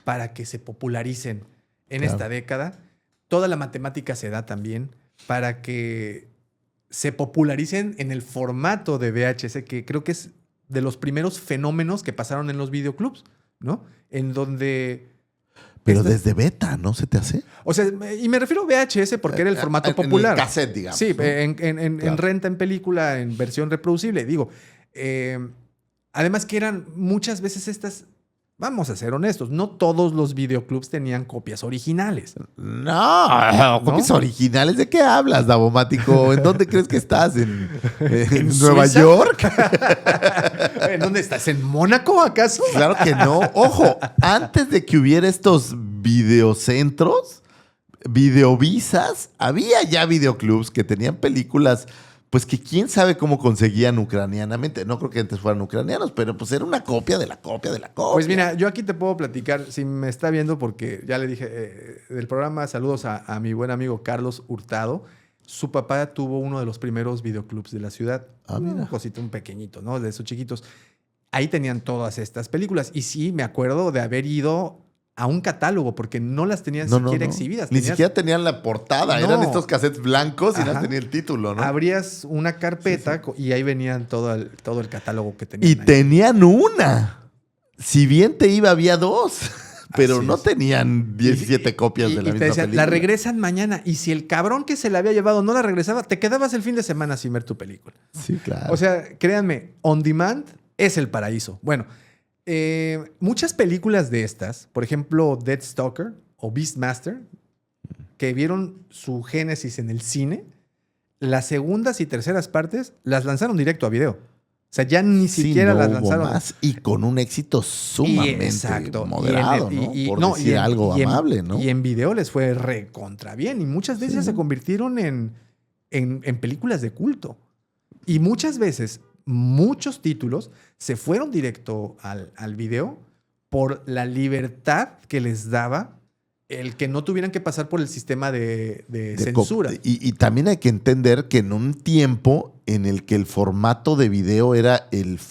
para que se popularicen en Claro. esta década. Toda la matemática se da también para que se popularicen en el formato de VHS, que creo que es de los primeros fenómenos que pasaron en los videoclubs. ¿no? En donde... Pero desde beta, ¿no se te hace? O sea, y me refiero a VHS porque era el formato popular. En el cassette, digamos. Sí, ¿no? en renta, en película, en versión reproducible. Digo, además que eran muchas veces estas... Vamos a ser honestos, no todos los videoclubs tenían copias originales. No, copias originales. ¿De qué hablas, Davomático? ¿En dónde crees que estás? ¿En Nueva York? ¿En dónde estás? ¿En Mónaco, acaso? Claro que no. Ojo, antes de que hubiera estos videocentros, videovisas, había ya videoclubs que tenían películas, pues que quién sabe cómo conseguían ucranianamente. No creo que antes fueran ucranianos, pero pues era una copia de la copia de la copia. Pues mira, yo aquí te puedo platicar, si me está viendo, porque ya le dije del programa, saludos a mi buen amigo Carlos Hurtado. Su papá tuvo uno de los primeros videoclubs de la ciudad. Mira. Un cosito, un pequeñito, ¿no? De esos chiquitos. Ahí tenían todas estas películas. Y sí, me acuerdo de haber ido a un catálogo, porque no las tenían siquiera exhibidas. Ni siquiera tenían la portada. Eran estos cassettes blancos y no tenían el título, ¿no? Abrías una carpeta y ahí venían todo el catálogo que tenían. Y tenían una. Si bien te iba, había dos. Pero Así no es. tenían 17 copias de la misma decían, película. la regresan mañana. Y si el cabrón que se la había llevado no la regresaba, te quedabas el fin de semana sin ver tu película. Sí, claro. O sea, créanme, On Demand es el paraíso. Bueno, muchas películas de estas, por ejemplo, Dead Stalker o Beastmaster, que vieron su génesis en el cine, las segundas y terceras partes las lanzaron directo a video. O sea, ya ni siquiera no las hubo lanzaron. más, y con un éxito sumamente moderado, ¿no? Por decir algo amable, ¿no? Y en video les fue recontra bien. Y muchas veces se convirtieron en películas de culto. Y muchas veces, muchos títulos se fueron directo al video por la libertad que les daba el que no tuvieran que pasar por el sistema de censura. Y también hay que entender que en un tiempo en el que el formato de video era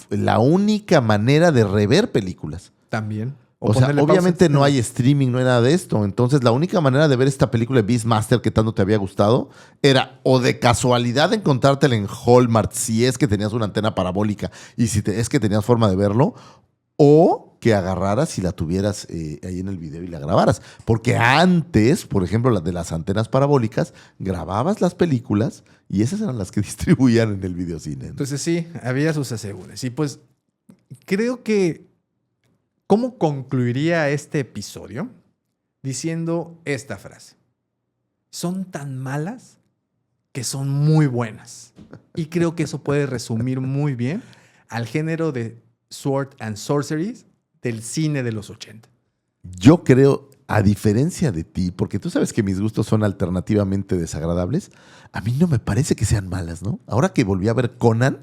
la única manera de rever películas. También. O sea, obviamente no hay streaming, no hay nada de esto. Entonces, la única manera de ver esta película de Beastmaster que tanto te había gustado era o de casualidad encontrártela en Hallmark, si es que tenías una antena parabólica y si es que tenías forma de verlo, o que agarraras y la tuvieras ahí en el video y la grabaras. Porque antes, por ejemplo, las de las antenas parabólicas, grababas las películas y esas eran las que distribuían en el videocine, ¿no? Entonces sí, había sus asegúnes. Y pues creo que ¿cómo concluiría este episodio? Diciendo esta frase. Son tan malas que son muy buenas. Y creo que eso puede resumir muy bien al género de Sword and Sorcery del cine de los 80. Yo creo, a diferencia de ti, porque tú sabes que mis gustos son alternativamente desagradables, a mí no me parece que sean malas, ¿no? Ahora que volví a ver Conan,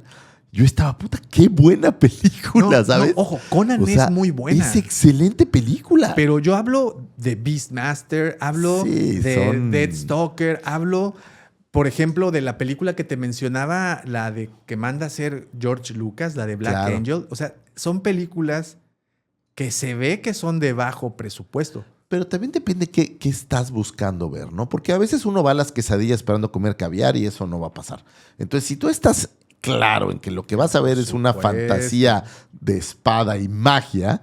yo estaba, puta, qué buena película, ¿sabes? No, ojo, Conan es muy buena. Es excelente película. Pero yo hablo de Beastmaster, hablo de Dead Stalker, hablo, por ejemplo, de la película que te mencionaba, la de que manda a hacer George Lucas, la de Black Angel. O sea, son películas que se ve que son de bajo presupuesto. Pero también depende qué estás buscando ver, ¿no? Porque a veces uno va a las quesadillas esperando comer caviar y eso no va a pasar. Entonces, si tú estás claro en que lo que vas a ver es una fantasía de espada y magia,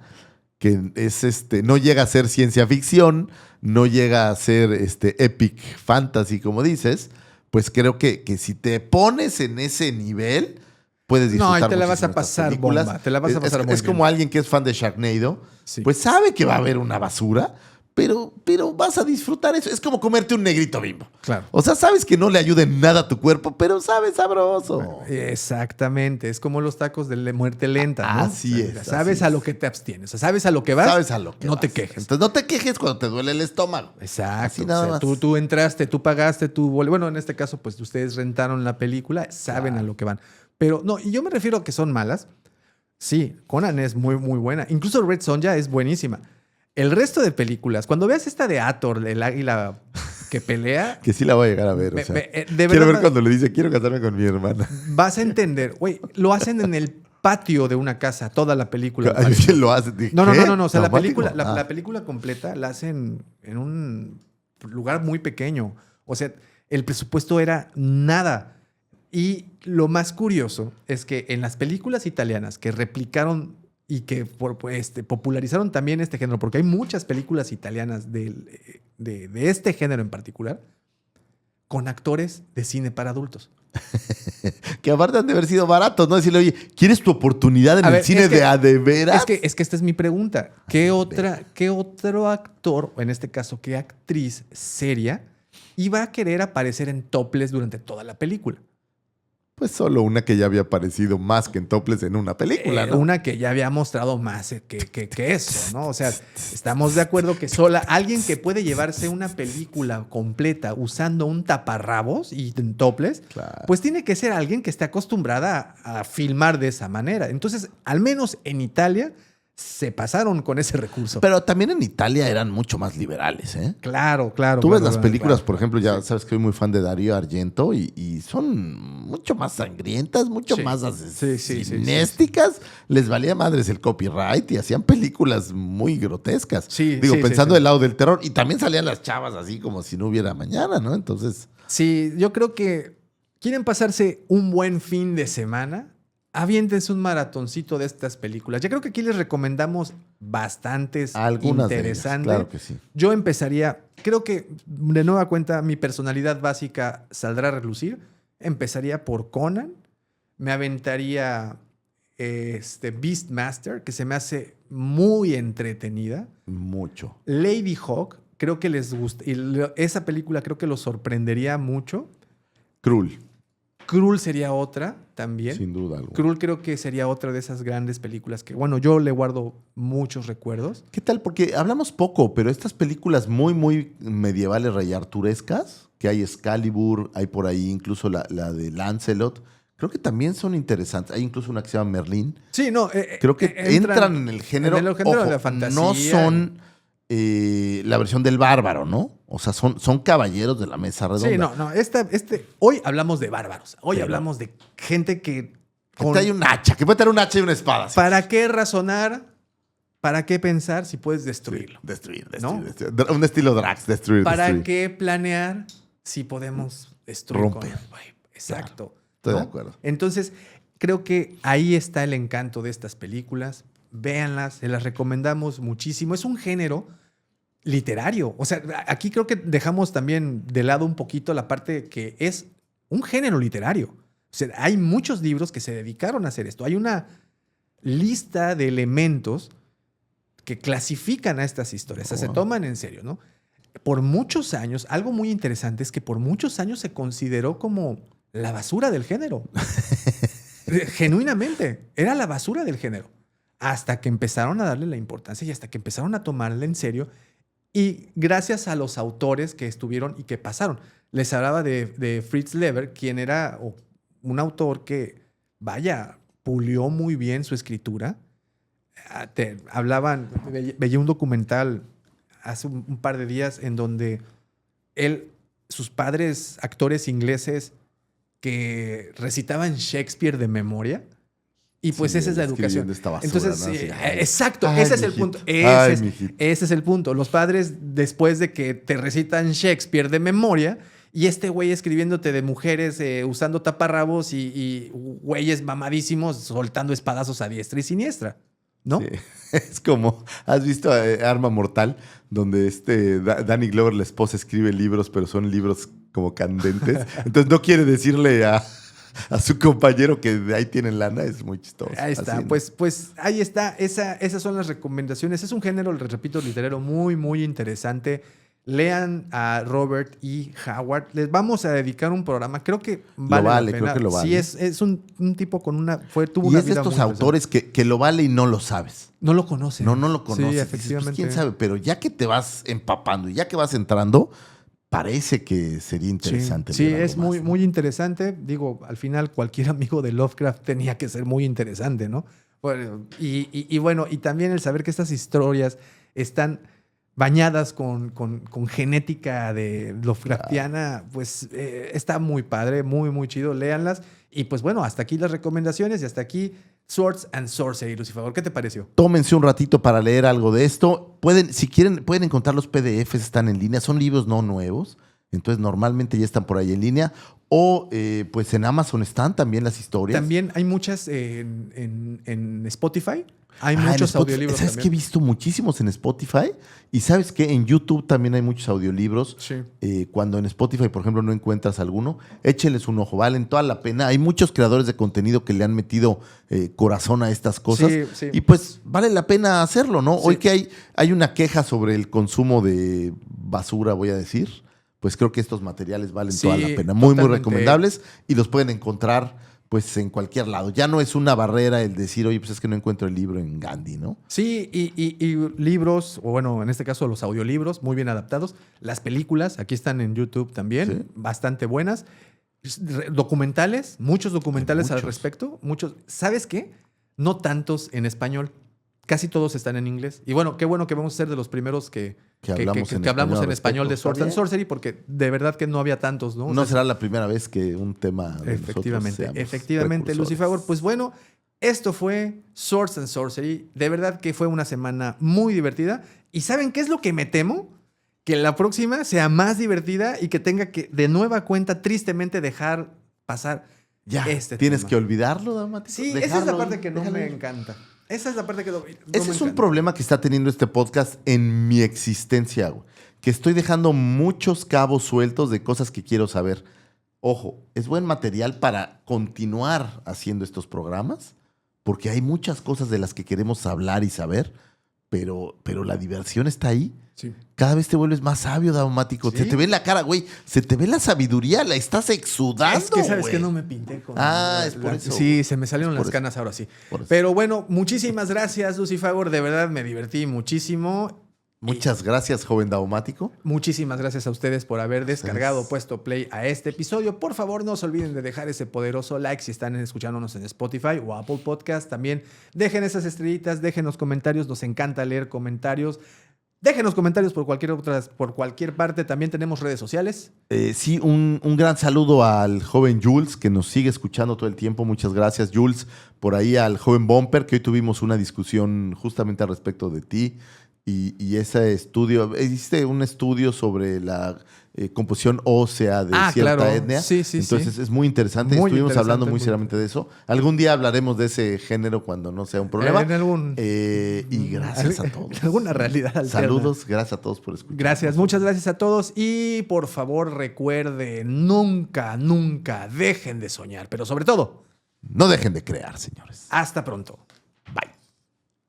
que es no llega a ser ciencia ficción, no llega a ser epic fantasy, como dices, pues creo que si te pones en ese nivel, puedes disfrutar. No, y te la vas a pasar bomba. Te la vas a pasar muy bien. Es como alguien que es fan de Sharknado, pues sabe que va a haber una basura, pero vas a disfrutar eso. Es como comerte un negrito Bimbo. Claro. O sea, sabes que no le ayuda en nada a tu cuerpo, pero sabe sabroso. Exactamente. Es como los tacos de muerte lenta, ¿no? Así es. Sabes a lo que te abstienes. Sabes a lo que vas. Sabes a lo que no vas. te quejes. Entonces no te quejes cuando te duele el estómago. Exacto. Así nada más. Tú entraste, tú pagaste, bueno, en este caso, pues ustedes rentaron la película, saben a lo que van. Pero no, y yo me refiero a que son malas. Sí, Conan es muy, muy buena. Incluso Red Sonja es buenísima. El resto de películas, cuando veas esta de Hathor, el águila que pelea... Que sí la voy a llegar a ver. Quiero ver cuando le dice, quiero casarme con mi hermana. Vas a entender. Güey, lo hacen en el patio de una casa, toda la película. ¿Quién lo hace? No. O sea, la película completa la hacen en un lugar muy pequeño. O sea, el presupuesto era nada. Y lo más curioso es que en las películas italianas que replicaron y que popularizaron también este género, porque hay muchas películas italianas de este género en particular con actores de cine para adultos. Que aparte han de haber sido baratos, ¿no? Decirle, oye, ¿quieres tu oportunidad en el cine de a de veras? Es que esta es mi pregunta. ¿Qué otro actor, o en este caso, qué actriz seria, iba a querer aparecer en topless durante toda la película? Pues solo una que ya había aparecido más que en topless en una película, ¿no? Una que ya había mostrado más que eso, ¿no? O sea, estamos de acuerdo que alguien que puede llevarse una película completa usando un taparrabos y en topless, Claro. pues tiene que ser alguien que esté acostumbrada a filmar de esa manera. Entonces, al menos en Italia se pasaron con ese recurso. Pero también en Italia eran mucho más liberales, ¿eh? Claro. Tú ves claro, las películas, claro. por ejemplo, ya sabes que soy muy fan de Dario Argento y son mucho más sangrientas, mucho Sí. más Sí. asesínésticas. Les valía madres el copyright y hacían películas muy grotescas. Sí, Digo, sí, pensando sí. del lado del terror. Y también salían las chavas así como si no hubiera mañana, ¿no? Entonces, Sí, yo creo que quieren pasarse un buen fin de semana. Aviéntense un maratoncito de estas películas. Ya creo que aquí les recomendamos bastantes algunas de ellas, interesantes. claro que sí. Yo empezaría, creo que de nueva cuenta mi personalidad básica saldrá a relucir. Empezaría por Conan. Me aventaría Beastmaster, que se me hace muy entretenida. Mucho. Lady Hawk, creo que les gusta. Y esa película creo que los sorprendería mucho. Cruel, Cruel sería otra también. sin duda alguna. Cruel creo que sería otra de esas grandes películas que, bueno, yo le guardo muchos recuerdos. ¿Qué tal? Porque hablamos poco, pero estas películas muy, muy medievales, reyarturescas, que hay Excalibur, hay por ahí incluso la de Lancelot, creo que también son interesantes. Hay incluso una que se llama Merlín. Sí, no. Creo que entran en el género. En el género Ojo, de la fantasía. no son la versión del bárbaro, ¿no? O sea, son caballeros de la mesa redonda. Sí, no. Hoy hablamos de bárbaros. Hoy Pero- hablamos de gente que... Que trae un hacha, que puede tener un hacha y una espada. sí. ¿Para qué razonar? ¿Para qué pensar si puedes destruirlo? Destruir. ¿No? Un estilo Drax, destruir. ¿Para destruir. qué planear si podemos destruir? Romper. Exacto. Estoy ¿no? de acuerdo. Entonces, creo que ahí está el encanto de estas películas. Véanlas, se las recomendamos muchísimo. Es un género literario. O sea, aquí creo que dejamos también de lado un poquito la parte que es un género literario. O sea, hay muchos libros que se dedicaron a hacer esto. Hay una lista de elementos que clasifican a estas historias. O sea, se Wow. toman en serio, ¿no? Por muchos años, algo muy interesante es que por muchos años se consideró como la basura del género. Genuinamente, era la basura del género. Hasta que empezaron a darle la importancia y hasta que empezaron a tomarla en serio. Y gracias a los autores que estuvieron y que pasaron. Les hablaba de Fritz Leiber, quien era un autor que, vaya, pulió muy bien su escritura. Veía un documental hace un par de días en donde sus padres, actores ingleses que recitaban Shakespeare de memoria, y pues Sí, esa es la escribiendo educación. esta basura, Entonces, ¿no? sí, Así, ay. exacto, Ay, ese es el mijito. punto. Ay, mijito. Ese es el punto. Los padres, después de que te recitan Shakespeare de memoria, y este güey escribiéndote de mujeres usando taparrabos y güeyes mamadísimos soltando espadazos a diestra y siniestra, ¿no? Sí. Es como, ¿has visto Arma Mortal? Donde Danny Glover, la esposa, escribe libros, pero son libros como candentes. Entonces no quiere decirle a su compañero que de ahí tienen lana. Es muy chistoso. Ahí está, Así, ¿no? pues ahí está. Esas son las recomendaciones. Es un género, les repito, literario muy, muy interesante. Lean a Robert E. Howard. Les vamos a dedicar un programa. Creo que vale vale, la pena. creo que lo vale. Sí, es un tipo con tuvo Y una es de vida estos muy autores que lo vale y no lo sabes. interesante. No lo conocen. No lo conoces. Sí, Dices, pues, efectivamente. quién sabe, pero ya que te vas empapando y ya que vas entrando, parece que sería interesante. Sí, leer es algo muy, más, ¿no? muy interesante. Digo, al final cualquier amigo de Lovecraft tenía que ser muy interesante, ¿no? Bueno, y bueno, y también el saber que estas historias están bañadas con genética de Lovecraftiana, pues está muy padre, muy, muy chido. Léanlas. Y pues bueno, hasta aquí las recomendaciones y hasta aquí Swords and Sorcery, Lucifer. ¿Qué te pareció? Tómense un ratito para leer algo de esto. Si quieren, pueden encontrar los PDFs, están en línea. Son libros no nuevos, entonces normalmente ya están por ahí en línea. O pues en Amazon están también las historias. También hay muchas en Spotify. Hay muchos audiolibros ¿Sabes también. que he visto muchísimos en Spotify? Y ¿sabes qué? En YouTube también hay muchos audiolibros. Sí. Cuando en Spotify, por ejemplo, no encuentras alguno, écheles un ojo, valen toda la pena. Hay muchos creadores de contenido que le han metido corazón a estas cosas. Sí, sí. Y pues vale la pena hacerlo, ¿no? Sí. Hoy que hay una queja sobre el consumo de basura, voy a decir, pues creo que estos materiales valen Sí, toda la pena. Muy, muy totalmente. recomendables y los pueden encontrar pues en cualquier lado. Ya no es una barrera el decir, oye, pues es que no encuentro el libro en Gandhi, ¿no? Sí, y libros, o bueno, en este caso los audiolibros, muy bien adaptados. Las películas, aquí están en YouTube también, Sí. bastante buenas. Documentales, muchos documentales al muchos. respecto. Muchos. ¿Sabes qué? No tantos en español. Casi todos están en inglés. Y bueno, qué bueno que vamos a ser de los primeros que hablamos en español de Swords and Sorcery, porque de verdad que no había tantos, ¿no? O No sea, será la primera vez que un tema de efectivamente, nosotros seamos efectivamente, precursores. Lucifer. Pues bueno, esto fue Swords and Sorcery. De verdad que fue una semana muy divertida. ¿Y saben qué es lo que me temo? Que la próxima sea más divertida y que tenga que de nueva cuenta tristemente dejar pasar Ya, este tienes tema. que olvidarlo, Daumático. Sí, esa es Dejarlo la parte ahí, que no déjalo me ahí. encanta. Esa es la parte que no Ese me es un encanta. problema que está teniendo este podcast en mi existencia, güey. Que estoy dejando muchos cabos sueltos de cosas que quiero saber. Ojo, es buen material para continuar haciendo estos programas, porque hay muchas cosas de las que queremos hablar y saber, pero la diversión está ahí. Sí. Cada vez te vuelves más sabio, Daumático. ¿Sí? Se te ve la cara, güey. Se te ve la sabiduría, la estás exudando, Es que sabes güey. que no me pinté con. Es por eso. Sí, se me salieron Es por las eso. canas ahora sí. Por eso. Pero bueno, muchísimas gracias, Lucifagor. De verdad me divertí muchísimo. Muchas gracias, joven Daumático. Muchísimas gracias a ustedes por haber descargado, puesto play a este episodio. Por favor, no se olviden de dejar ese poderoso like si están escuchándonos en Spotify o Apple Podcast. También dejen esas estrellitas, dejen los comentarios. Nos encanta leer comentarios. Déjenos comentarios por cualquier parte. También tenemos redes sociales. Sí, un gran saludo al joven Jules, que nos sigue escuchando todo el tiempo. Muchas gracias, Jules. Por ahí al joven Bumper, que hoy tuvimos una discusión justamente al respecto de ti. Y ese estudio, hiciste un estudio sobre la composición ósea de cierta claro. etnia. Sí, sí, Entonces sí. es muy interesante. Muy Estuvimos interesante, hablando muy muy seriamente de eso. Algún día hablaremos de ese género cuando no sea un problema. En algún... Y gracias a todos. Alguna realidad alterna. Saludos, gracias a todos por escuchar. Gracias, muchas gracias a todos. Y por favor recuerden, nunca, nunca dejen de soñar. Pero sobre todo, No dejen de crear, señores. hasta pronto.